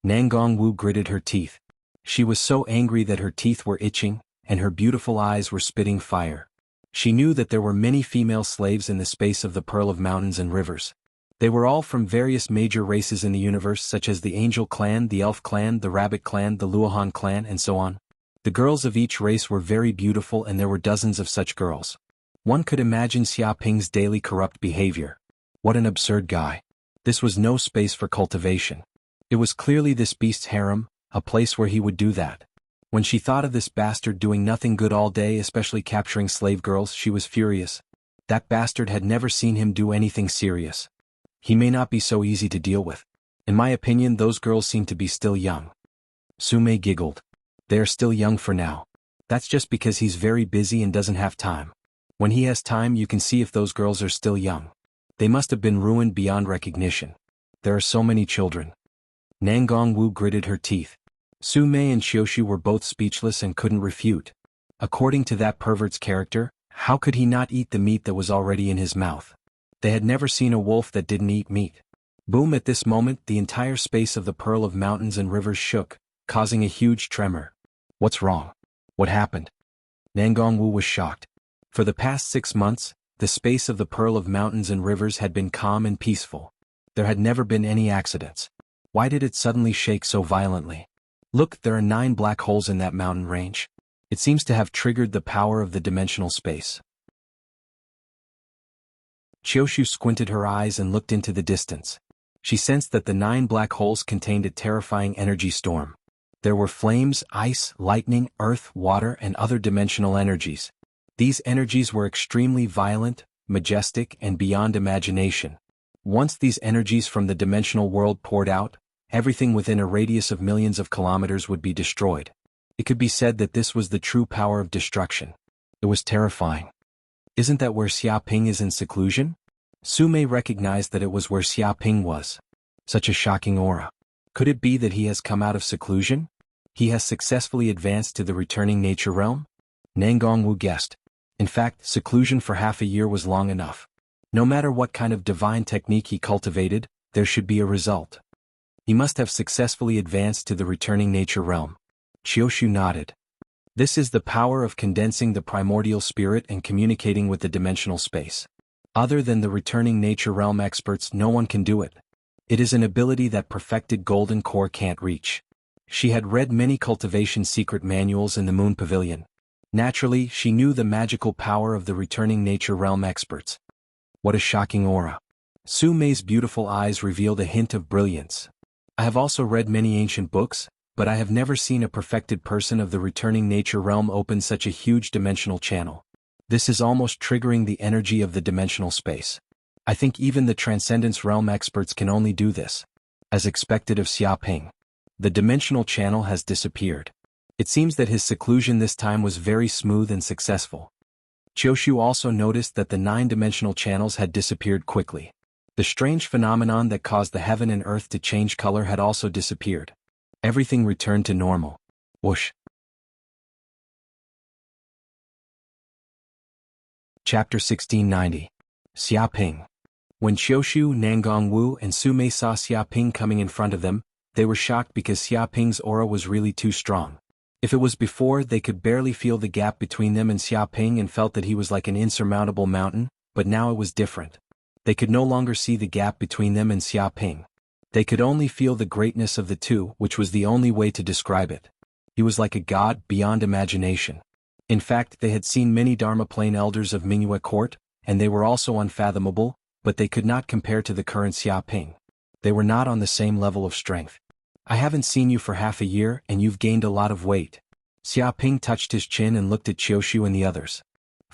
A: Nangong Wu gritted her teeth. She was so angry that her teeth were itching, and her beautiful eyes were spitting fire. She knew that there were many female slaves in the space of the Pearl of Mountains and Rivers. They were all from various major races in the universe such as the Angel Clan, the Elf Clan, the Rabbit Clan, the Luohan Clan, and so on. The girls of each race were very beautiful and there were dozens of such girls. One could imagine Xiaoping's daily corrupt behavior. What an absurd guy. This was no space for cultivation. It was clearly this beast's harem, a place where he would do that. When she thought of this bastard doing nothing good all day, especially capturing slave girls, she was furious. That bastard had never seen him do anything serious. He may not be so easy to deal with. In my opinion, those girls seem to be still young. Sume giggled. They are still young for now. That's just because he's very busy and doesn't have time. When he has time, you can see if those girls are still young. They must have been ruined beyond recognition. There are so many children. Nangong Wu gritted her teeth. Sume and Chioshu were both speechless and couldn't refute. According to that pervert's character, how could he not eat the meat that was already in his mouth? They had never seen a wolf that didn't eat meat. Boom! At this moment, the entire space of the Pearl of Mountains and Rivers shook, causing a huge tremor. What's wrong? What happened? Nangong Wu was shocked. For the past 6 months, the space of the Pearl of Mountains and Rivers had been calm and peaceful. There had never been any accidents. Why did it suddenly shake so violently? Look, there are 9 black holes in that mountain range. It seems to have triggered the power of the dimensional space. Chioshu squinted her eyes and looked into the distance. She sensed that the 9 black holes contained a terrifying energy storm. There were flames, ice, lightning, earth, water, and other dimensional energies. These energies were extremely violent, majestic, and beyond imagination. Once these energies from the dimensional world poured out, everything within a radius of millions of kilometers would be destroyed. It could be said that this was the true power of destruction. It was terrifying. Isn't that where Xiaoping is in seclusion? Sume recognized that it was where Xiaoping was. Such a shocking aura. Could it be that he has come out of seclusion? He has successfully advanced to the returning nature realm? Nangong Wu guessed. In fact, seclusion for half a year was long enough. No matter what kind of divine technique he cultivated, there should be a result. He must have successfully advanced to the returning nature realm. Chioshu nodded. This is the power of condensing the primordial spirit and communicating with the dimensional space. Other than the returning nature realm experts, no one can do it. It is an ability that perfected Golden Core can't reach. She had read many cultivation secret manuals in the Moon Pavilion. Naturally, she knew the magical power of the returning nature realm experts. What a shocking aura. Su Mei's beautiful eyes revealed a hint of brilliance. I have also read many ancient books, but I have never seen a perfected person of the returning nature realm open such a huge dimensional channel. This is almost triggering the energy of the dimensional space. I think even the Transcendence Realm experts can only do this. As expected of Xia Ping, the dimensional channel has disappeared. It seems that his seclusion this time was very smooth and successful. Qiushu also noticed that the 9-dimensional channels had disappeared quickly. The strange phenomenon that caused the heaven and earth to change color had also disappeared. Everything returned to normal. Whoosh. Chapter 1690. Xia Ping. When Qiushu, Nangongwu and Su Mei saw Xia Ping coming in front of them, they were shocked because Xia Ping's aura was really too strong. If it was before, they could barely feel the gap between them and Xia Ping and felt that he was like an insurmountable mountain, but now it was different. They could no longer see the gap between them and Xia Ping. They could only feel the greatness of the two, which was the only way to describe it. He was like a god beyond imagination. In fact, they had seen many Dharma Plane elders of Mingyue court, and they were also unfathomable, but they could not compare to the current Xia Ping. They were not on the same level of strength. I haven't seen you for half a year and you've gained a lot of weight. Xia Ping touched his chin and looked at Qiushu and the others.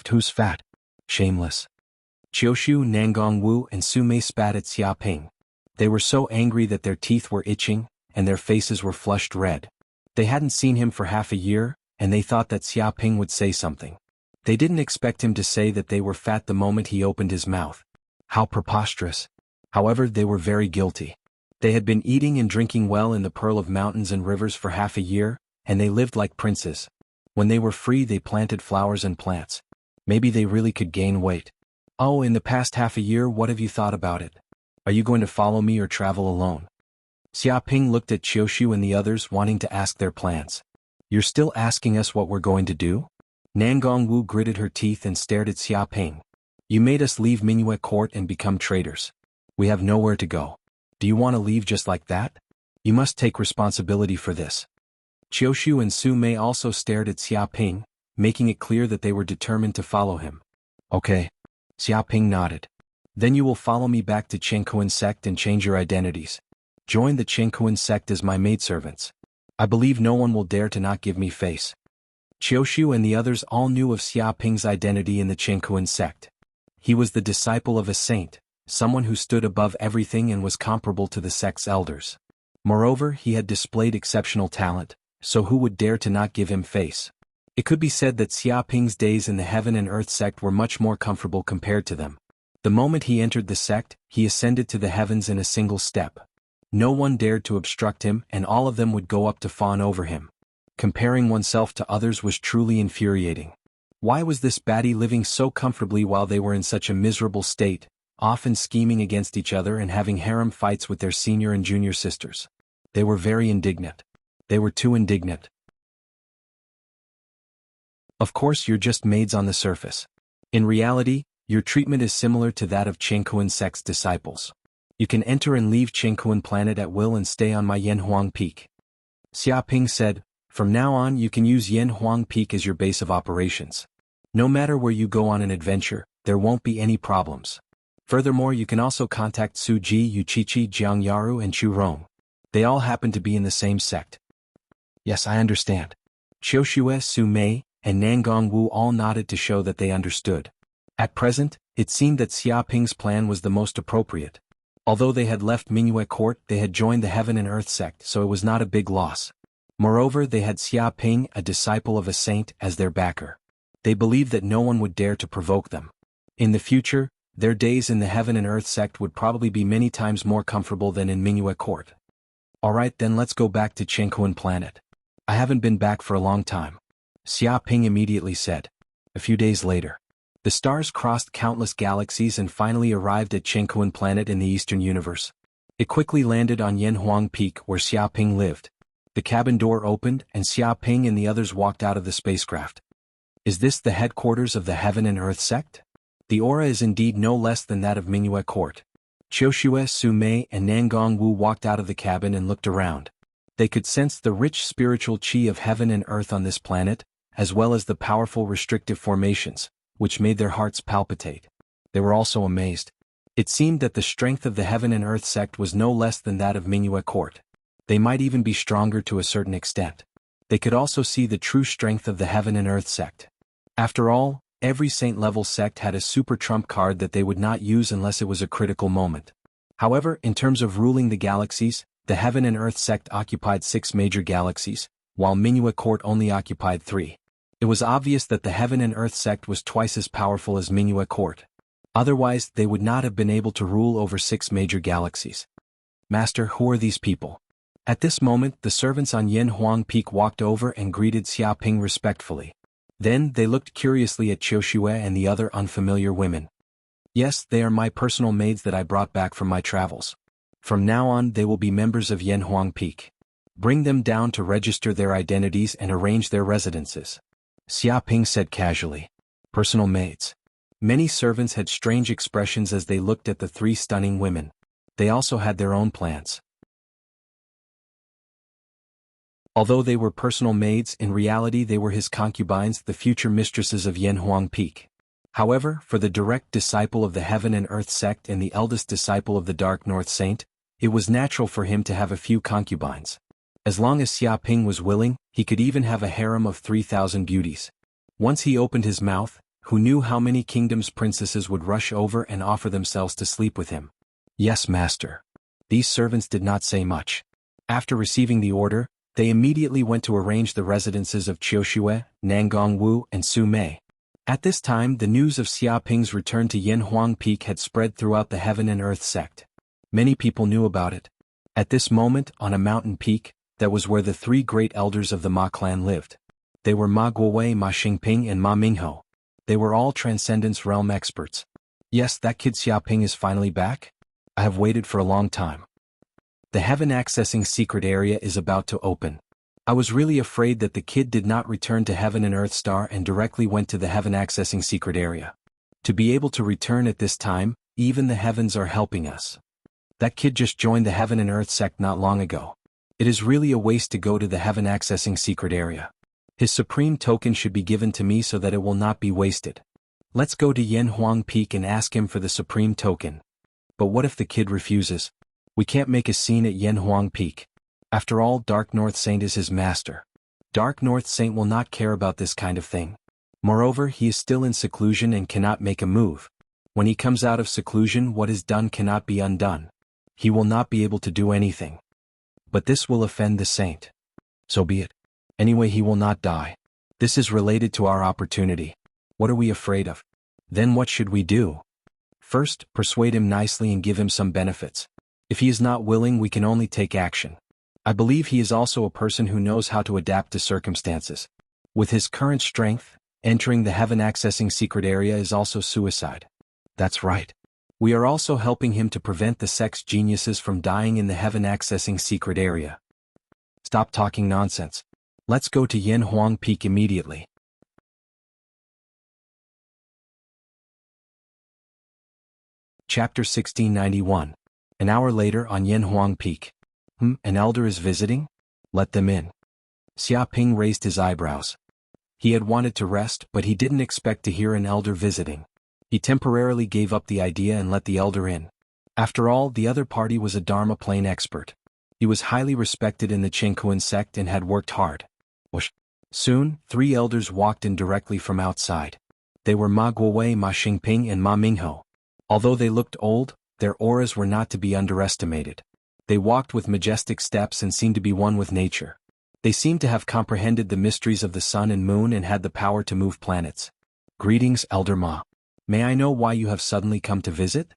A: Who's fat? Shameless. Qiushu, Nangongwu and Su Mei spat at Xia Ping. They were so angry that their teeth were itching, and their faces were flushed red. They hadn't seen him for half a year, and they thought that Xia Ping would say something. They didn't expect him to say that they were fat the moment he opened his mouth. How preposterous. However, they were very guilty. They had been eating and drinking well in the Pearl of Mountains and Rivers for half a year, and they lived like princes. When they were free, they planted flowers and plants. Maybe they really could gain weight. Oh, in the past half a year, what have you thought about it? Are you going to follow me or travel alone? Xia Ping looked at Qiushu and the others, wanting to ask their plans. You're still asking us what we're going to do? Nangongwu gritted her teeth and stared at Xia Ping. You made us leave Mingyue court and become traitors. We have nowhere to go. Do you want to leave just like that? You must take responsibility for this. Qiushu and Su Mei also stared at Xia Ping, making it clear that they were determined to follow him. Okay. Xia Ping nodded. Then you will follow me back to Jianghu sect and change your identities. Join the Jianghu sect as my maidservants. I believe no one will dare to not give me face. Qiushu and the others all knew of Xia Ping's identity in the Jianghu sect. He was the disciple of a saint, someone who stood above everything and was comparable to the sect's elders. Moreover, he had displayed exceptional talent, so who would dare to not give him face? It could be said that Xia Ping's days in the Heaven and Earth sect were much more comfortable compared to them. The moment he entered the sect, he ascended to the heavens in a single step. No one dared to obstruct him, and all of them would go up to fawn over him. Comparing oneself to others was truly infuriating. Why was this baddie living so comfortably while they were in such a miserable state, often scheming against each other and having harem fights with their senior and junior sisters? They were very indignant. They were too indignant. Of course, you're just maids on the surface. In reality, your treatment is similar to that of Jianghu sect's disciples. You can enter and leave Jianghu planet at will and stay on my Yanhuang Peak. Xia Ping said, from now on you can use Yanhuang Peak as your base of operations. No matter where you go on an adventure, there won't be any problems. Furthermore, you can also contact Suji, Yuchichi, Jiangyaru and Chu Rong. They all happen to be in the same sect. Yes, I understand. Qiushu, Su Mei, and Nangongwu all nodded to show that they understood. At present, it seemed that Xia Ping's plan was the most appropriate. Although they had left Mingyue court, they had joined the Heaven and Earth sect, so it was not a big loss. Moreover, they had Xia Ping, a disciple of a saint, as their backer. They believed that no one would dare to provoke them. In the future, their days in the Heaven and Earth sect would probably be many times more comfortable than in Mingyue court. Alright, then let's go back to Jianghu planet. I haven't been back for a long time. Xia Ping immediately said. A few days later, the stars crossed countless galaxies and finally arrived at Jianghu planet in the Eastern Universe. It quickly landed on Yanhuang Peak where Xia Ping lived. The cabin door opened and Xia Ping and the others walked out of the spacecraft. Is this the headquarters of the Heaven and Earth sect? The aura is indeed no less than that of Mingyue court. Qiushu, Su Mei and Nangongwu walked out of the cabin and looked around. They could sense the rich spiritual qi of heaven and earth on this planet, as well as the powerful restrictive formations, which made their hearts palpitate. They were also amazed. It seemed that the strength of the Heaven and Earth sect was no less than that of Mingyue court. They might even be stronger to a certain extent. They could also see the true strength of the Heaven and Earth sect. After all, every saint-level sect had a super trump card that they would not use unless it was a critical moment. However, in terms of ruling the galaxies, the Heaven and Earth sect occupied 6 major galaxies, while Mingyue court only occupied 3. It was obvious that the Heaven and Earth sect was twice as powerful as Mingyue court. Otherwise, they would not have been able to rule over 6 major galaxies. Master, who are these people? At this moment, the servants on Yanhuang Peak walked over and greeted Xiaoping respectfully. Then, they looked curiously at Qiushue and the other unfamiliar women. Yes, they are my personal maids that I brought back from my travels. From now on, they will be members of Yanhuang Peak. Bring them down to register their identities and arrange their residences. Xiaoping said casually. Personal maids. Many servants had strange expressions as they looked at the 3 stunning women. They also had their own plans. Although they were personal maids, in reality they were his concubines, the future mistresses of Yanhuang Peak. However, for the direct disciple of the Heaven and Earth sect and the eldest disciple of the Dark North Saint, it was natural for him to have a few concubines. As long as Xiaoping was willing, he could even have a harem of 3,000 beauties. Once he opened his mouth, who knew how many kingdoms princesses would rush over and offer themselves to sleep with him? Yes, master. These servants did not say much. After receiving the order, they immediately went to arrange the residences of Qiushue, Nangongwu, and Su Mei. At this time, the news of Xiaoping's return to Yanhuang Peak had spread throughout the Heaven and Earth sect. Many people knew about it. At this moment, on a mountain peak, that was where the 3 great elders of the Ma clan lived. They were Ma Guowei, Ma Xingping, and Ma Mingho. They were all Transcendence Realm experts. Yes, that kid Xiaoping is finally back? I have waited for a long time. The Heaven Accessing Secret Area is about to open. I was really afraid that the kid did not return to Heaven and Earth Star and directly went to the Heaven Accessing Secret Area. To be able to return at this time, even the heavens are helping us. That kid just joined the Heaven and Earth sect not long ago. It is really a waste to go to the Heaven Accessing Secret Area. His supreme token should be given to me so that it will not be wasted. Let's go to Yanhuang Peak and ask him for the supreme token. But what if the kid refuses? We can't make a scene at Yanhuang Peak. After all, Dark North Saint is his master. Dark North Saint will not care about this kind of thing. Moreover, he is still in seclusion and cannot make a move. When he comes out of seclusion, what is done cannot be undone. He will not be able to do anything. But this will offend the saint. So be it. Anyway, he will not die. This is related to our opportunity. What are we afraid of? Then what should we do? First, persuade him nicely and give him some benefits. If he is not willing, we can only take action. I believe he is also a person who knows how to adapt to circumstances. With his current strength, entering the Heaven Accessing Secret Area is also suicide. That's right. We are also helping him to prevent the sex geniuses from dying in the Heaven Accessing Secret Area. Stop talking nonsense. Let's go to Yanhuang Peak immediately. Chapter 1691. An hour later on Yanhuang Peak. An elder is visiting? Let them in. Xiaoping raised his eyebrows. He had wanted to rest, but he didn't expect to hear an elder visiting. He temporarily gave up the idea and let the elder in. After all, the other party was a Dharma plane expert. He was highly respected in the Qingkuan sect and had worked hard. Soon, 3 elders walked in directly from outside. They were Ma Guowei, Ma Xingping, and Ma Mingho. Although they looked old, their auras were not to be underestimated. They walked with majestic steps and seemed to be one with nature. They seemed to have comprehended the mysteries of the sun and moon and had the power to move planets. Greetings, Elder Ma. May I know why you have suddenly come to visit?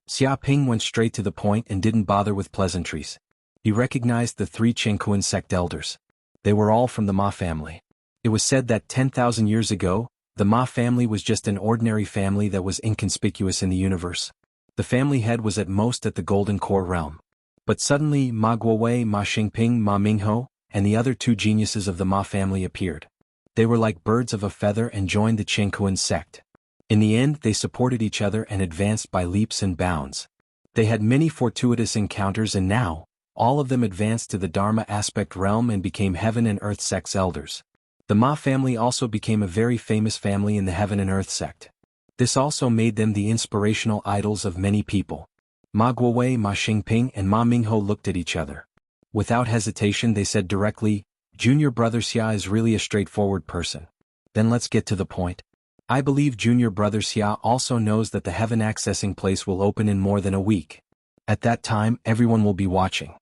A: Xiaoping went straight to the point and didn't bother with pleasantries. He recognized the 3 Qingkuan sect elders. They were all from the Ma family. It was said that 10,000 years ago, the Ma family was just an ordinary family that was inconspicuous in the universe. The family head was at most at the Golden Core realm. But suddenly Ma Guowei, Ma Xingping, Ma Mingho, and the other 2 geniuses of the Ma family appeared. They were like birds of a feather and joined the Qingkuan sect. In the end, they supported each other and advanced by leaps and bounds. They had many fortuitous encounters and now, all of them advanced to the Dharma aspect realm and became Heaven and Earth sect's elders. The Ma family also became a very famous family in the Heaven and Earth sect. This also made them the inspirational idols of many people. Ma Guowei, Ma Xingping and Ma Mingho looked at each other. Without hesitation they said directly, "Junior brother Xia is really a straightforward person. Then let's get to the point. I believe junior brother Xia also knows that the heaven accessing place will open in more than a week. At that time everyone will be watching."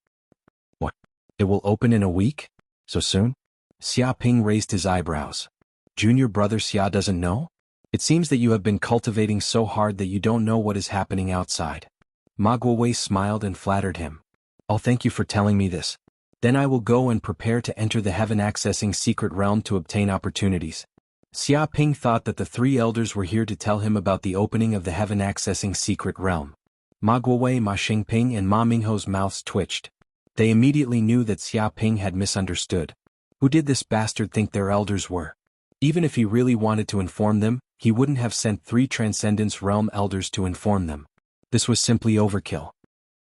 A: "What? It will open in a week? So soon?" Xia Ping raised his eyebrows. "Junior brother Xia doesn't know? It seems that you have been cultivating so hard that you don't know what is happening outside." Ma Guowei smiled and flattered him. "Oh, thank you for telling me this. Then I will go and prepare to enter the heaven accessing secret realm to obtain opportunities." Xia Ping thought that the three elders were here to tell him about the opening of the heaven accessing secret realm. Ma Guowei, Ma Xingping and Ma Mingho's mouths twitched. They immediately knew that Xia Ping had misunderstood. Who did this bastard think their elders were? Even if he really wanted to inform them, he wouldn't have sent 3 Transcendence Realm elders to inform them. This was simply overkill.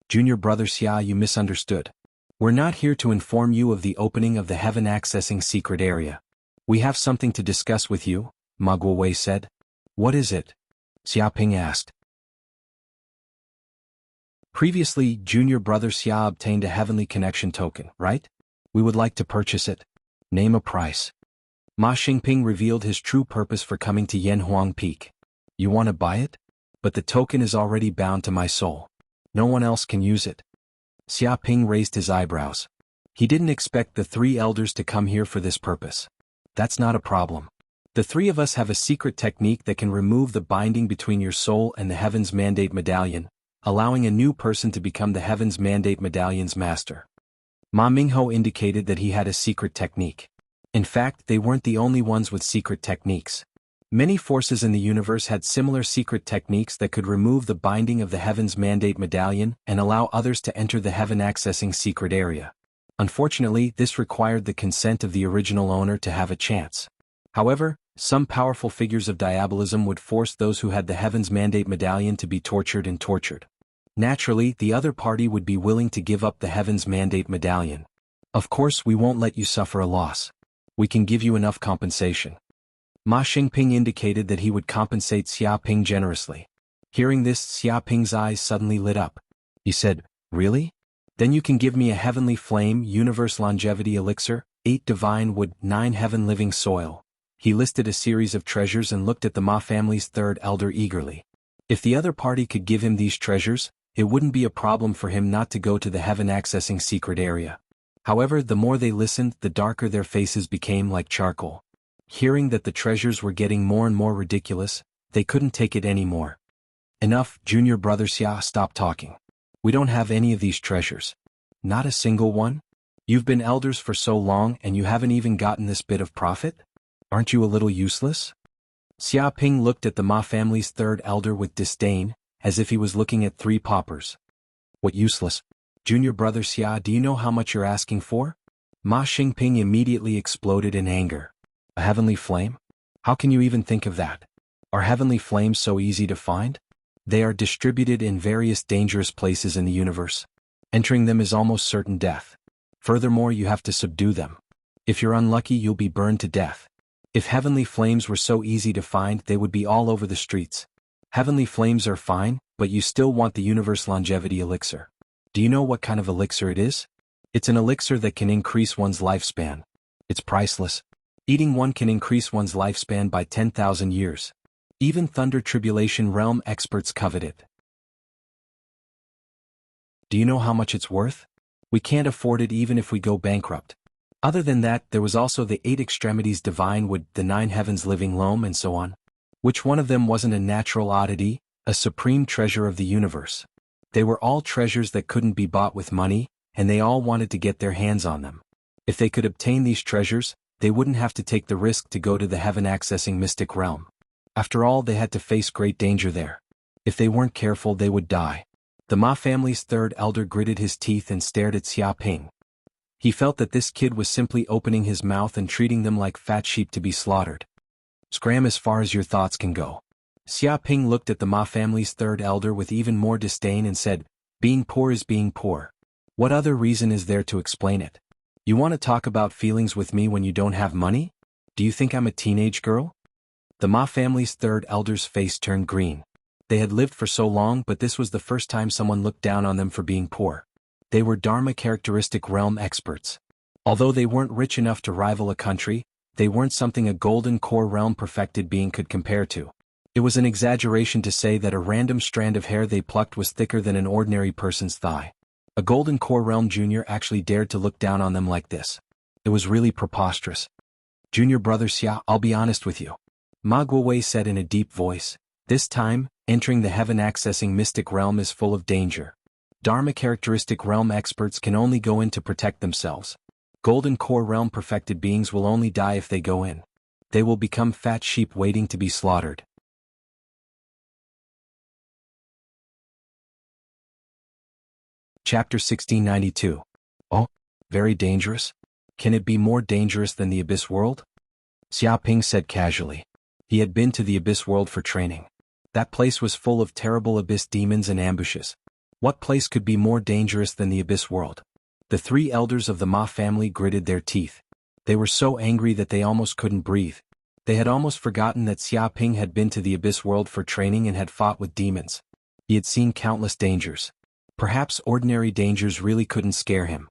A: "Junior brother Xia, you misunderstood. We're not here to inform you of the opening of the heaven accessing secret area. We have something to discuss with you," Ma Guowei said. "What is it?" Xia Ping asked. "Previously, junior brother Xia obtained a heavenly connection token, right? We would like to purchase it. Name a price." Ma Xingping revealed his true purpose for coming to Yanhuang Peak. "You want to buy it? But the token is already bound to my soul. No one else can use it." Xia Ping raised his eyebrows. He didn't expect the 3 elders to come here for this purpose. "That's not a problem. The 3 of us have a secret technique that can remove the binding between your soul and the Heaven's Mandate Medallion, allowing a new person to become the Heaven's Mandate Medallion's master." Ma Mingho indicated that he had a secret technique. In fact, they weren't the only ones with secret techniques. Many forces in the universe had similar secret techniques that could remove the binding of the Heaven's Mandate Medallion and allow others to enter the heaven accessing secret area. Unfortunately, this required the consent of the original owner to have a chance. However, some powerful figures of diabolism would force those who had the Heaven's Mandate Medallion to be tortured and tortured. Naturally, the other party would be willing to give up the Heaven's Mandate Medallion. "Of course, we won't let you suffer a loss. We can give you enough compensation." Ma Xingping indicated that he would compensate Xia Ping generously. Hearing this, Xia Ping's eyes suddenly lit up. He said, "Really? Then you can give me a heavenly flame, universe longevity elixir, 8 divine wood, 9 heaven living soil." He listed a series of treasures and looked at the Ma family's 3rd elder eagerly. If the other party could give him these treasures, it wouldn't be a problem for him not to go to the heaven accessing secret area. However, the more they listened, the darker their faces became like charcoal. Hearing that the treasures were getting more and more ridiculous, they couldn't take it anymore. "Enough, junior brother Xia, stop talking. We don't have any of these treasures. Not a single one? You've been elders for so long and you haven't even gotten this bit of profit? Aren't you a little useless?" Xia Ping looked at the Ma family's 3rd elder with disdain, as if he was looking at 3 paupers. "What useless? Junior brother Xia, do you know how much you're asking for?" Ma Xingping immediately exploded in anger. "A heavenly flame? How can you even think of that? Are heavenly flames so easy to find? They are distributed in various dangerous places in the universe. Entering them is almost certain death. Furthermore, you have to subdue them. If you're unlucky, you'll be burned to death. If heavenly flames were so easy to find, they would be all over the streets. Heavenly flames are fine, but you still want the universe longevity elixir. Do you know what kind of elixir it is? It's an elixir that can increase one's lifespan. It's priceless. Eating one can increase one's lifespan by 10,000 years. Even Thunder Tribulation Realm experts covet it. Do you know how much it's worth? We can't afford it even if we go bankrupt. Other than that, there was also the 8 extremities divine wood, the 9 heavens living loam and so on. Which one of them wasn't a natural oddity, a supreme treasure of the universe? They were all treasures that couldn't be bought with money, and they all wanted to get their hands on them. If they could obtain these treasures, they wouldn't have to take the risk to go to the heaven-accessing mystic realm. After all, they had to face great danger there. If they weren't careful, they would die. The Ma family's 3rd elder gritted his teeth and stared at Xia Ping. He felt that this kid was simply opening his mouth and treating them like fat sheep to be slaughtered. "Scram as far as your thoughts can go." Xia Ping looked at the Ma family's 3rd elder with even more disdain and said, "Being poor is being poor. What other reason is there to explain it? You want to talk about feelings with me when you don't have money? Do you think I'm a teenage girl?" The Ma family's third elder's face turned green. They had lived for so long, but this was the first time someone looked down on them for being poor. They were Dharma characteristic realm experts. Although they weren't rich enough to rival a country, they weren't something a golden core realm perfected being could compare to. It was an exaggeration to say that a random strand of hair they plucked was thicker than an ordinary person's thigh. A golden core realm junior actually dared to look down on them like this. It was really preposterous. Junior brother Xia, I'll be honest with you. Ma Guowei said in a deep voice. This time, entering the heaven-accessing mystic realm is full of danger. Dharma characteristic realm experts can only go in to protect themselves. Golden core realm perfected beings will only die if they go in. They will become fat sheep waiting to be slaughtered. Chapter 1692. Oh, very dangerous? Can it be more dangerous than the Abyss World? Xiaoping said casually. He had been to the Abyss World for training. That place was full of terrible abyss demons and ambushes. What place could be more dangerous than the Abyss World? The three elders of the Ma family gritted their teeth. They were so angry that they almost couldn't breathe. They had almost forgotten that Xiaoping had been to the Abyss World for training and had fought with demons. He had seen countless dangers. Perhaps ordinary dangers really couldn't scare him.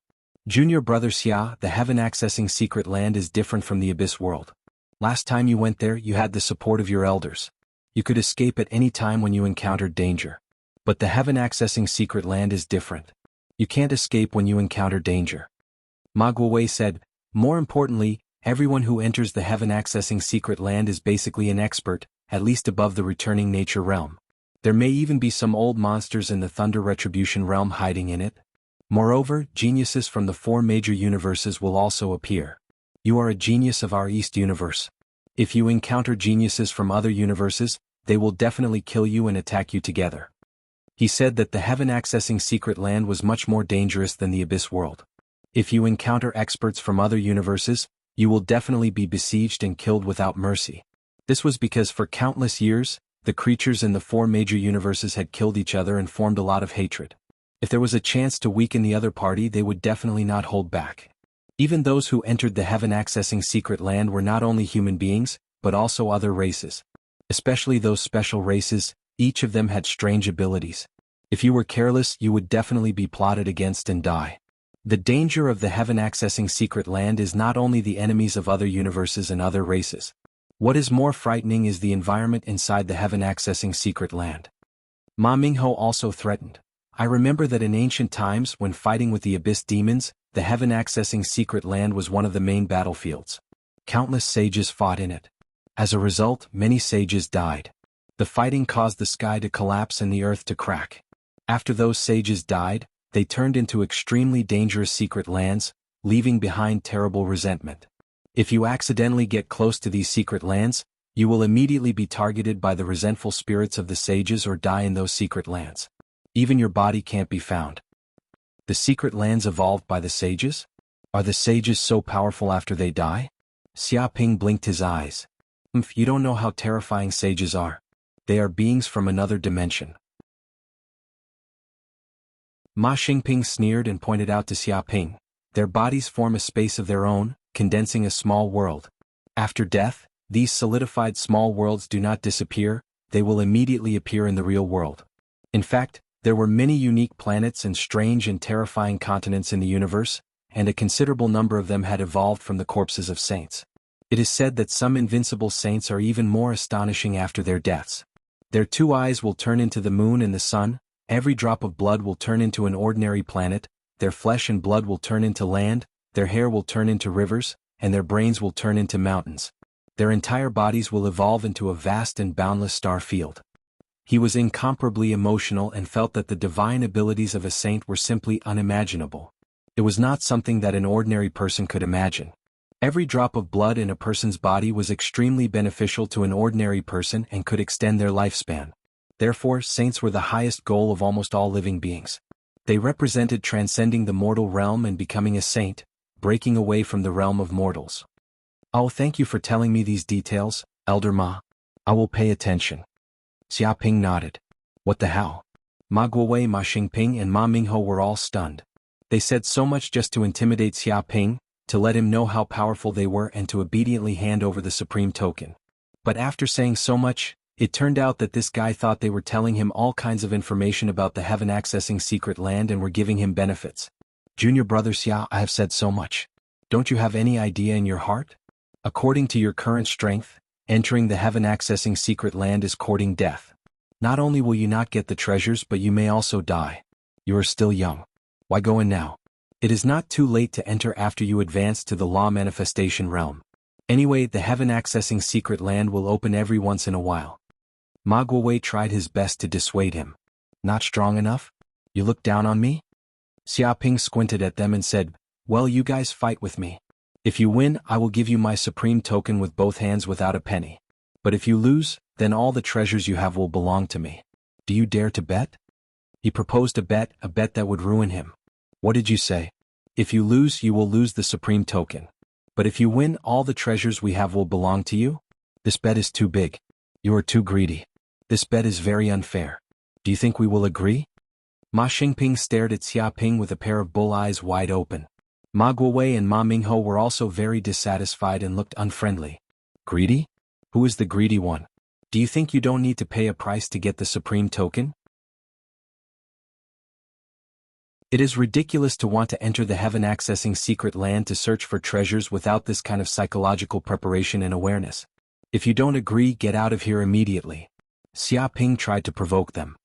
A: Junior brother Xia, the heaven-accessing secret land is different from the Abyss World. Last time you went there, you had the support of your elders. You could escape at any time when you encountered danger. But the heaven-accessing secret land is different. You can't escape when you encounter danger. Ma Guowei said, more importantly, everyone who enters the heaven-accessing secret land is basically an expert, at least above the returning nature realm. There may even be some old monsters in the Thunder Retribution realm hiding in it. Moreover, geniuses from the 4 major universes will also appear. You are a genius of our East universe. If you encounter geniuses from other universes, they will definitely kill you and attack you together. He said that the heaven-accessing secret land was much more dangerous than the Abyss World. If you encounter experts from other universes, you will definitely be besieged and killed without mercy. This was because for countless years, the creatures in the 4 major universes had killed each other and formed a lot of hatred. If there was a chance to weaken the other party, they would definitely not hold back. Even those who entered the heaven-accessing secret land were not only human beings, but also other races. Especially those special races, each of them had strange abilities. If you were careless, you would definitely be plotted against and die. The danger of the heaven-accessing secret land is not only the enemies of other universes and other races. What is more frightening is the environment inside the heaven-accessing secret land. Ma Mingho also threatened. I remember that in ancient times, when fighting with the abyss demons, the heaven-accessing secret land was one of the main battlefields. Countless sages fought in it. As a result, many sages died. The fighting caused the sky to collapse and the earth to crack. After those sages died, they turned into extremely dangerous secret lands, leaving behind terrible resentment. If you accidentally get close to these secret lands, you will immediately be targeted by the resentful spirits of the sages or die in those secret lands. Even your body can't be found. The secret lands evolved by the sages? Are the sages so powerful after they die? Xiaoping blinked his eyes. You don't know how terrifying sages are. They are beings from another dimension. Ma Xingping sneered and pointed out to Xiaoping. Their bodies form a space of their own, condensing a small world. After death, these solidified small worlds do not disappear, they will immediately appear in the real world. In fact, there were many unique planets and strange and terrifying continents in the universe, and a considerable number of them had evolved from the corpses of saints. It is said that some invincible saints are even more astonishing after their deaths. Their 2 eyes will turn into the moon and the sun, every drop of blood will turn into an ordinary planet, their flesh and blood will turn into land, their hair will turn into rivers, and their brains will turn into mountains. Their entire bodies will evolve into a vast and boundless star field. He was incomparably emotional and felt that the divine abilities of a saint were simply unimaginable. It was not something that an ordinary person could imagine. Every drop of blood in a person's body was extremely beneficial to an ordinary person and could extend their lifespan. Therefore, saints were the highest goal of almost all living beings. They represented transcending the mortal realm and becoming a saint, breaking away from the realm of mortals. Oh, thank you for telling me these details, Elder Ma. I will pay attention. Xiaoping nodded. What the hell? Ma Guowei, Ma Xingping and Ma Mingho were all stunned. They said so much just to intimidate Xiaoping, to let him know how powerful they were and to obediently hand over the supreme token. But after saying so much, it turned out that this guy thought they were telling him all kinds of information about the heaven accessing secret land and were giving him benefits. Junior brother Xia, I have said so much. Don't you have any idea in your heart? According to your current strength, entering the heaven accessing secret land is courting death. Not only will you not get the treasures but you may also die. You are still young. Why go in now? It is not too late to enter after you advance to the law manifestation realm. Anyway, the heaven accessing secret land will open every once in a while. Ma Guowei tried his best to dissuade him. Not strong enough? You look down on me? Xiaoping squinted at them and said, well, you guys fight with me. If you win, I will give you my supreme token with both hands without a penny. But if you lose, then all the treasures you have will belong to me. Do you dare to bet? He proposed a bet that would ruin him. What did you say? If you lose, you will lose the supreme token. But if you win, all the treasures we have will belong to you? This bet is too big. You are too greedy. This bet is very unfair. Do you think we will agree? Ma Xingping stared at Xiaoping with a pair of bull eyes wide open. Ma Guowei and Ma Mingho were also very dissatisfied and looked unfriendly. Greedy? Who is the greedy one? Do you think you don't need to pay a price to get the supreme token? It is ridiculous to want to enter the heaven accessing secret land to search for treasures without this kind of psychological preparation and awareness. If you don't agree, get out of here immediately. Xiaoping tried to provoke them.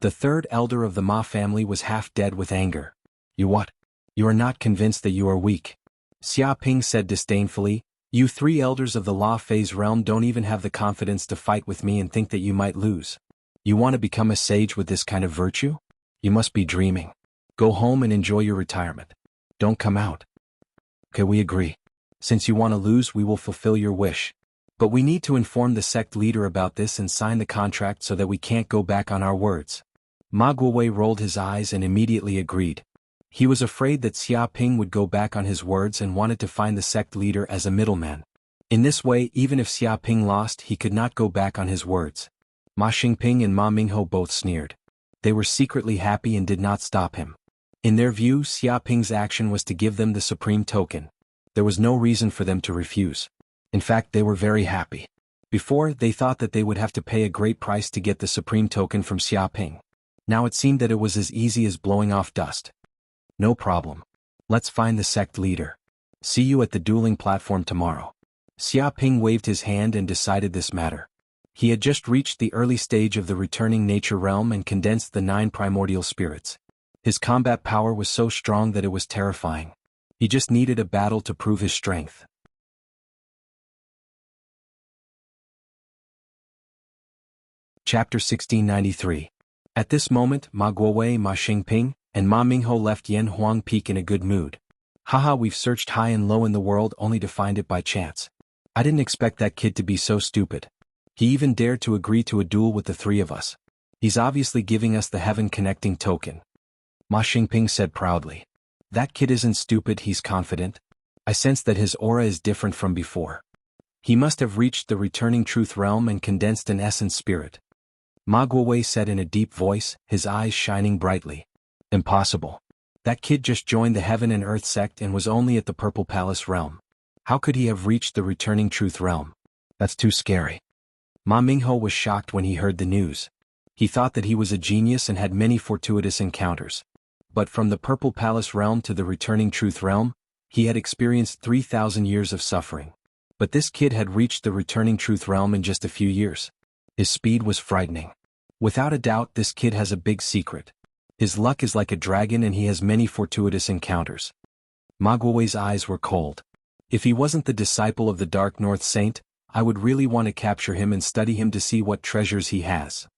A: The third elder of the Ma family was half dead with anger. You what? You are not convinced that you are weak. Xiaoping said disdainfully, you three elders of the law phase realm don't even have the confidence to fight with me and think that you might lose. You want to become a sage with this kind of virtue? You must be dreaming. Go home and enjoy your retirement. Don't come out. Okay, we agree. Since you want to lose, we will fulfill your wish. But we need to inform the sect leader about this and sign the contract so that we can't go back on our words. Ma Guowei rolled his eyes and immediately agreed. He was afraid that Xiaoping would go back on his words and wanted to find the sect leader as a middleman. In this way, even if Xiaoping lost, he could not go back on his words. Ma Xingping and Ma Mingho both sneered. They were secretly happy and did not stop him. In their view, Xiaoping's action was to give them the supreme token. There was no reason for them to refuse. In fact, they were very happy. Before, they thought that they would have to pay a great price to get the supreme token from Xiaoping. Now it seemed that it was as easy as blowing off dust. No problem. Let's find the sect leader. See you at the dueling platform tomorrow. Xiaoping waved his hand and decided this matter. He had just reached the early stage of the returning nature realm and condensed the 9 primordial spirits. His combat power was so strong that it was terrifying. He just needed a battle to prove his strength. Chapter 1693. At this moment, Ma Guowei, Ma Xingping, and Ma Mingho left Yan Huang Peak in a good mood. Haha, we've searched high and low in the world only to find it by chance. I didn't expect that kid to be so stupid. He even dared to agree to a duel with the 3 of us. He's obviously giving us the heaven connecting token. Ma Xingping said proudly. That kid isn't stupid, he's confident. I sense that his aura is different from before. He must have reached the returning truth realm and condensed an essence spirit. Ma Guowei said in a deep voice, his eyes shining brightly. Impossible. That kid just joined the Heaven and Earth sect and was only at the Purple Palace realm. How could he have reached the returning truth realm? That's too scary. Ma Mingho was shocked when he heard the news. He thought that he was a genius and had many fortuitous encounters. But from the Purple Palace realm to the returning truth realm, he had experienced 3,000 years of suffering. But this kid had reached the returning truth realm in just a few years. His speed was frightening. Without a doubt, this kid has a big secret. His luck is like a dragon and he has many fortuitous encounters. Ma Guowei's eyes were cold. If he wasn't the disciple of the Dark North Saint, I would really want to capture him and study him to see what treasures he has.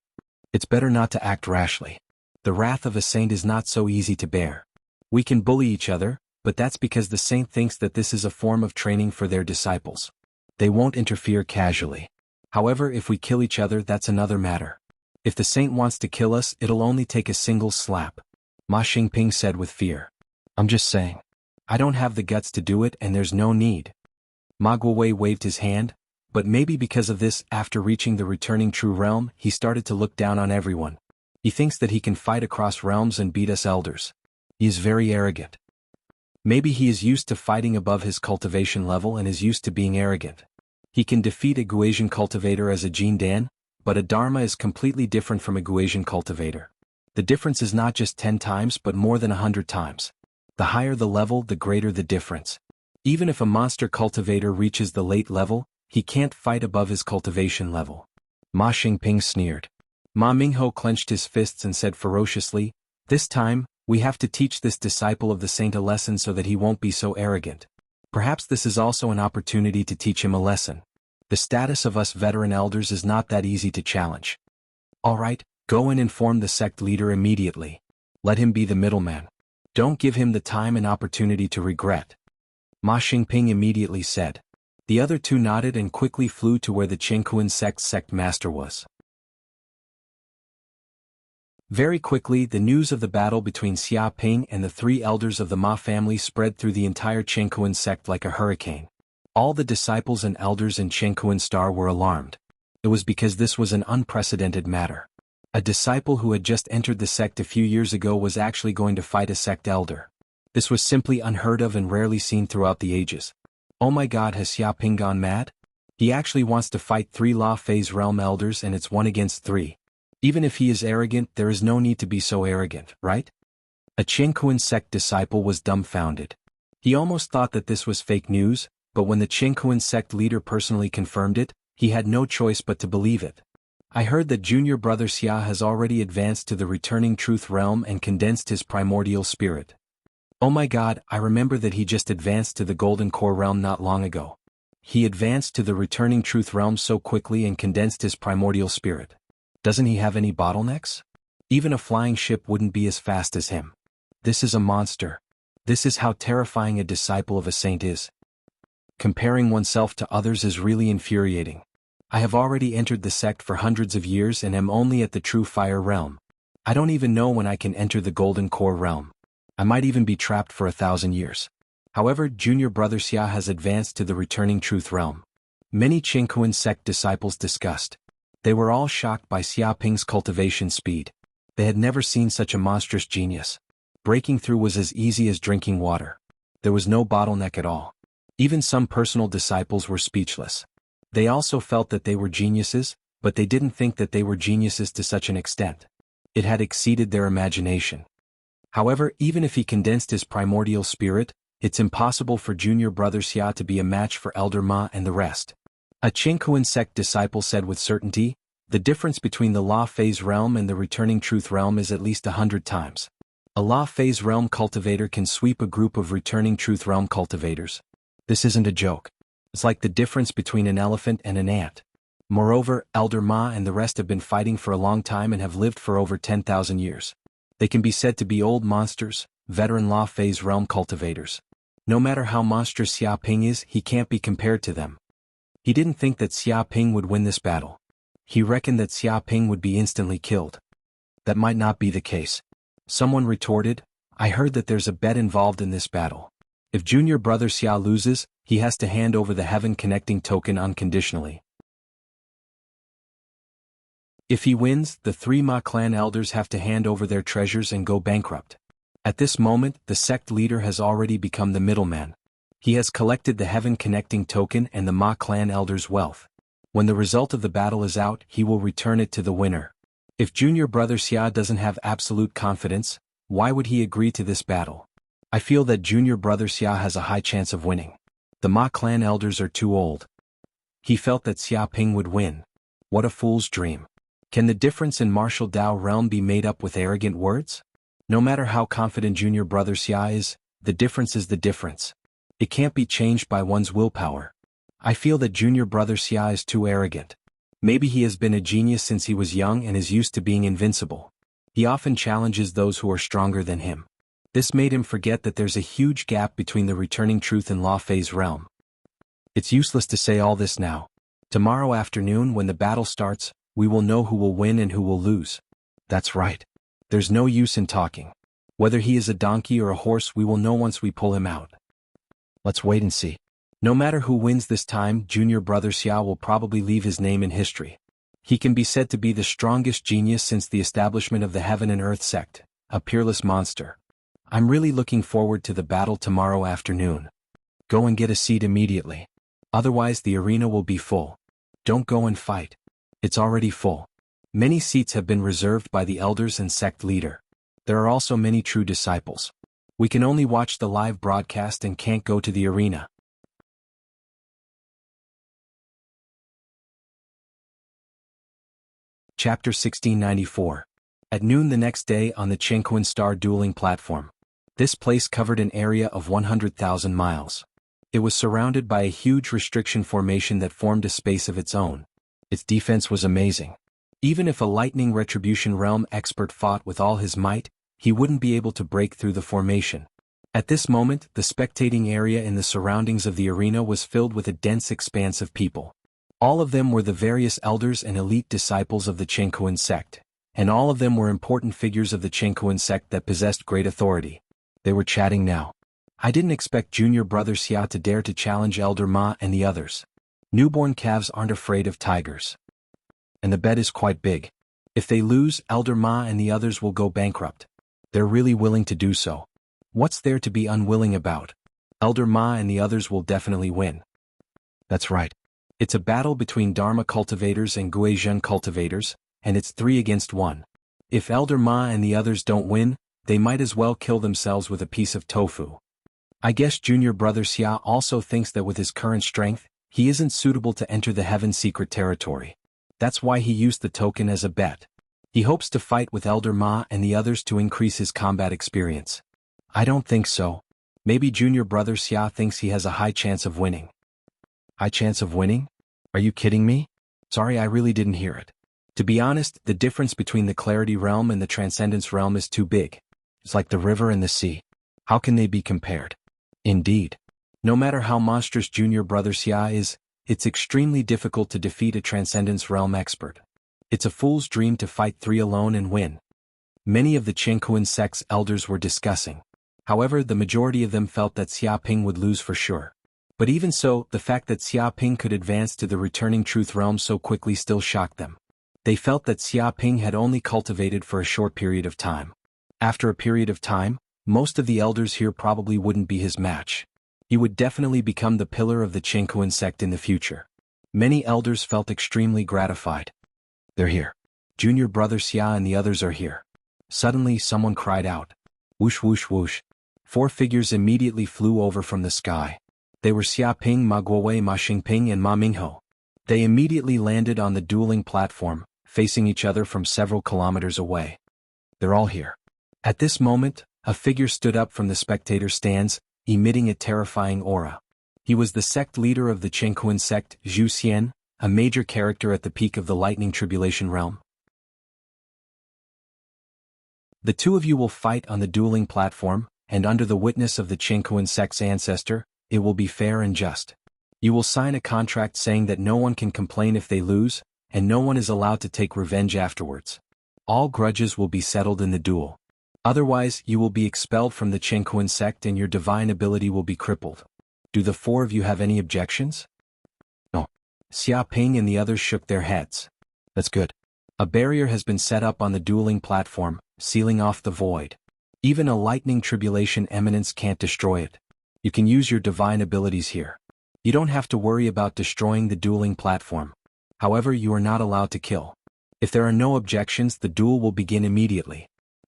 A: It's better not to act rashly. The wrath of a saint is not so easy to bear. We can bully each other, but that's because the saint thinks that this is a form of training for their disciples. They won't interfere casually. However, if we kill each other, that's another matter. If the saint wants to kill us, it'll only take a single slap. Ma Xingping said with fear. I'm just saying. I don't have the guts to do it and there's no need. Ma Guowei waved his hand, but maybe because of this, after reaching the returning true realm, he started to look down on everyone. He thinks that he can fight across realms and beat us elders. He is very arrogant. Maybe he is used to fighting above his cultivation level and is used to being arrogant. He can defeat a Guasian cultivator as a Jin Dan, but a Dharma is completely different from a Guasian cultivator. The difference is not just 10 times but more than 100 times. The higher the level, the greater the difference. Even if a monster cultivator reaches the late level, he can't fight above his cultivation level. Ma Xingping sneered. Ma Mingho clenched his fists and said ferociously, "This time, we have to teach this disciple of the saint a lesson so that he won't be so arrogant. Perhaps this is also an opportunity to teach him a lesson. The status of us veteran elders is not that easy to challenge. All right, go and inform the sect leader immediately. Let him be the middleman. Don't give him the time and opportunity to regret." Ma Xingping immediately said. The other two nodded and quickly flew to where the Qingkuan sect master was. Very quickly, the news of the battle between Xia Ping and the 3 elders of the Ma family spread through the entire Qingkuan sect like a hurricane. All the disciples and elders in Qingkuan Star were alarmed. It was because this was an unprecedented matter. A disciple who had just entered the sect a few years ago was actually going to fight a sect elder. This was simply unheard of and rarely seen throughout the ages. Oh my god, has Xia Ping gone mad? He actually wants to fight 3 La Phase realm elders and it's 1 against 3. Even if he is arrogant, there is no need to be so arrogant, right? A Qingkuan sect disciple was dumbfounded. He almost thought that this was fake news, but when the Qingkuan sect leader personally confirmed it, he had no choice but to believe it. I heard that junior brother Xia has already advanced to the returning truth realm and condensed his primordial spirit. Oh my god, I remember that he just advanced to the golden core realm not long ago. He advanced to the returning truth realm so quickly and condensed his primordial spirit. Doesn't he have any bottlenecks? Even a flying ship wouldn't be as fast as him. This is a monster. This is how terrifying a disciple of a saint is. Comparing oneself to others is really infuriating. I have already entered the sect for hundreds of years and am only at the true fire realm. I don't even know when I can enter the golden core realm. I might even be trapped for 1,000 years. However, junior brother Xia has advanced to the returning truth realm. Many Qingkuan sect disciples discussed. They were all shocked by Xia Ping's cultivation speed. They had never seen such a monstrous genius. Breaking through was as easy as drinking water. There was no bottleneck at all. Even some personal disciples were speechless. They also felt that they were geniuses, but they didn't think that they were geniuses to such an extent. It had exceeded their imagination. However, even if he condensed his primordial spirit, it's impossible for junior brother Xia to be a match for Elder Ma and the rest. A Qingkuan sect disciple said with certainty, the difference between the La Phase realm and the returning truth realm is at least 100 times. A La Phase realm cultivator can sweep a group of returning truth realm cultivators. This isn't a joke. It's like the difference between an elephant and an ant. Moreover, Elder Ma and the rest have been fighting for a long time and have lived for over 10,000 years. They can be said to be old monsters, veteran La Phase realm cultivators. No matter how monstrous Xia Ping is, he can't be compared to them. He didn't think that Xia Ping would win this battle. He reckoned that Xia Ping would be instantly killed. That might not be the case. Someone retorted, I heard that there's a bet involved in this battle. If junior brother Xia loses, he has to hand over the heaven connecting token unconditionally. If he wins, the 3 Ma clan elders have to hand over their treasures and go bankrupt. At this moment, the sect leader has already become the middleman. He has collected the heaven connecting token and the Ma clan elders' wealth. When the result of the battle is out, he will return it to the winner. If junior brother Xia doesn't have absolute confidence, why would he agree to this battle? I feel that junior brother Xia has a high chance of winning. The Ma clan elders are too old. He felt that Xia Ping would win. What a fool's dream. Can the difference in martial Dao realm be made up with arrogant words? No matter how confident junior brother Xia is, the difference is the difference. It can't be changed by one's willpower. I feel that junior brother Xia is too arrogant. Maybe he has been a genius since he was young and is used to being invincible. He often challenges those who are stronger than him. This made him forget that there's a huge gap between the returning truth and La Phase realm. It's useless to say all this now. Tomorrow afternoon when the battle starts, we will know who will win and who will lose. That's right. There's no use in talking. Whether he is a donkey or a horse, we will know once we pull him out. Let's wait and see. No matter who wins this time, junior brother Xia will probably leave his name in history. He can be said to be the strongest genius since the establishment of the Heaven and Earth sect, a peerless monster. I'm really looking forward to the battle tomorrow afternoon. Go and get a seat immediately. Otherwise the arena will be full. Don't go and fight. It's already full. Many seats have been reserved by the elders and sect leader. There are also many true disciples. We can only watch the live broadcast and can't go to the arena. Chapter 1694. At noon the next day on the Jianghu Star dueling platform. This place covered an area of 100,000 miles. It was surrounded by a huge restriction formation that formed a space of its own. Its defense was amazing. Even if a lightning retribution realm expert fought with all his might, he wouldn't be able to break through the formation. At this moment, the spectating area in the surroundings of the arena was filled with a dense expanse of people. All of them were the various elders and elite disciples of the Jianghu sect, and all of them were important figures of the Jianghu sect that possessed great authority. They were chatting now. I didn't expect junior brother Xia to dare to challenge Elder Ma and the others. Newborn calves aren't afraid of tigers. And the bet is quite big. If they lose, Elder Ma and the others will go bankrupt. They're really willing to do so. What's there to be unwilling about? Elder Ma and the others will definitely win. That's right. It's a battle between Dharma cultivators and Guizhen cultivators, and it's 3 against 1. If Elder Ma and the others don't win, they might as well kill themselves with a piece of tofu. I guess junior brother Xia also thinks that with his current strength, he isn't suitable to enter the Heaven Secret territory. That's why he used the token as a bet. He hopes to fight with Elder Ma and the others to increase his combat experience. I don't think so. Maybe junior brother Xia thinks he has a high chance of winning. High chance of winning? Are you kidding me? Sorry, I really didn't hear it. To be honest, the difference between the Clarity realm and the Transcendence realm is too big. It's like the river and the sea. How can they be compared? Indeed. No matter how monstrous junior brother Xia is, it's extremely difficult to defeat a Transcendence realm expert. It's a fool's dream to fight 3 alone and win. Many of the Jianghu sect's elders were discussing. However, the majority of them felt that Xia Ping would lose for sure. But even so, the fact that Xia Ping could advance to the returning truth realm so quickly still shocked them. They felt that Xia Ping had only cultivated for a short period of time. After a period of time, most of the elders here probably wouldn't be his match. He would definitely become the pillar of the Jianghu sect in the future. Many elders felt extremely gratified. They're here. Junior brother Xia and the others are here. Suddenly someone cried out. Whoosh whoosh whoosh. 4 figures immediately flew over from the sky. They were Xia Ping, Ma Guowei, Ma Xingping and Ma Mingho. They immediately landed on the dueling platform, facing each other from several kilometers away. They're all here. At this moment, a figure stood up from the spectator stands, emitting a terrifying aura. He was the sect leader of the Jianghu sect, Zhu Xian, a major character at the peak of the lightning tribulation realm. The 2 of you will fight on the dueling platform, and under the witness of the Jianghu sect's ancestor, it will be fair and just. You will sign a contract saying that no one can complain if they lose, and no one is allowed to take revenge afterwards. All grudges will be settled in the duel. Otherwise, you will be expelled from the Jianghu sect and your divine ability will be crippled. Do the 4 of you have any objections? No. Xia Ping and the others shook their heads. That's good. A barrier has been set up on the dueling platform, sealing off the void. Even a lightning tribulation eminence can't destroy it. You can use your divine abilities here. You don't have to worry about destroying the dueling platform. However, you are not allowed to kill. If there are no objections, the duel will begin immediately.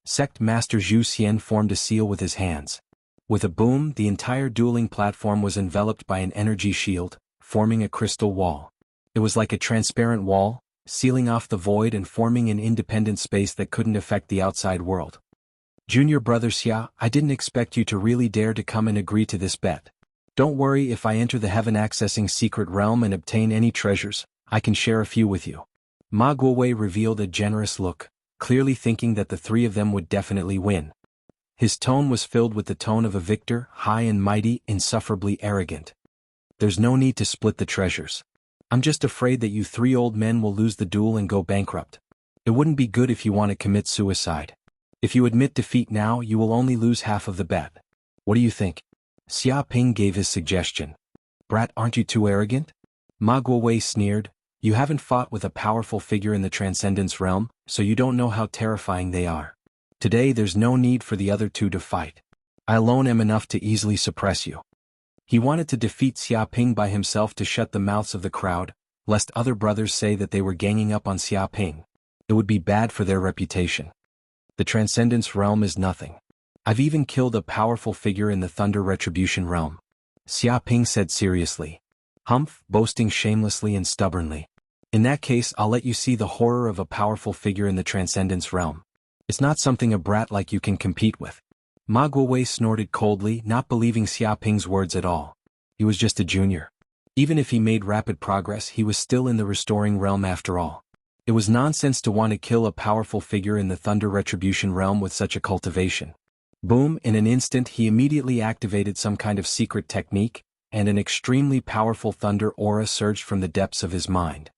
A: Sect Master Zhu Xian formed a seal with his hands. With a boom, the entire dueling platform was enveloped by an energy shield, forming a crystal wall. It was like a transparent wall, sealing off the void and forming an independent space that couldn't affect the outside world. Junior brother Xia, I didn't expect you to really dare to come and agree to this bet. Don't worry, if I enter the heaven-accessing secret realm and obtain any treasures, I can share a few with you. Ma Guowei revealed a generous look, clearly thinking that the 3 of them would definitely win. His tone was filled with the tone of a victor, high and mighty, insufferably arrogant. There's no need to split the treasures. I'm just afraid that you 3 old men will lose the duel and go bankrupt. It wouldn't be good if you want to commit suicide. If you admit defeat now, you will only lose half of the bet. What do you think? Xia Ping gave his suggestion. Brat, aren't you too arrogant? Ma Guowei sneered. You haven't fought with a powerful figure in the Transcendence realm, so you don't know how terrifying they are. Today there's no need for the other 2 to fight. I alone am enough to easily suppress you. He wanted to defeat Xiaoping by himself to shut the mouths of the crowd, lest other brothers say that they were ganging up on Xiaoping. It would be bad for their reputation. The Transcendence realm is nothing. I've even killed a powerful figure in the Thunder Retribution realm. Xiaoping said seriously. Humph, boasting shamelessly and stubbornly. In that case, I'll let you see the horror of a powerful figure in the Transcendence realm. It's not something a brat like you can compete with. Ma Guowei snorted coldly, not believing Xiaoping's words at all. He was just a junior. Even if he made rapid progress, he was still in the restoring realm after all. It was nonsense to want to kill a powerful figure in the Thunder Retribution realm with such a cultivation. Boom, in an instant he immediately activated some kind of secret technique, and an extremely powerful thunder aura surged from the depths of his mind.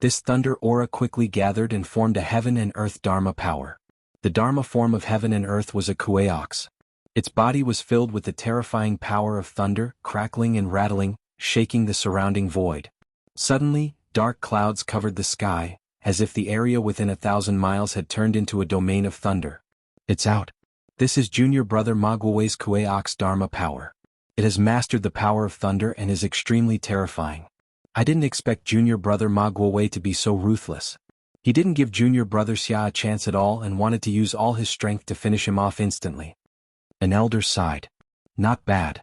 A: This thunder aura quickly gathered and formed a heaven and earth Dharma power. The Dharma form of heaven and earth was a Kuei ox. Its body was filled with the terrifying power of thunder, crackling and rattling, shaking the surrounding void. Suddenly, dark clouds covered the sky, as if the area within 1,000 miles had turned into a domain of thunder. It's out. This is junior brother Ma Guowei's Kuei ox Dharma power. It has mastered the power of thunder and is extremely terrifying. I didn't expect junior brother Ma Guowei to be so ruthless. He didn't give junior brother Xia a chance at all and wanted to use all his strength to finish him off instantly. An elder sighed. Not bad.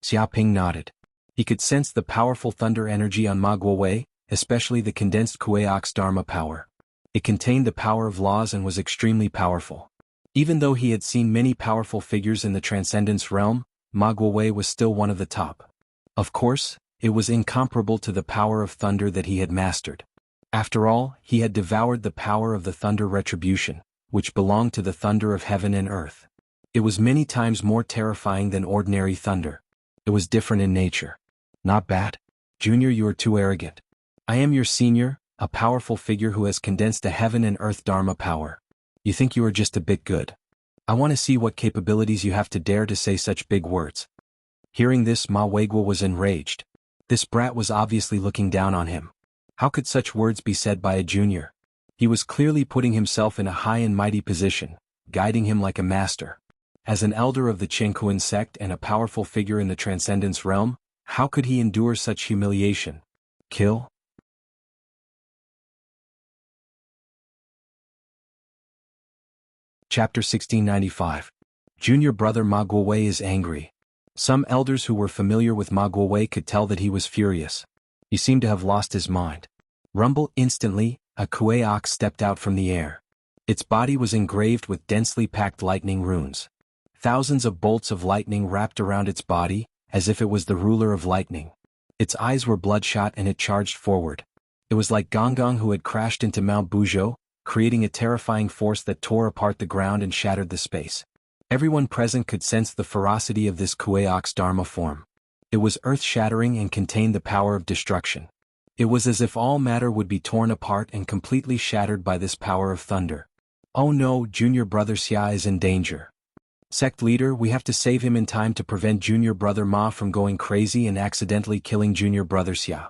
A: Xiaoping nodded. He could sense the powerful thunder energy on Ma Guowei, especially the condensed Kuei ox Dharma power. It contained the power of laws and was extremely powerful. Even though he had seen many powerful figures in the Transcendence realm, Ma Guowei was still one of the top. Of course, it was incomparable to the power of thunder that he had mastered. After all, he had devoured the power of the Thunder Retribution, which belonged to the thunder of heaven and earth. It was many times more terrifying than ordinary thunder. It was different in nature. Not bad. Junior, you are too arrogant. I am your senior, a powerful figure who has condensed a heaven and earth Dharma power. You think you are just a bit good. I want to see what capabilities you have to dare to say such big words. Hearing this, Ma Weiguo was enraged. This brat was obviously looking down on him. How could such words be said by a junior? He was clearly putting himself in a high and mighty position, guiding him like a master. As an elder of the Jianghu sect and a powerful figure in the Transcendence realm, how could he endure such humiliation? Kill? Chapter 1695. Junior brother Ma Guowei is angry. Some elders who were familiar with Ma Guowei could tell that he was furious. He seemed to have lost his mind. Rumble, instantly, a Kuei ox stepped out from the air. Its body was engraved with densely packed lightning runes. Thousands of bolts of lightning wrapped around its body, as if it was the ruler of lightning. Its eyes were bloodshot and it charged forward. It was like Gonggong who had crashed into Mount Buzhou, creating a terrifying force that tore apart the ground and shattered the space. Everyone present could sense the ferocity of this Kuei ox Dharma form. It was earth-shattering and contained the power of destruction. It was as if all matter would be torn apart and completely shattered by this power of thunder. Oh no, junior brother Xia is in danger. Sect leader, we have to save him in time to prevent junior brother Ma from going crazy and accidentally killing junior brother Xia.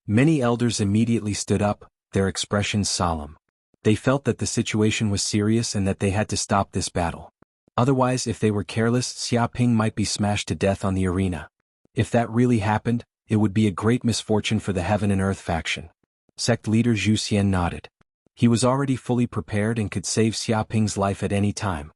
A: Many elders immediately stood up, their expressions solemn. They felt that the situation was serious and that they had to stop this battle. Otherwise, if they were careless, Xiaoping might be smashed to death on the arena. If that really happened, it would be a great misfortune for the Heaven and Earth faction. Sect leader Zhu Xian nodded. He was already fully prepared and could save Xiaoping's life at any time.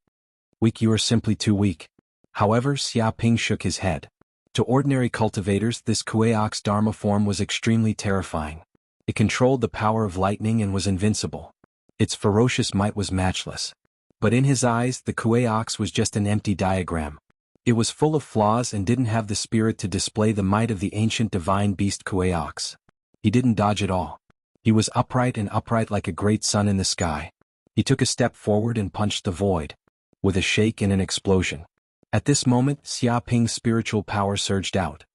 A: Weak, you are simply too weak. However, Xiaoping shook his head. To ordinary cultivators, this Kuei ox Dharma form was extremely terrifying. It controlled the power of lightning and was invincible. Its ferocious might was matchless. But in his eyes, the Kuei ox was just an empty diagram. It was full of flaws and didn't have the spirit to display the might of the ancient divine beast Kuei ox. He didn't dodge at all. He was upright like a great sun in the sky. He took a step forward and punched the void. With a shake and an explosion. At this moment, Xiaoping's spiritual power surged out.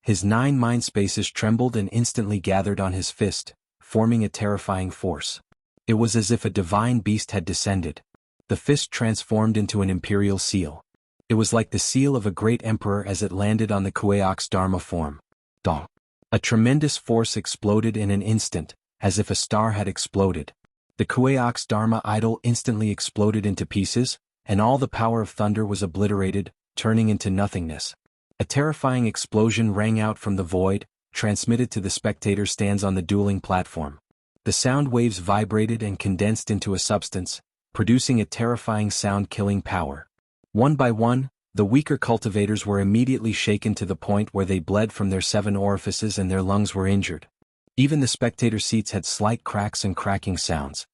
A: His 9 mind spaces trembled and instantly gathered on his fist, forming a terrifying force. It was as if a divine beast had descended. The fist transformed into an imperial seal. It was like the seal of a great emperor as it landed on the Kuei ox Dharma form. Dong. A tremendous force exploded in an instant, as if a star had exploded. The Kuei ox Dharma idol instantly exploded into pieces, and all the power of thunder was obliterated, turning into nothingness. A terrifying explosion rang out from the void, transmitted to the spectator stands on the dueling platform. The sound waves vibrated and condensed into a substance, producing a terrifying sound-killing power. One by one, the weaker cultivators were immediately shaken to the point where they bled from their 7 orifices and their lungs were injured. Even the spectator seats had slight cracks and cracking sounds.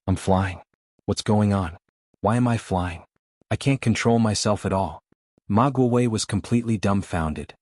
A: I'm flying. What's going on? Why am I flying? I can't control myself at all. Ma Guowei was completely dumbfounded.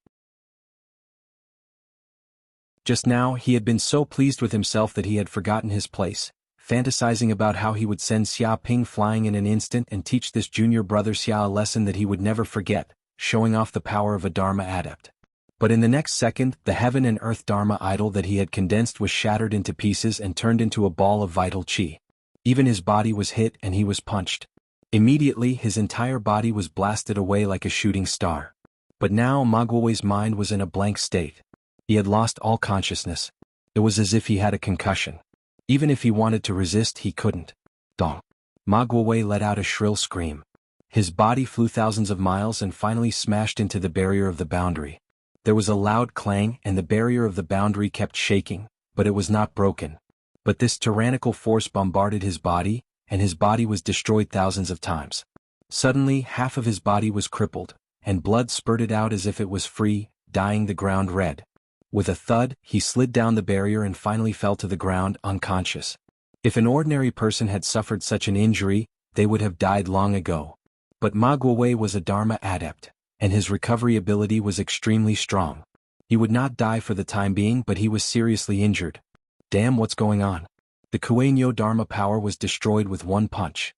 A: Just now, he had been so pleased with himself that he had forgotten his place, fantasizing about how he would send Xia Ping flying in an instant and teach this junior brother Xia a lesson that he would never forget, showing off the power of a Dharma adept. But in the next second, the heaven and earth Dharma idol that he had condensed was shattered into pieces and turned into a ball of vital qi. Even his body was hit and he was punched. Immediately, his entire body was blasted away like a shooting star. But now Ma Guowei's mind was in a blank state. He had lost all consciousness. It was as if he had a concussion. Even if he wanted to resist, he couldn't. Dong. Ma Guowei let out a shrill scream. His body flew thousands of miles and finally smashed into the barrier of the boundary. There was a loud clang and the barrier of the boundary kept shaking, but it was not broken. But this tyrannical force bombarded his body, and his body was destroyed thousands of times. Suddenly, half of his body was crippled, and blood spurted out as if it was free, dyeing the ground red. With a thud, he slid down the barrier and finally fell to the ground, unconscious. If an ordinary person had suffered such an injury, they would have died long ago. But Ma Guowei was a Dharma adept, and his recovery ability was extremely strong. He would not die for the time being, but he was seriously injured. Damn, what's going on? The Kuei-nyo Dharma power was destroyed with one punch.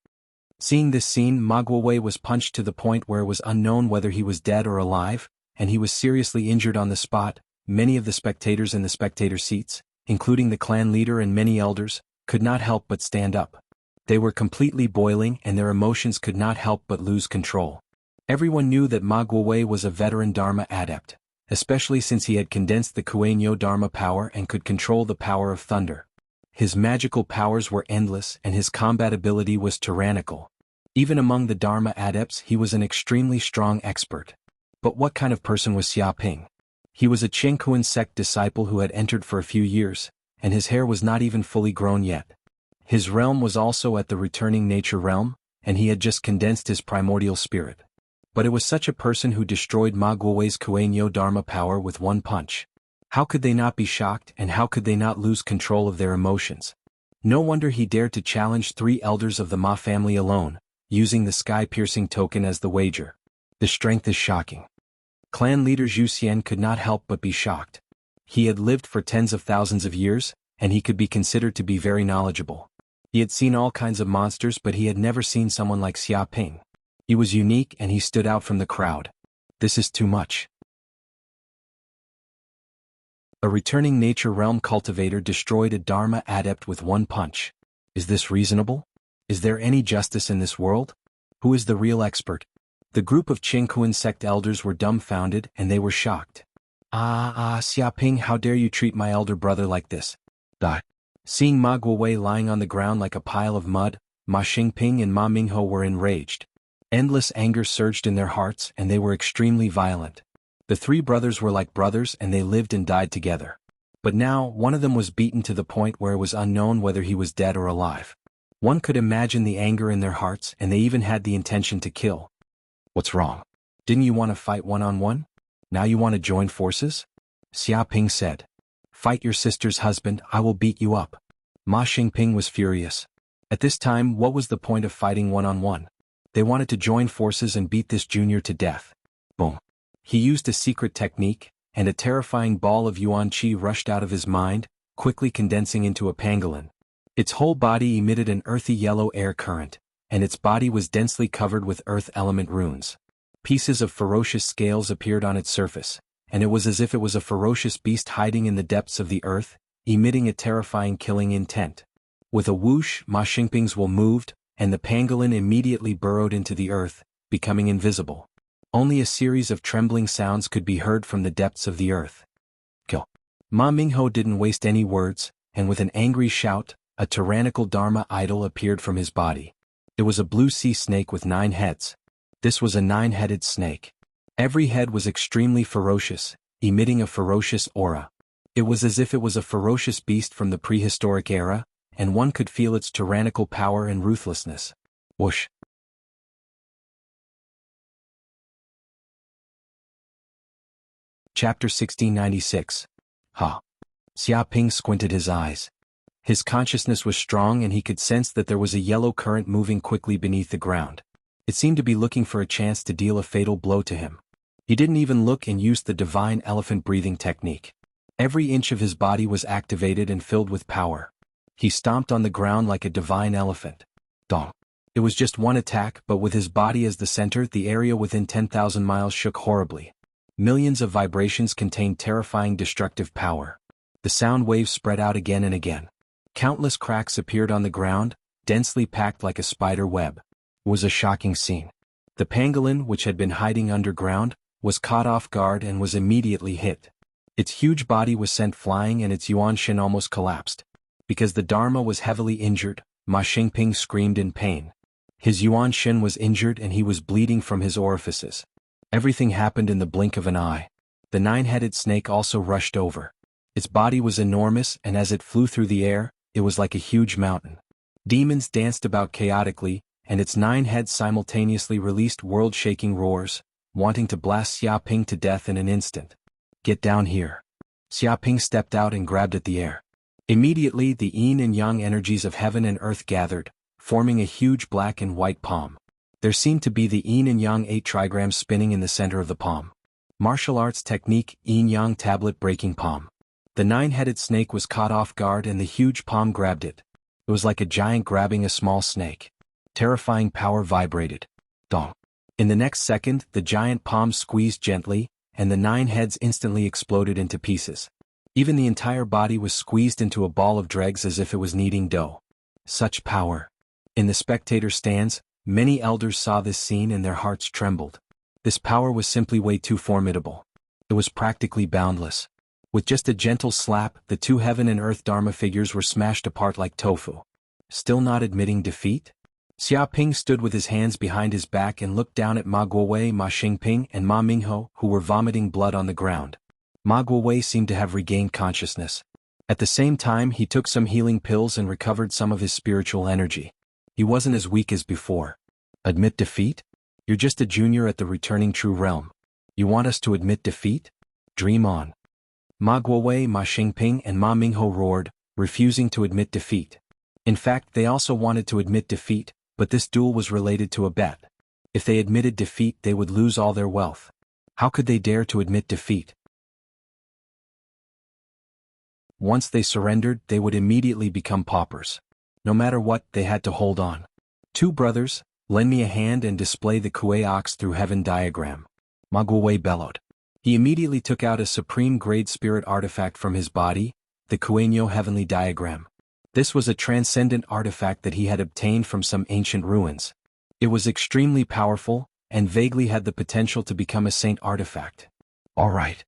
A: Seeing this scene, Ma Guowei was punched to the point where it was unknown whether he was dead or alive, and he was seriously injured on the spot. Many of the spectators in the spectator seats, including the clan leader and many elders, could not help but stand up. They were completely boiling and their emotions could not help but lose control. Everyone knew that Ma Guowei was a veteran Dharma adept, especially since he had condensed the Kuei-nyo Dharma power and could control the power of thunder. His magical powers were endless and his combat ability was tyrannical. Even among the Dharma adepts he was an extremely strong expert. But what kind of person was Xia Ping? He was a Jianghu sect disciple who had entered for a few years, and his hair was not even fully grown yet. His realm was also at the returning nature realm, and he had just condensed his primordial spirit. But it was such a person who destroyed Ma Guowei's Kuei-nyo Dharma power with one punch. How could they not be shocked and how could they not lose control of their emotions? No wonder he dared to challenge 3 elders of the Ma family alone, using the sky-piercing token as the wager. The strength is shocking. Clan leader Zhu Xian could not help but be shocked. He had lived for tens of thousands of years, and he could be considered to be very knowledgeable. He had seen all kinds of monsters but he had never seen someone like Xia Ping. He was unique and he stood out from the crowd. This is too much. A returning nature realm cultivator destroyed a Dharma adept with one punch. Is this reasonable? Is there any justice in this world? Who is the real expert? The group of Jianghu sect elders were dumbfounded and they were shocked. Xia Ping, how dare you treat my elder brother like this? Seeing Ma Guowei lying on the ground like a pile of mud, Ma Xingping and Ma Mingho were enraged. Endless anger surged in their hearts and they were extremely violent. The 3 brothers were like brothers and they lived and died together. But now, one of them was beaten to the point where it was unknown whether he was dead or alive. One could imagine the anger in their hearts and they even had the intention to kill. What's wrong? Didn't you want to fight one-on-one? Now you want to join forces? Xia Ping said. Fight your sister's husband, I will beat you up. Ma Xingping was furious. At this time, what was the point of fighting one-on-one? They wanted to join forces and beat this junior to death. Boom. He used a secret technique, and a terrifying ball of yuan qi rushed out of his mind, quickly condensing into a pangolin. Its whole body emitted an earthy yellow air current, and its body was densely covered with earth element runes. Pieces of ferocious scales appeared on its surface, and it was as if it was a ferocious beast hiding in the depths of the earth, emitting a terrifying killing intent. With a whoosh, Ma Xingping's will moved, and the pangolin immediately burrowed into the earth, becoming invisible. Only a series of trembling sounds could be heard from the depths of the earth. Kill. Ma Mingho didn't waste any words, and with an angry shout, a tyrannical Dharma idol appeared from his body. It was a blue sea snake with 9 heads. This was a 9-headed snake. Every head was extremely ferocious, emitting a ferocious aura. It was as if it was a ferocious beast from the prehistoric era, and one could feel its tyrannical power and ruthlessness. Whoosh! Chapter 1696. Ha! Xiaoping squinted his eyes. His consciousness was strong and he could sense that there was a yellow current moving quickly beneath the ground. It seemed to be looking for a chance to deal a fatal blow to him. He didn't even look and used the divine elephant breathing technique. Every inch of his body was activated and filled with power. He stomped on the ground like a divine elephant. Dong. It was just one attack, but with his body as the center, the area within 10,000 miles shook horribly. Millions of vibrations contained terrifying destructive power. The sound waves spread out again and again. Countless cracks appeared on the ground, densely packed like a spider web. It was a shocking scene. The pangolin, which had been hiding underground, was caught off guard and was immediately hit. Its huge body was sent flying and its yuanshin almost collapsed. Because the Dharma was heavily injured, Ma Xingping screamed in pain. His yuanshin was injured and he was bleeding from his orifices. Everything happened in the blink of an eye. The 9-headed snake also rushed over. Its body was enormous and as it flew through the air, it was like a huge mountain. Demons danced about chaotically, and its 9 heads simultaneously released world-shaking roars, wanting to blast Xiaoping to death in an instant. Get down here. Xiaoping stepped out and grabbed at the air. Immediately the yin and yang energies of heaven and earth gathered, forming a huge black and white palm. There seemed to be the yin and yang 8 trigrams spinning in the center of the palm. Martial arts technique, yin-yang tablet breaking palm. The 9-headed snake was caught off guard and the huge palm grabbed it. It was like a giant grabbing a small snake. Terrifying power vibrated. Dong. In the next second, the giant palm squeezed gently, and the 9 heads instantly exploded into pieces. Even the entire body was squeezed into a ball of dregs as if it was kneading dough. Such power. In the spectator stands, many elders saw this scene and their hearts trembled. This power was simply way too formidable. It was practically boundless. With just a gentle slap, the 2 heaven and earth Dharma figures were smashed apart like tofu. Still not admitting defeat? Xiaoping stood with his hands behind his back and looked down at Ma Guowei, Ma Xingping, and Ma Mingho, who were vomiting blood on the ground. Ma Guowei seemed to have regained consciousness. At the same time, he took some healing pills and recovered some of his spiritual energy. He wasn't as weak as before. Admit defeat? You're just a junior at the returning true realm. You want us to admit defeat? Dream on. Ma Guowei, Ma Xingping, and Ma Mingho roared, refusing to admit defeat. In fact, they also wanted to admit defeat, but this duel was related to a bet. If they admitted defeat, they would lose all their wealth. How could they dare to admit defeat? Once they surrendered, they would immediately become paupers. No matter what, they had to hold on. 2 brothers, lend me a hand and display the Kuei Ox through heaven diagram. Ma Guowei bellowed. He immediately took out a supreme-grade spirit artifact from his body, the Kuei-nyo heavenly diagram. This was a transcendent artifact that he had obtained from some ancient ruins. It was extremely powerful, and vaguely had the potential to become a saint artifact. All right.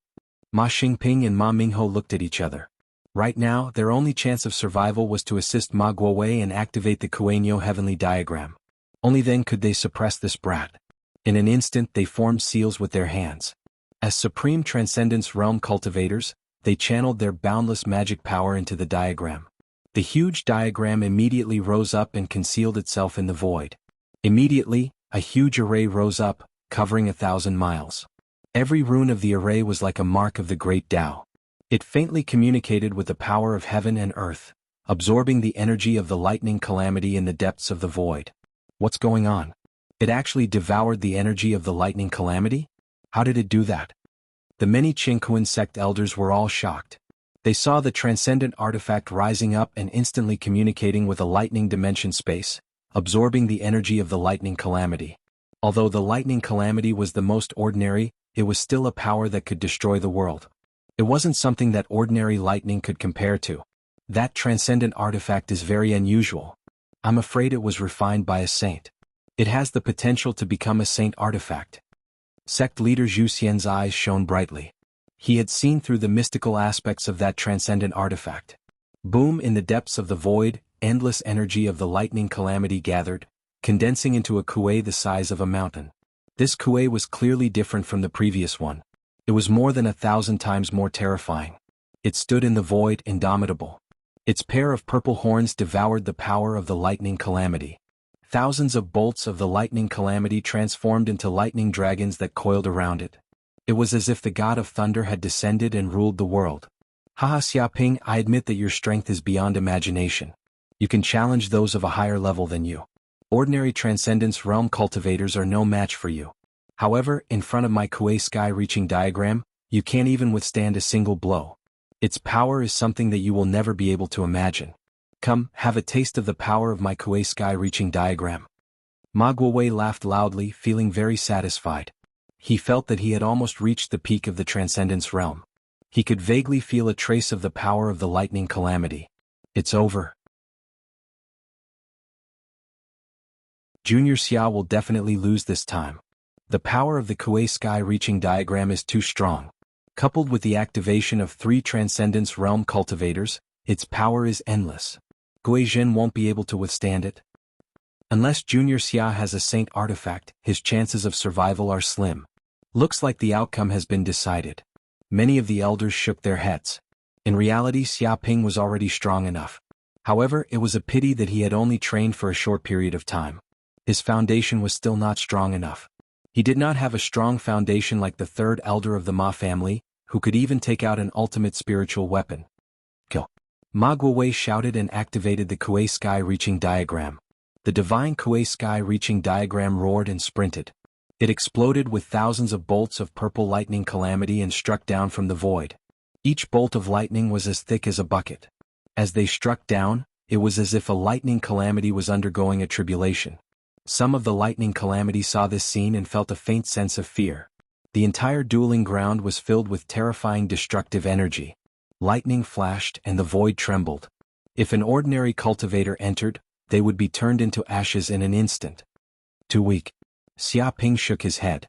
A: Ma Xingping and Ma Mingho looked at each other. Right now, their only chance of survival was to assist Ma Guowei and activate the Kuei-nyo heavenly diagram. Only then could they suppress this brat. In an instant they formed seals with their hands. As supreme transcendence realm cultivators, they channeled their boundless magic power into the diagram. The huge diagram immediately rose up and concealed itself in the void. Immediately, a huge array rose up, covering 1,000 miles. Every rune of the array was like a mark of the great Tao. It faintly communicated with the power of heaven and earth, absorbing the energy of the lightning calamity in the depths of the void. What's going on? It actually devoured the energy of the lightning calamity? How did it do that? The many Qingkuan sect elders were all shocked. They saw the transcendent artifact rising up and instantly communicating with a lightning dimension space, absorbing the energy of the lightning calamity. Although the lightning calamity was the most ordinary, it was still a power that could destroy the world. It wasn't something that ordinary lightning could compare to. That transcendent artifact is very unusual. I'm afraid it was refined by a saint. It has the potential to become a saint artifact. Sect leader Zhu Xian's eyes shone brightly. He had seen through the mystical aspects of that transcendent artifact. Boom! In the depths of the void, endless energy of the lightning calamity gathered, condensing into a kuei the size of a mountain. This Kuei was clearly different from the previous one. It was more than 1,000 times more terrifying. It stood in the void, indomitable. Its pair of purple horns devoured the power of the lightning calamity. Thousands of bolts of the lightning calamity transformed into lightning dragons that coiled around it. It was as if the god of thunder had descended and ruled the world. Haha Xiaoping, I admit that your strength is beyond imagination. You can challenge those of a higher level than you. Ordinary Transcendence Realm cultivators are no match for you. However, in front of my Kuei sky-reaching diagram, you can't even withstand a single blow. Its power is something that you will never be able to imagine. Come, have a taste of the power of my Kuei sky-reaching diagram. Ma Guowei laughed loudly, feeling very satisfied. He felt that he had almost reached the peak of the Transcendence Realm. He could vaguely feel a trace of the power of the lightning calamity. It's over. Junior Xia will definitely lose this time. The power of the Kuei sky-reaching diagram is too strong. Coupled with the activation of 3 Transcendence Realm cultivators, its power is endless. Gui Zhen won't be able to withstand it. Unless Junior Xia has a saint artifact, his chances of survival are slim. Looks like the outcome has been decided. Many of the elders shook their heads. In reality, Xia Ping was already strong enough. However, it was a pity that he had only trained for a short period of time. His foundation was still not strong enough. He did not have a strong foundation like the third elder of the Ma family, who could even take out an ultimate spiritual weapon. Kill. Ma Guowei shouted and activated the Kuei sky-reaching diagram. The divine Kuei sky-reaching diagram roared and sprinted. It exploded with thousands of bolts of purple lightning calamity and struck down from the void. Each bolt of lightning was as thick as a bucket. As they struck down, it was as if a lightning calamity was undergoing a tribulation. Some of the lightning calamity saw this scene and felt a faint sense of fear. The entire dueling ground was filled with terrifying destructive energy. Lightning flashed and the void trembled. If an ordinary cultivator entered, they would be turned into ashes in an instant. Too weak. Xia Ping shook his head.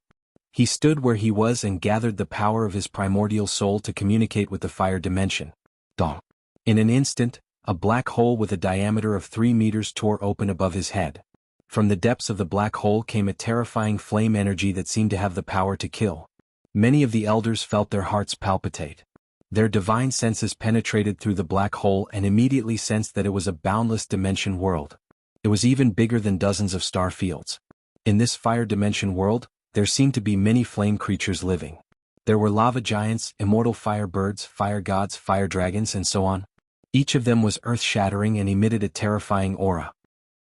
A: He stood where he was and gathered the power of his primordial soul to communicate with the fire dimension. Dong. In an instant, a black hole with a diameter of 3 meters tore open above his head. From the depths of the black hole came a terrifying flame energy that seemed to have the power to kill. Many of the elders felt their hearts palpitate. Their divine senses penetrated through the black hole and immediately sensed that it was a boundless dimension world. It was even bigger than dozens of star fields. In this fire dimension world, there seemed to be many flame creatures living. There were lava giants, immortal fire birds, fire gods, fire dragons, and so on. Each of them was earth-shattering and emitted a terrifying aura.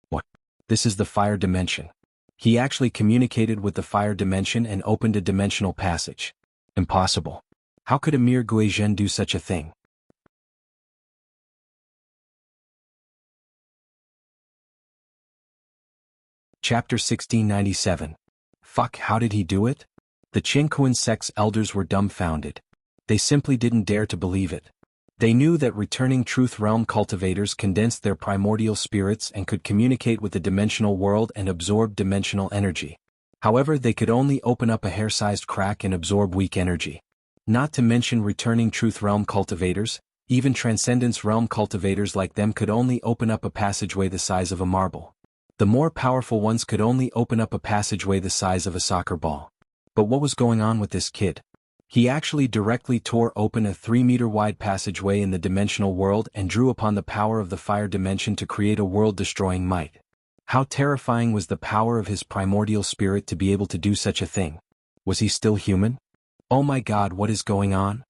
A: What? This is the fire dimension. He actually communicated with the fire dimension and opened a dimensional passage. Impossible. How could a mere Gui Zhen do such a thing? Chapter 1697. Fuck, how did he do it? The Qingquan sect's elders were dumbfounded. They simply didn't dare to believe it. They knew that returning Truth Realm cultivators condensed their primordial spirits and could communicate with the dimensional world and absorb dimensional energy. However, they could only open up a hair-sized crack and absorb weak energy. Not to mention returning Truth Realm cultivators, even Transcendence Realm cultivators like them could only open up a passageway the size of a marble. The more powerful ones could only open up a passageway the size of a soccer ball. But what was going on with this kid? He actually directly tore open a 3-meter-wide passageway in the dimensional world and drew upon the power of the fire dimension to create a world-destroying might. How terrifying was the power of his primordial spirit to be able to do such a thing? Was he still human? Oh my god, what is going on?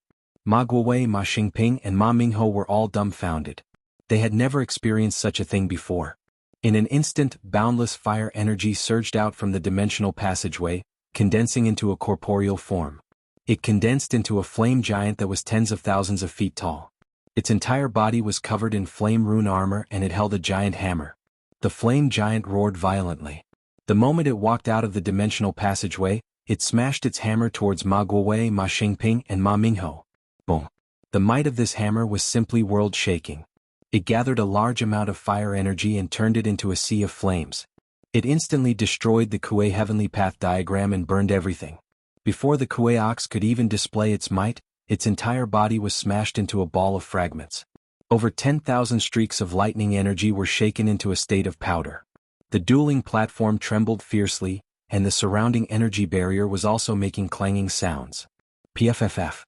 A: Ma Guowei, Ma Xingping, and Ma Mingho were all dumbfounded. They had never experienced such a thing before. In an instant, boundless fire energy surged out from the dimensional passageway, condensing into a corporeal form. It condensed into a flame giant that was tens of thousands of feet tall. Its entire body was covered in flame rune armor and it held a giant hammer. The flame giant roared violently. The moment it walked out of the dimensional passageway, it smashed its hammer towards Ma Guowei, Ma Xingping, and Ma Mingho. Boom. The might of this hammer was simply world-shaking. It gathered a large amount of fire energy and turned it into a sea of flames. It instantly destroyed the Kuei Heavenly Path diagram and burned everything. Before the Kuei Ox could even display its might, its entire body was smashed into a ball of fragments. Over 10,000 streaks of lightning energy were shaken into a state of powder. The dueling platform trembled fiercely, and the surrounding energy barrier was also making clanging sounds. PFFF.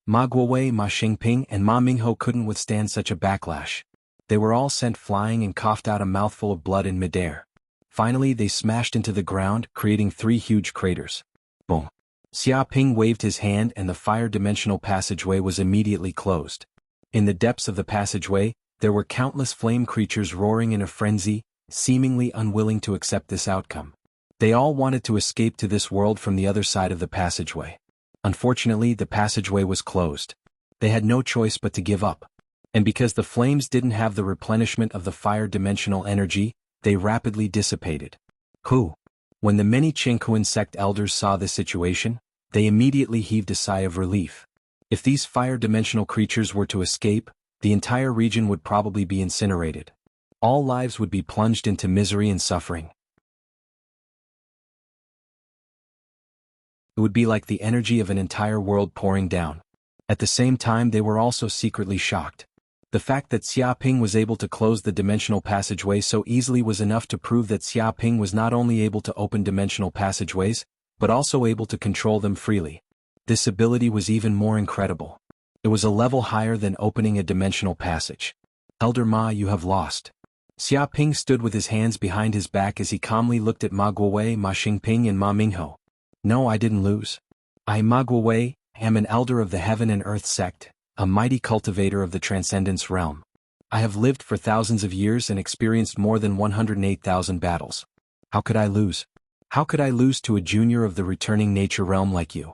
A: Ma Guowei, Ma Xingping, and Ma Mingho couldn't withstand such a backlash. They were all sent flying and coughed out a mouthful of blood in midair. Finally, they smashed into the ground, creating 3 huge craters. Boom. Xia Ping waved his hand and the fire-dimensional passageway was immediately closed. In the depths of the passageway, there were countless flame creatures roaring in a frenzy, seemingly unwilling to accept this outcome. They all wanted to escape to this world from the other side of the passageway. Unfortunately, the passageway was closed. They had no choice but to give up. And because the flames didn't have the replenishment of the fire-dimensional energy, they rapidly dissipated. When the many Jianghu sect elders saw this situation, they immediately heaved a sigh of relief. If these fire-dimensional creatures were to escape, the entire region would probably be incinerated. All lives would be plunged into misery and suffering. It would be like the energy of an entire world pouring down. At the same time, they were also secretly shocked. The fact that Xia Ping was able to close the dimensional passageway so easily was enough to prove that Xia Ping was not only able to open dimensional passageways, but also able to control them freely. This ability was even more incredible. It was a level higher than opening a dimensional passage. Elder Ma, you have lost. Xia Ping stood with his hands behind his back as he calmly looked at Ma Guowei, Ma Xingping, and Ma Mingho. No, I didn't lose. I, Ma Guowei, am an elder of the Heaven and Earth sect, a mighty cultivator of the Transcendence realm. I have lived for thousands of years and experienced more than 108,000 battles. How could I lose? How could I lose to a junior of the returning nature realm like you?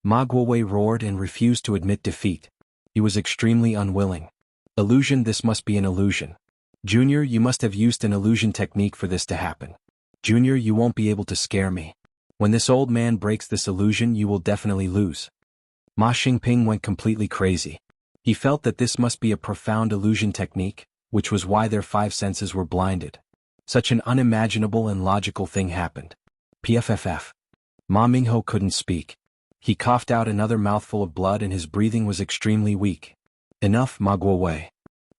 A: Ma Guowei roared and refused to admit defeat. He was extremely unwilling. Illusion, this must be an illusion. Junior, you must have used an illusion technique for this to happen. Junior, you won't be able to scare me. When this old man breaks this illusion, you will definitely lose. Ma Xingping went completely crazy. He felt that this must be a profound illusion technique, which was why their 5 senses were blinded. Such an unimaginable and logical thing happened. PFFF. Ma Mingho couldn't speak. He coughed out another mouthful of blood and his breathing was extremely weak. Enough, Ma Guowei.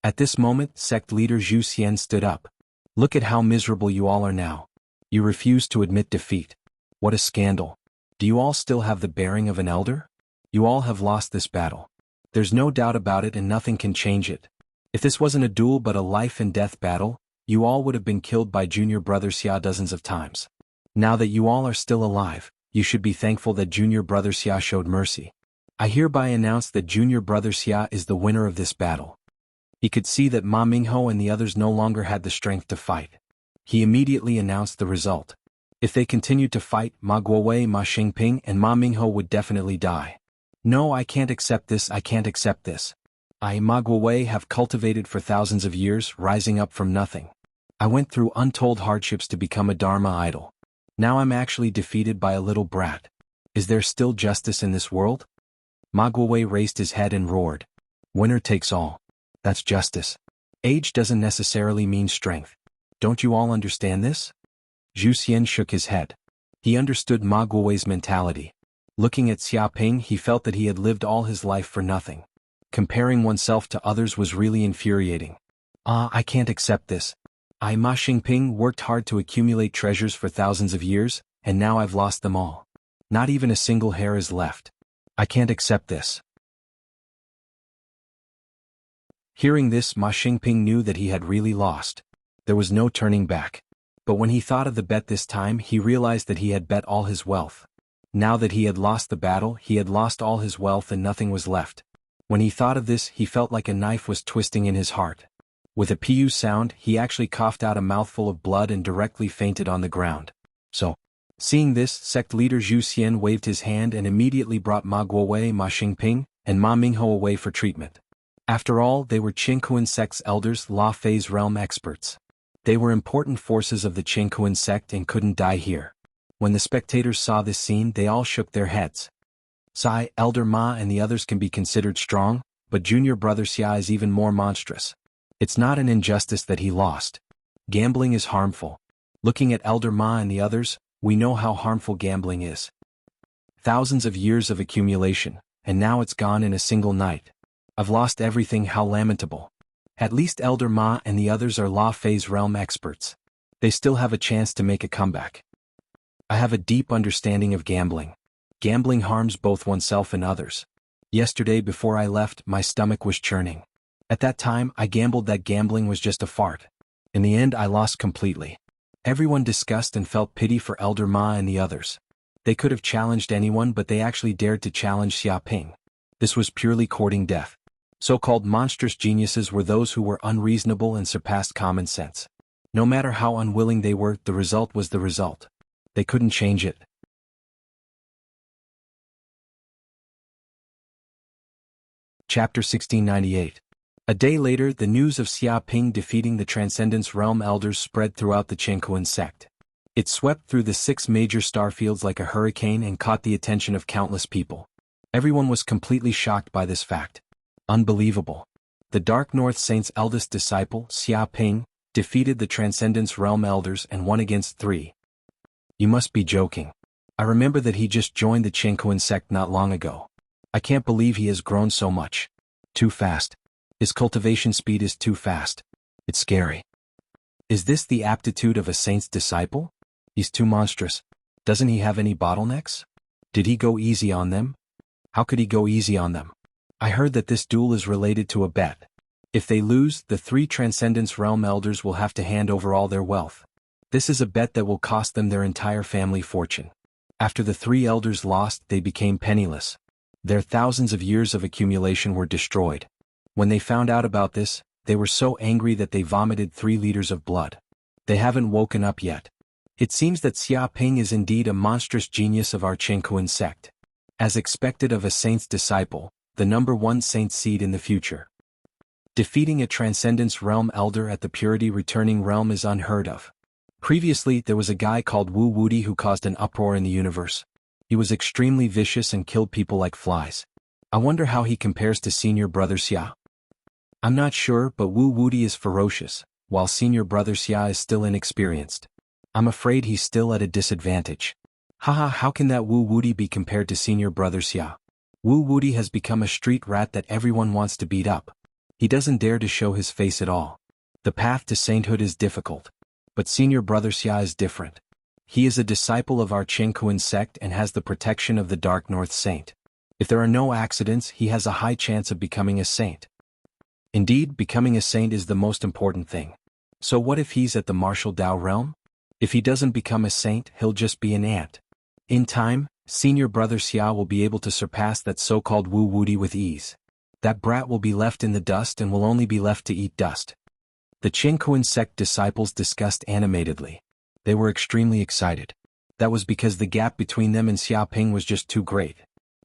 A: At this moment, sect leader Zhu Xian stood up. Look at how miserable you all are now. You refuse to admit defeat. What a scandal. Do you all still have the bearing of an elder? You all have lost this battle. There's no doubt about it and nothing can change it. If this wasn't a duel but a life and death battle, you all would have been killed by junior brother Xia dozens of times. Now that you all are still alive, you should be thankful that junior brother Xia showed mercy. I hereby announce that junior brother Xia is the winner of this battle. He could see that Ma Mingho and the others no longer had the strength to fight. He immediately announced the result. If they continued to fight, Ma Guowei, Ma Xingping, and Ma Mingho would definitely die. No, I can't accept this, I can't accept this. I, Ma Guowei, have cultivated for thousands of years, rising up from nothing. I went through untold hardships to become a Dharma idol. Now I'm actually defeated by a little brat. Is there still justice in this world? Ma Guowei raised his head and roared. Winner takes all. That's justice. Age doesn't necessarily mean strength. Don't you all understand this? Zhu Xian shook his head. He understood Ma Guowei's mentality. Looking at Xia Ping, he felt that he had lived all his life for nothing. Comparing oneself to others was really infuriating. I can't accept this. I, Ma Xingping, worked hard to accumulate treasures for thousands of years, and now I've lost them all. Not even a single hair is left. I can't accept this. Hearing this, Ma Xingping knew that he had really lost. There was no turning back. But when he thought of the bet this time, he realized that he had bet all his wealth. Now that he had lost the battle, he had lost all his wealth and nothing was left. When he thought of this, he felt like a knife was twisting in his heart. With a pu sound, he actually coughed out a mouthful of blood and directly fainted on the ground. Seeing this, sect leader Zhu Xian waved his hand and immediately brought Ma Guowei, Ma Xingping, and Ma Mingho away for treatment. After all, they were Jianghu sect's elders, La Fei's realm experts. They were important forces of the Jianghu sect and couldn't die here. When the spectators saw this scene, they all shook their heads. Sai, Elder Ma and the others can be considered strong, but junior brother Xia is even more monstrous. It's not an injustice that he lost. Gambling is harmful. Looking at Elder Ma and the others, we know how harmful gambling is. Thousands of years of accumulation, and now it's gone in a single night. I've lost everything, how lamentable. At least Elder Ma and the others are La Fei's realm experts. They still have a chance to make a comeback. I have a deep understanding of gambling. Gambling harms both oneself and others. Yesterday before I left, my stomach was churning. At that time, I gambled that gambling was just a fart. In the end, I lost completely. Everyone discussed and felt pity for Elder Ma and the others. They could have challenged anyone, but they actually dared to challenge Xia Ping. This was purely courting death. So-called monstrous geniuses were those who were unreasonable and surpassed common sense. No matter how unwilling they were, the result was the result. They couldn't change it. Chapter 1698. A day later, the news of Xia Ping defeating the Transcendence Realm Elders spread throughout the Jianghu sect. It swept through the 6 major starfields like a hurricane and caught the attention of countless people. Everyone was completely shocked by this fact. Unbelievable. The Dark North Saint's eldest disciple, Xia Ping, defeated the Transcendence Realm Elders and won against 3. You must be joking. I remember that he just joined the Jianghu sect not long ago. I can't believe he has grown so much. Too fast. His cultivation speed is too fast. It's scary. Is this the aptitude of a saint's disciple? He's too monstrous. Doesn't he have any bottlenecks? Did he go easy on them? How could he go easy on them? I heard that this duel is related to a bet. If they lose, the 3 Transcendence Realm Elders will have to hand over all their wealth. This is a bet that will cost them their entire family fortune. After the 3 elders lost, they became penniless. Their thousands of years of accumulation were destroyed. When they found out about this, they were so angry that they vomited 3 liters of blood. They haven't woken up yet. It seems that Xia Ping is indeed a monstrous genius of our Jianghu sect. As expected of a saint's disciple, the #1 saint seed in the future. Defeating a Transcendence Realm Elder at the Purity Returning Realm is unheard of. Previously, there was a guy called Wu Wuti who caused an uproar in the universe. He was extremely vicious and killed people like flies. I wonder how he compares to Senior Brother Xia. I'm not sure, but Wu Wuti is ferocious, while Senior Brother Xia is still inexperienced. I'm afraid he's still at a disadvantage. Haha, how can that Wu Wuti be compared to Senior Brother Xia? Wu Wuti has become a street rat that everyone wants to beat up. He doesn't dare to show his face at all. The path to sainthood is difficult. But Senior Brother Xia is different. He is a disciple of our Jianghu sect and has the protection of the Dark North Saint. If there are no accidents, he has a high chance of becoming a saint. Indeed, becoming a saint is the most important thing. So what if he's at the martial Dao realm? If he doesn't become a saint, he'll just be an ant. In time, Senior Brother Xia will be able to surpass that so-called Wu Wuti with ease. That brat will be left in the dust and will only be left to eat dust. The Jianghu sect disciples discussed animatedly. They were extremely excited. That was because the gap between them and Xia Ping was just too great.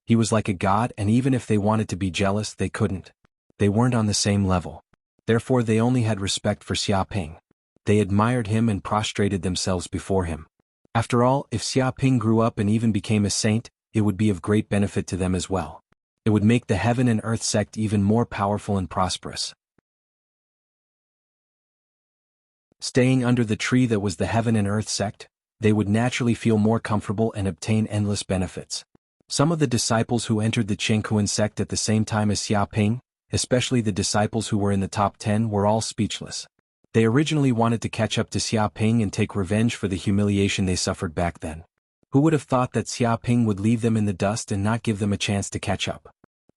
A: He was like a god, and even if they wanted to be jealous, they couldn't. They weren't on the same level. Therefore they only had respect for Xia Ping. They admired him and prostrated themselves before him. After all, if Xia Ping grew up and even became a saint, it would be of great benefit to them as well. It would make the Heaven and Earth sect even more powerful and prosperous. Staying under the tree that was the Heaven and Earth sect, they would naturally feel more comfortable and obtain endless benefits. Some of the disciples who entered the Jianghu sect at the same time as Xia Ping, especially the disciples who were in the top 10, were all speechless. They originally wanted to catch up to Xia Ping and take revenge for the humiliation they suffered back then. Who would have thought that Xia Ping would leave them in the dust and not give them a chance to catch up?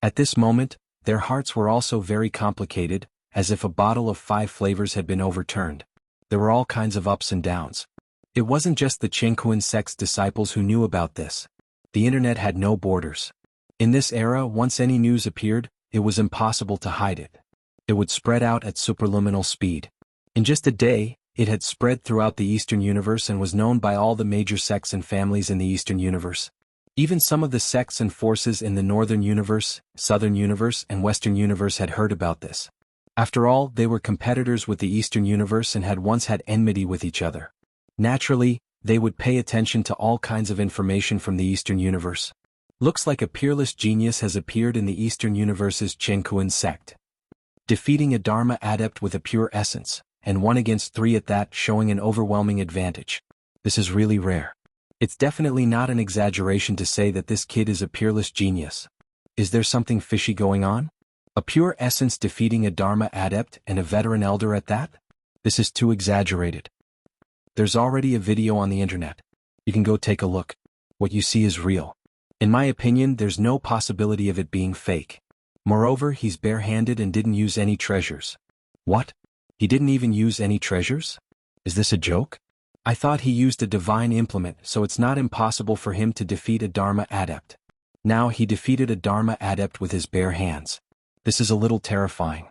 A: At this moment, their hearts were also very complicated, as if a bottle of 5 flavors had been overturned. There were all kinds of ups and downs. It wasn't just the Jianghu sect's disciples who knew about this. The internet had no borders. In this era, once any news appeared, it was impossible to hide it. It would spread out at superluminal speed. In just a day, it had spread throughout the Eastern Universe and was known by all the major sects and families in the Eastern Universe. Even some of the sects and forces in the Northern Universe, Southern Universe, and Western Universe had heard about this. After all, they were competitors with the Eastern Universe and had once had enmity with each other. Naturally, they would pay attention to all kinds of information from the Eastern Universe. Looks like a peerless genius has appeared in the Eastern Universe's Jianghu sect. Defeating a Dharma adept with a pure essence, and 1 against 3 at that, showing an overwhelming advantage. This is really rare. It's definitely not an exaggeration to say that this kid is a peerless genius. Is there something fishy going on? A pure essence defeating a Dharma adept and a veteran elder at that? This is too exaggerated. There's already a video on the internet. You can go take a look. What you see is real. In my opinion, there's no possibility of it being fake. Moreover, he's barehanded and didn't use any treasures. What? He didn't even use any treasures? Is this a joke? I thought he used a divine implement, so it's not impossible for him to defeat a Dharma adept. Now he defeated a Dharma adept with his bare hands. This is a little terrifying.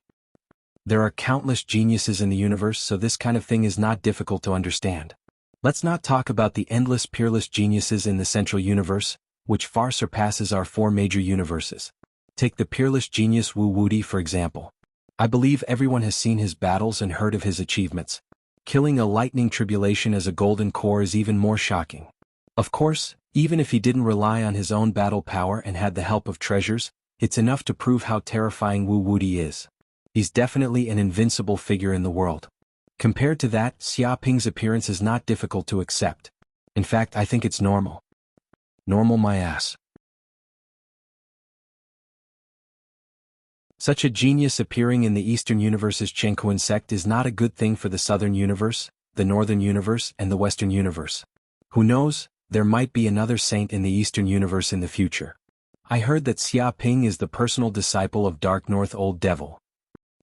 A: There are countless geniuses in the universe, so this kind of thing is not difficult to understand. Let's not talk about the endless peerless geniuses in the central universe, which far surpasses our 4 major universes. Take the peerless genius Wu Wudi for example. I believe everyone has seen his battles and heard of his achievements. Killing a lightning tribulation as a golden core is even more shocking. Of course, even if he didn't rely on his own battle power and had the help of treasures, it's enough to prove how terrifying Wu Wudi is. He's definitely an invincible figure in the world. Compared to that, Xiaoping's appearance is not difficult to accept. In fact, I think it's normal. Normal my ass. Such a genius appearing in the Eastern Universe's Jianghu sect is not a good thing for the Southern Universe, the Northern Universe, and the Western Universe. Who knows, there might be another saint in the Eastern Universe in the future. I heard that Xiaoping is the personal disciple of Dark North Old Devil.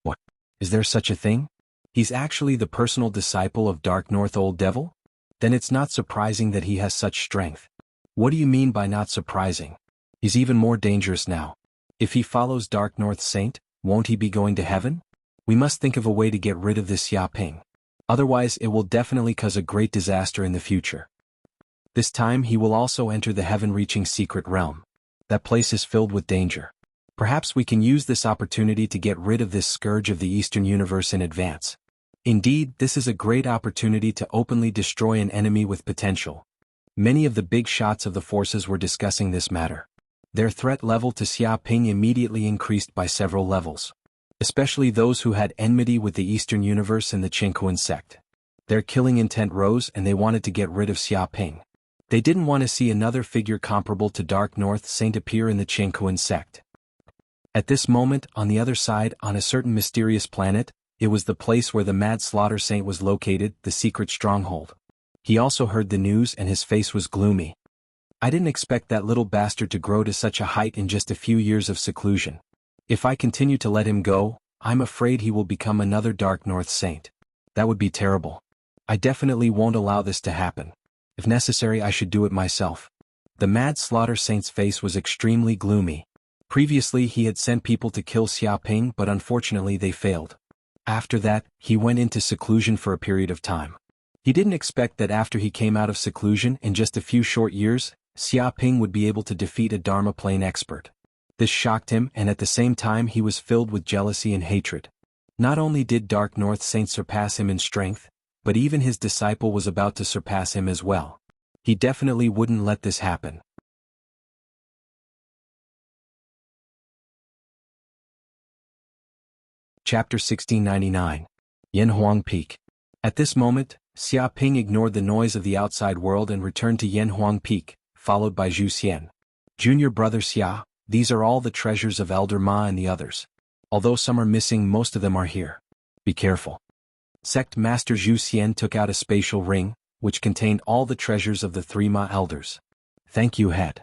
A: What? Is there such a thing? He's actually the personal disciple of Dark North Old Devil? Then it's not surprising that he has such strength. What do you mean by not surprising? He's even more dangerous now. If he follows Dark North Saint, won't he be going to heaven? We must think of a way to get rid of this Xiaoping. Otherwise it will definitely cause a great disaster in the future. This time he will also enter the heaven-reaching secret realm. That place is filled with danger. Perhaps we can use this opportunity to get rid of this scourge of the Eastern Universe in advance. Indeed, this is a great opportunity to openly destroy an enemy with potential. Many of the big shots of the forces were discussing this matter. Their threat level to Xiaoping immediately increased by several levels. Especially those who had enmity with the Eastern Universe and the Jianghu sect. Their killing intent rose and they wanted to get rid of Xiaoping. They didn't want to see another figure comparable to Dark North Saint appear in the Jianghu sect. At this moment, on the other side, on a certain mysterious planet, it was the place where the Mad Slaughter Saint was located, the secret stronghold. He also heard the news and his face was gloomy. I didn't expect that little bastard to grow to such a height in just a few years of seclusion. If I continue to let him go, I'm afraid he will become another Dark North Saint. That would be terrible. I definitely won't allow this to happen. If necessary, I should do it myself. The Mad Slaughter Saint's face was extremely gloomy. Previously he had sent people to kill Xiaoping, but unfortunately they failed. After that, he went into seclusion for a period of time. He didn't expect that after he came out of seclusion in just a few short years, Xiaoping would be able to defeat a Dharma plane expert. This shocked him, and at the same time he was filled with jealousy and hatred. Not only did Dark North Saint surpass him in strength, but even his disciple was about to surpass him as well. He definitely wouldn't let this happen. Chapter 1699. Yanhuang Peak. At this moment, Xiaoping ignored the noise of the outside world and returned to Yanhuang Peak, followed by Zhu Xian. Junior brother Xia, these are all the treasures of Elder Ma and the others. Although some are missing, most of them are here. Be careful. Sect Master Zhu Xian took out a spatial ring, which contained all the treasures of the 3 Ma elders. Thank you, head.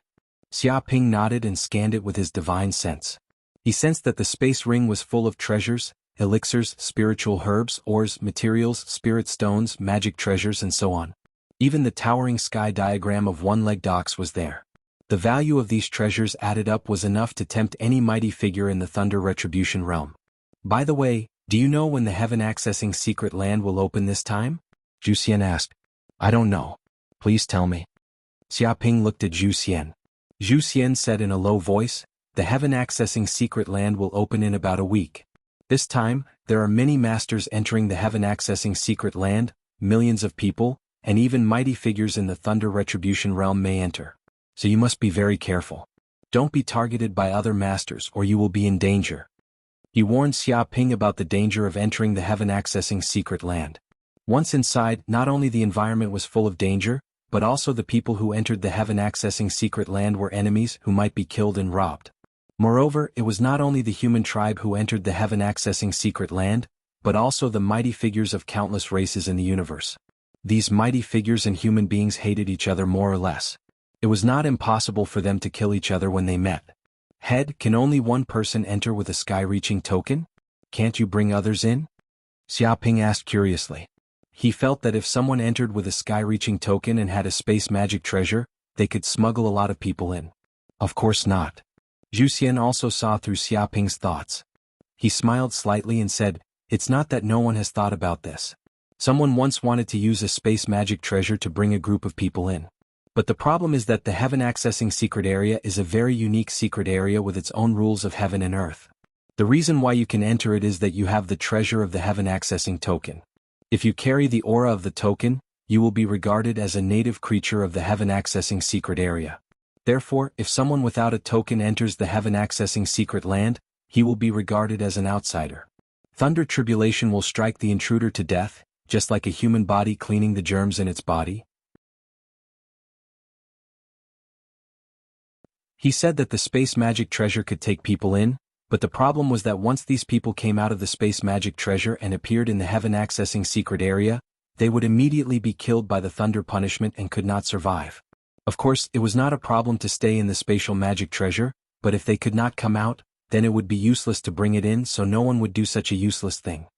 A: Xiaoping nodded and scanned it with his divine sense. He sensed that the space ring was full of treasures, elixirs, spiritual herbs, ores, materials, spirit stones, magic treasures, and so on. Even the towering sky diagram of one-legged ox was there. The value of these treasures added up was enough to tempt any mighty figure in the Thunder Retribution realm. By the way, do you know when the heaven-accessing secret land will open this time? Zhu Xian asked. I don't know. Please tell me. Xiaoping looked at Zhu Xian. Zhu Xian said in a low voice, the heaven-accessing secret land will open in about a week. This time, there are many masters entering the heaven-accessing secret land, millions of people, and even mighty figures in the Thunder Retribution realm may enter. So you must be very careful. Don't be targeted by other masters or you will be in danger. He warned Xiaoping about the danger of entering the heaven-accessing secret land. Once inside, not only the environment was full of danger, but also the people who entered the heaven-accessing secret land were enemies who might be killed and robbed. Moreover, it was not only the human tribe who entered the heaven-accessing secret land, but also the mighty figures of countless races in the universe. These mighty figures and human beings hated each other more or less. It was not impossible for them to kill each other when they met. Head, can only one person enter with a sky-reaching token? Can't you bring others in? Xiaoping asked curiously. He felt that if someone entered with a sky-reaching token and had a space magic treasure, they could smuggle a lot of people in. Of course not. Zhu Xian also saw through Xiaoping's thoughts. He smiled slightly and said, "It's not that no one has thought about this. Someone once wanted to use a space magic treasure to bring a group of people in. But the problem is that the heaven accessing secret area is a very unique secret area with its own rules of heaven and earth. The reason why you can enter it is that you have the treasure of the heaven accessing token. If you carry the aura of the token, you will be regarded as a native creature of the heaven accessing secret area. Therefore, if someone without a token enters the heaven accessing secret land, he will be regarded as an outsider. Thunder tribulation will strike the intruder to death, just like a human body cleaning the germs in its body." He said that the space magic treasure could take people in, but the problem was that once these people came out of the space magic treasure and appeared in the heaven accessing secret area, they would immediately be killed by the thunder punishment and could not survive. Of course, it was not a problem to stay in the spatial magic treasure, but if they could not come out, then it would be useless to bring it in, so no one would do such a useless thing.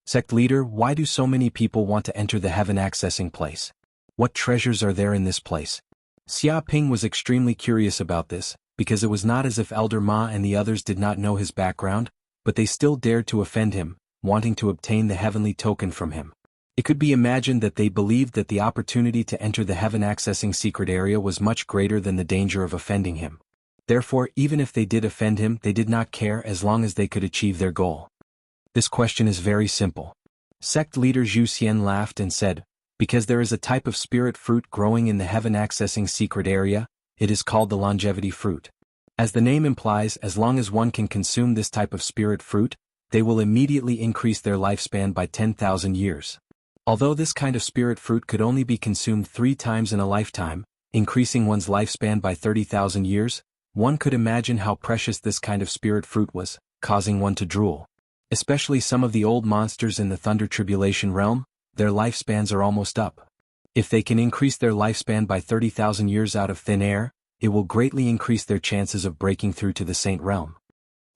A: Sect leader, why do so many people want to enter the heaven accessing place? What treasures are there in this place? Xiaoping was extremely curious about this, because it was not as if Elder Ma and the others did not know his background, but they still dared to offend him, wanting to obtain the heavenly token from him. It could be imagined that they believed that the opportunity to enter the heaven accessing secret area was much greater than the danger of offending him. Therefore, even if they did offend him, they did not care as long as they could achieve their goal. This question is very simple. Sect leader Zhu Xian laughed and said, "Because there is a type of spirit fruit growing in the heaven accessing secret area, it is called the longevity fruit. As the name implies, as long as one can consume this type of spirit fruit, they will immediately increase their lifespan by 10,000 years. Although this kind of spirit fruit could only be consumed 3 times in a lifetime, increasing one's lifespan by 30,000 years, one could imagine how precious this kind of spirit fruit was, causing one to drool. Especially some of the old monsters in the Thunder Tribulation realm, their lifespans are almost up. If they can increase their lifespan by 30,000 years out of thin air, it will greatly increase their chances of breaking through to the Saint realm."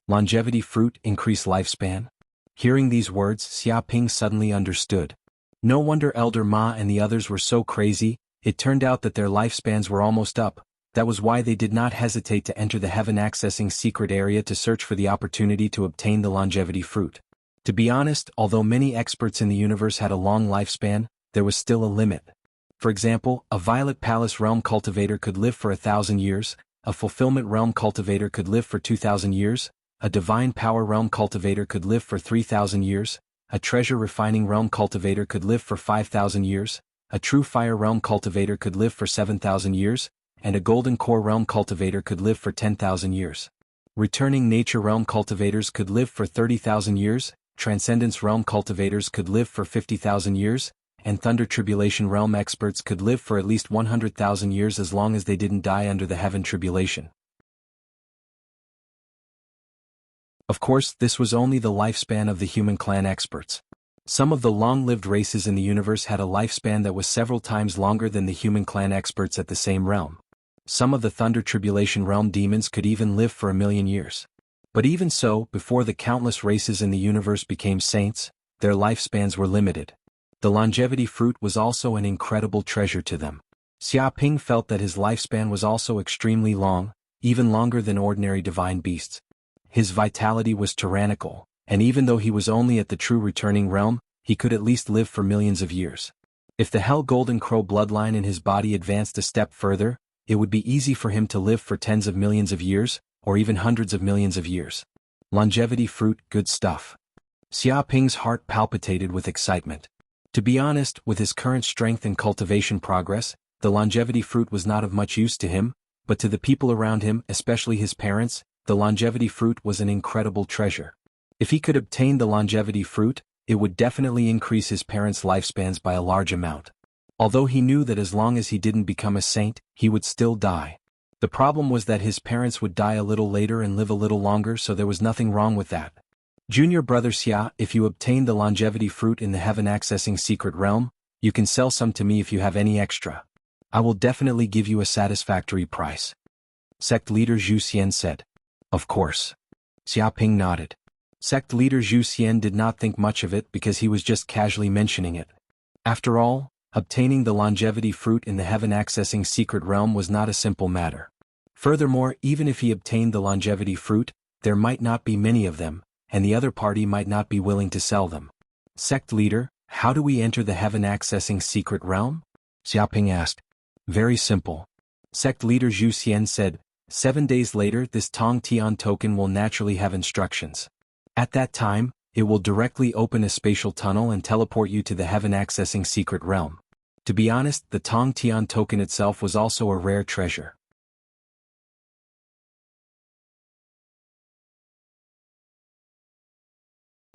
A: Longevity fruit increase lifespan? Hearing these words, Xiaoping suddenly understood. No wonder Elder Ma and the others were so crazy. It turned out that their lifespans were almost up. That was why they did not hesitate to enter the heaven accessing secret area to search for the opportunity to obtain the longevity fruit. To be honest, although many experts in the universe had a long lifespan, there was still a limit. For example, a Violet Palace realm cultivator could live for 1,000 years, a Fulfillment realm cultivator could live for 2,000 years, a Divine Power realm cultivator could live for 3,000 years, a Treasure Refining realm cultivator could live for 5,000 years, a True Fire realm cultivator could live for 7,000 years, and a Golden Core realm cultivator could live for 10,000 years. Returning Nature realm cultivators could live for 30,000 years, Transcendence realm cultivators could live for 50,000 years, and Thunder Tribulation realm experts could live for at least 100,000 years as long as they didn't die under the heaven tribulation. Of course, this was only the lifespan of the human clan experts. Some of the long-lived races in the universe had a lifespan that was several times longer than the human clan experts at the same realm. Some of the Thunder Tribulation realm demons could even live for 1,000,000 years. But even so, before the countless races in the universe became saints, their lifespans were limited. The longevity fruit was also an incredible treasure to them. Xiaoping felt that his lifespan was also extremely long, even longer than ordinary divine beasts. His vitality was tyrannical, and even though he was only at the true returning realm, he could at least live for millions of years. If the Hell Golden Crow bloodline in his body advanced a step further, it would be easy for him to live for tens of millions of years, or even hundreds of millions of years. Longevity fruit, good stuff. Xiaoping's heart palpitated with excitement. To be honest, with his current strength and cultivation progress, the longevity fruit was not of much use to him, but to the people around him, especially his parents, the longevity fruit was an incredible treasure. If he could obtain the longevity fruit, it would definitely increase his parents' lifespans by a large amount. Although he knew that as long as he didn't become a saint, he would still die. The problem was that his parents would die a little later and live a little longer, so there was nothing wrong with that. Junior brother Xia, if you obtain the longevity fruit in the heaven accessing secret realm, You can sell some to me if you have any extra. I will definitely give you a satisfactory price. Sect leader Zhu Xian said. Of course. Xiaoping nodded. Sect leader Zhu Xian did not think much of it because he was just casually mentioning it. After all, obtaining the longevity fruit in the heaven-accessing secret realm was not a simple matter. Furthermore, even if he obtained the longevity fruit, there might not be many of them, and the other party might not be willing to sell them. Sect leader, how do we enter the heaven-accessing secret realm? Xiaoping asked. Very simple. Sect leader Zhu Xian said, 7 days later this Tong Tian token will naturally have instructions. At that time, it will directly open a spatial tunnel and teleport you to the heaven-accessing secret realm. To be honest, the Tong Tian token itself was also a rare treasure.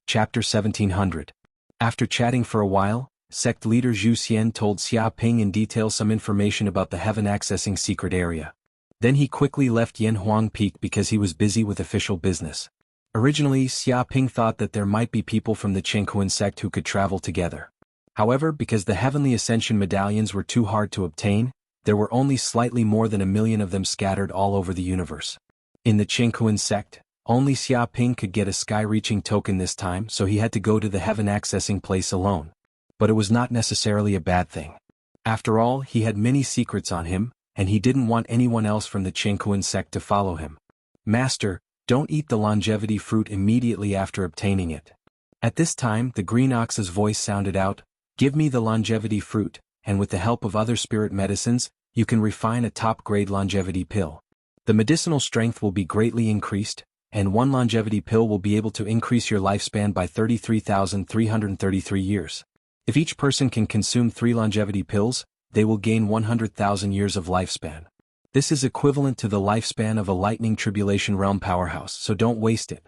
A: Chapter 1700. After chatting for a while, sect leader Zhu Xian told Xiaoping in detail some information about the heaven-accessing secret area. Then he quickly left Yanhuang Peak because he was busy with official business. Originally, Xiaoping thought that there might be people from the Jianghu sect who could travel together. However, because the Heavenly Ascension medallions were too hard to obtain, there were only slightly more than 1 million of them scattered all over the universe. In the Jianghu sect, only Xiaoping could get a sky-reaching token this time, so he had to go to the heaven-accessing place alone. But it was not necessarily a bad thing. After all, he had many secrets on him, and he didn't want anyone else from the Jianghu sect to follow him. Master, don't eat the longevity fruit immediately after obtaining it. At this time, the green ox's voice sounded out, give me the longevity fruit, and with the help of other spirit medicines, you can refine a top-grade longevity pill. The medicinal strength will be greatly increased, and 1 longevity pill will be able to increase your lifespan by 33,333 years. If each person can consume 3 longevity pills, they will gain 100,000 years of lifespan. This is equivalent to the lifespan of a lightning tribulation realm powerhouse, so don't waste it.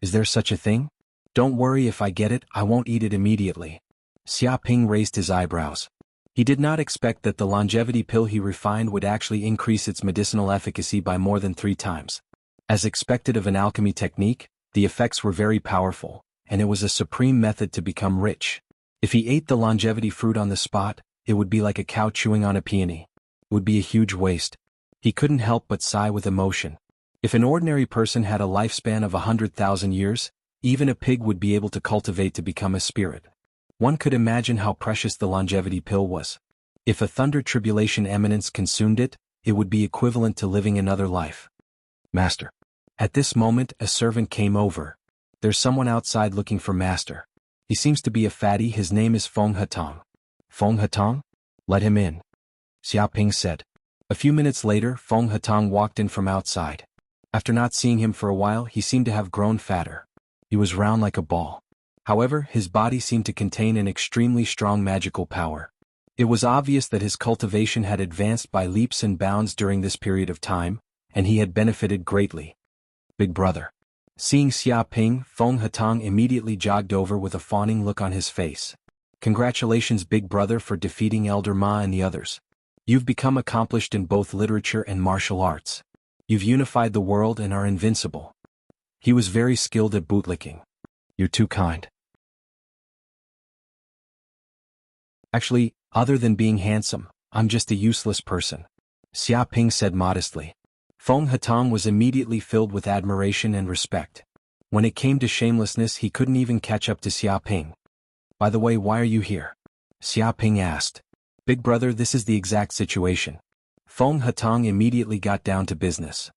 A: Is there such a thing? Don't worry, if I get it, I won't eat it immediately. Xiaoping raised his eyebrows. He did not expect that the longevity pill he refined would actually increase its medicinal efficacy by more than 3 times. As expected of an alchemy technique, the effects were very powerful, and it was a supreme method to become rich. If he ate the longevity fruit on the spot, it would be like a cow chewing on a peony. It would be a huge waste. He couldn't help but sigh with emotion. If an ordinary person had a lifespan of 100,000 years, even a pig would be able to cultivate to become a spirit. One could imagine how precious the longevity pill was. If a thunder tribulation eminence consumed it, it would be equivalent to living another life. Master. At this moment, a servant came over. There's someone outside looking for Master. He seems to be a fatty. His name is Feng Hetong. Feng Hetong? Let him in. Xiaoping said. A few minutes later, Feng Hetong walked in from outside. After not seeing him for a while, he seemed to have grown fatter. He was round like a ball. However, his body seemed to contain an extremely strong magical power. It was obvious that his cultivation had advanced by leaps and bounds during this period of time, and he had benefited greatly. Big brother. Seeing Xiaoping, Feng Hetong immediately jogged over with a fawning look on his face. Congratulations, big brother, for defeating Elder Ma and the others. You've become accomplished in both literature and martial arts. You've unified the world and are invincible. He was very skilled at bootlicking. You're too kind. Actually, other than being handsome, I'm just a useless person. Xiaoping said modestly. Feng Hetong was immediately filled with admiration and respect. When it came to shamelessness, he couldn't even catch up to Xiaoping. By the way, why are you here? Xiaoping asked. Big brother, this is the exact situation. Feng Hetong immediately got down to business.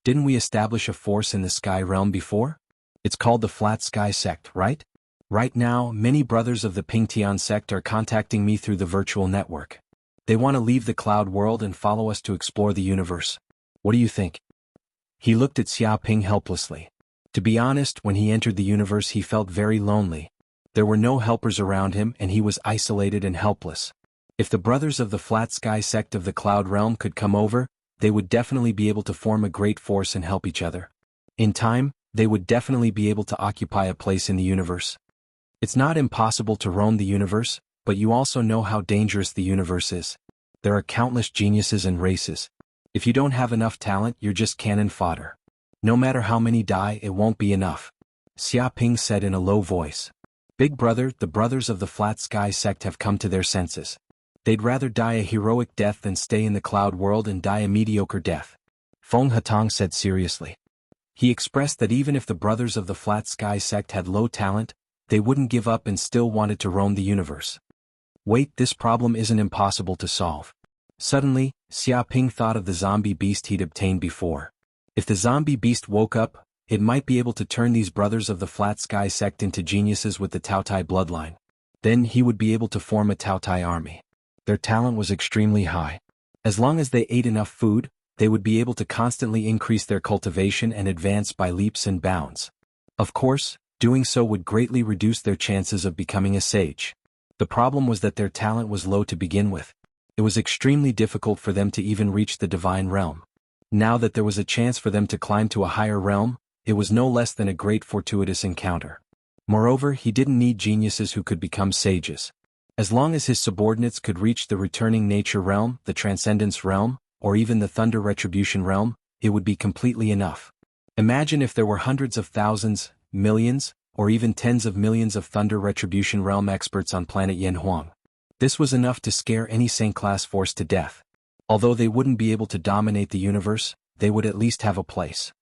A: Didn't we establish a force in the sky realm before? It's called the Flat Sky Sect, right? Right now, many brothers of the Pingtian sect are contacting me through the virtual network. They want to leave the cloud world and follow us to explore the universe. What do you think? He looked at Xiaoping helplessly. To be honest, when he entered the universe he felt very lonely. There were no helpers around him and he was isolated and helpless. If the brothers of the Flat Sky Sect of the Cloud Realm could come over, they would definitely be able to form a great force and help each other. In time, they would definitely be able to occupy a place in the universe. It's not impossible to roam the universe, but you also know how dangerous the universe is. There are countless geniuses and races. If you don't have enough talent, you're just cannon fodder. No matter how many die, it won't be enough. Xiaoping said in a low voice. Big brother, the brothers of the Flat Sky sect have come to their senses. They'd rather die a heroic death than stay in the cloud world and die a mediocre death. Feng Hatong said seriously. He expressed that even if the brothers of the Flat Sky sect had low talent, they wouldn't give up and still wanted to roam the universe. Wait, this problem isn't impossible to solve. Suddenly, Xiaoping thought of the zombie beast he'd obtained before. If the zombie beast woke up, it might be able to turn these brothers of the Flat Sky sect into geniuses with the Taotai bloodline. Then he would be able to form a Taotai army. Their talent was extremely high. As long as they ate enough food, they would be able to constantly increase their cultivation and advance by leaps and bounds. Of course, doing so would greatly reduce their chances of becoming a sage. The problem was that their talent was low to begin with. It was extremely difficult for them to even reach the divine realm. Now that there was a chance for them to climb to a higher realm, it was no less than a great fortuitous encounter. Moreover, he didn't need geniuses who could become sages. As long as his subordinates could reach the returning nature realm, the transcendence realm, or even the thunder retribution realm, it would be completely enough. Imagine if there were hundreds of thousands, millions, or even tens of millions of thunder retribution realm experts on planet Yanhuang. This was enough to scare any Saint-class force to death. Although they wouldn't be able to dominate the universe, they would at least have a place.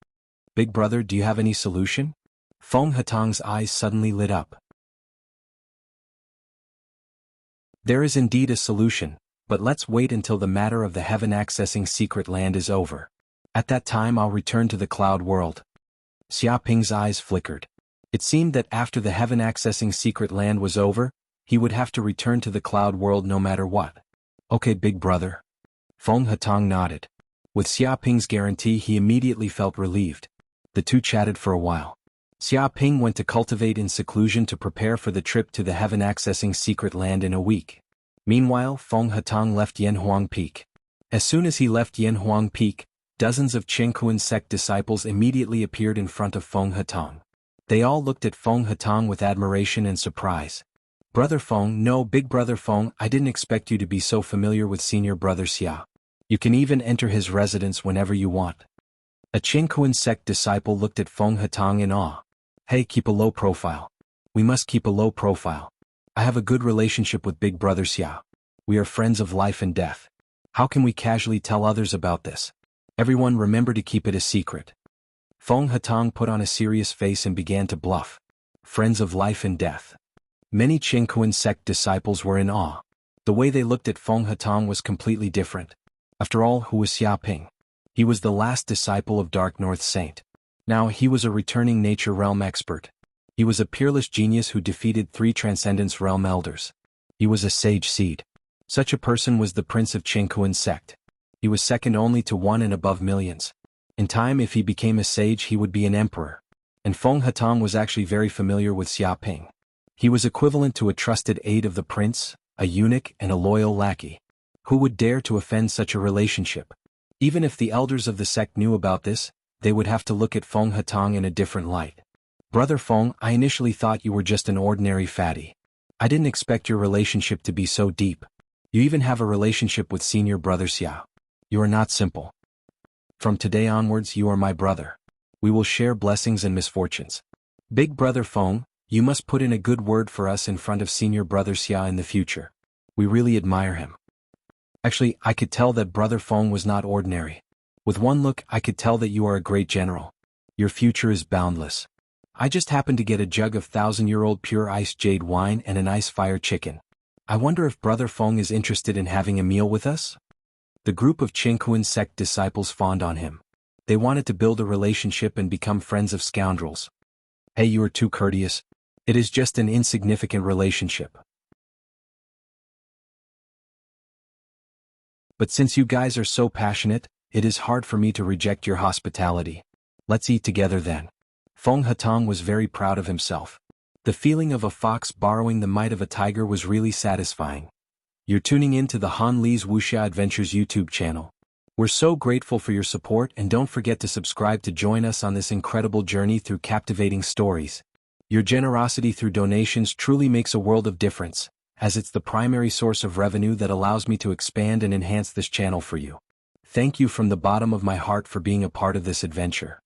A: Big brother, do you have any solution? Feng Hatong's eyes suddenly lit up. There is indeed a solution, but let's wait until the matter of the heaven accessing secret land is over. At that time I'll return to the cloud world. Xiaoping's eyes flickered. It seemed that after the heaven accessing secret land was over, he would have to return to the cloud world no matter what. Okay, big brother. Feng Hatong nodded. With Xiaoping's guarantee he immediately felt relieved. The two chatted for a while. Xiaoping went to cultivate in seclusion to prepare for the trip to the heaven accessing secret land in a week. Meanwhile, Feng Hatong left Yanhuang Peak. As soon as he left Yanhuang Peak, dozens of Jianghu sect disciples immediately appeared in front of Feng Hatong. They all looked at Feng Hatong with admiration and surprise. Brother Feng, no, big brother Feng, I didn't expect you to be so familiar with senior brother Xia. You can even enter his residence whenever you want. A Jianghu sect disciple looked at Feng Hatong in awe. Hey, keep a low profile. We must keep a low profile. I have a good relationship with big brother Xia. We are friends of life and death. How can we casually tell others about this? Everyone remember to keep it a secret. Feng Hatong put on a serious face and began to bluff. Friends of life and death. Many Jianghu sect disciples were in awe. The way they looked at Feng Hatong was completely different. After all, who was Xiaoping? He was the last disciple of Dark North Saint. Now he was a returning nature realm expert. He was a peerless genius who defeated 3 Transcendence Realm elders. He was a sage seed. Such a person was the prince of Jianghu sect. He was second only to one and above millions. In time, if he became a sage, he would be an emperor. And Feng Hatong was actually very familiar with Xiaoping. He was equivalent to a trusted aide of the prince, a eunuch and a loyal lackey. Who would dare to offend such a relationship? Even if the elders of the sect knew about this, they would have to look at Feng Hatong in a different light. Brother Feng, I initially thought you were just an ordinary fatty. I didn't expect your relationship to be so deep. You even have a relationship with senior brother Xia. You are not simple. From today onwards you are my brother. We will share blessings and misfortunes. Big brother Feng, you must put in a good word for us in front of senior brother Xia in the future. We really admire him. Actually, I could tell that brother Feng was not ordinary. With one look, I could tell that you are a great general. Your future is boundless. I just happened to get a jug of 1,000-year-old pure ice jade wine and an ice fire chicken. I wonder if brother Feng is interested in having a meal with us? The group of Jianghu sect disciples fawned on him. They wanted to build a relationship and become friends of scoundrels. Hey, you are too courteous. It is just an insignificant relationship. But since you guys are so passionate, it is hard for me to reject your hospitality. Let's eat together then. Feng Hatong was very proud of himself. The feeling of a fox borrowing the might of a tiger was really satisfying. You're tuning in to the Han Li's Wuxia Adventures YouTube channel. We're so grateful for your support, and don't forget to subscribe to join us on this incredible journey through captivating stories. Your generosity through donations truly makes a world of difference, as it's the primary source of revenue that allows me to expand and enhance this channel for you. Thank you from the bottom of my heart for being a part of this adventure.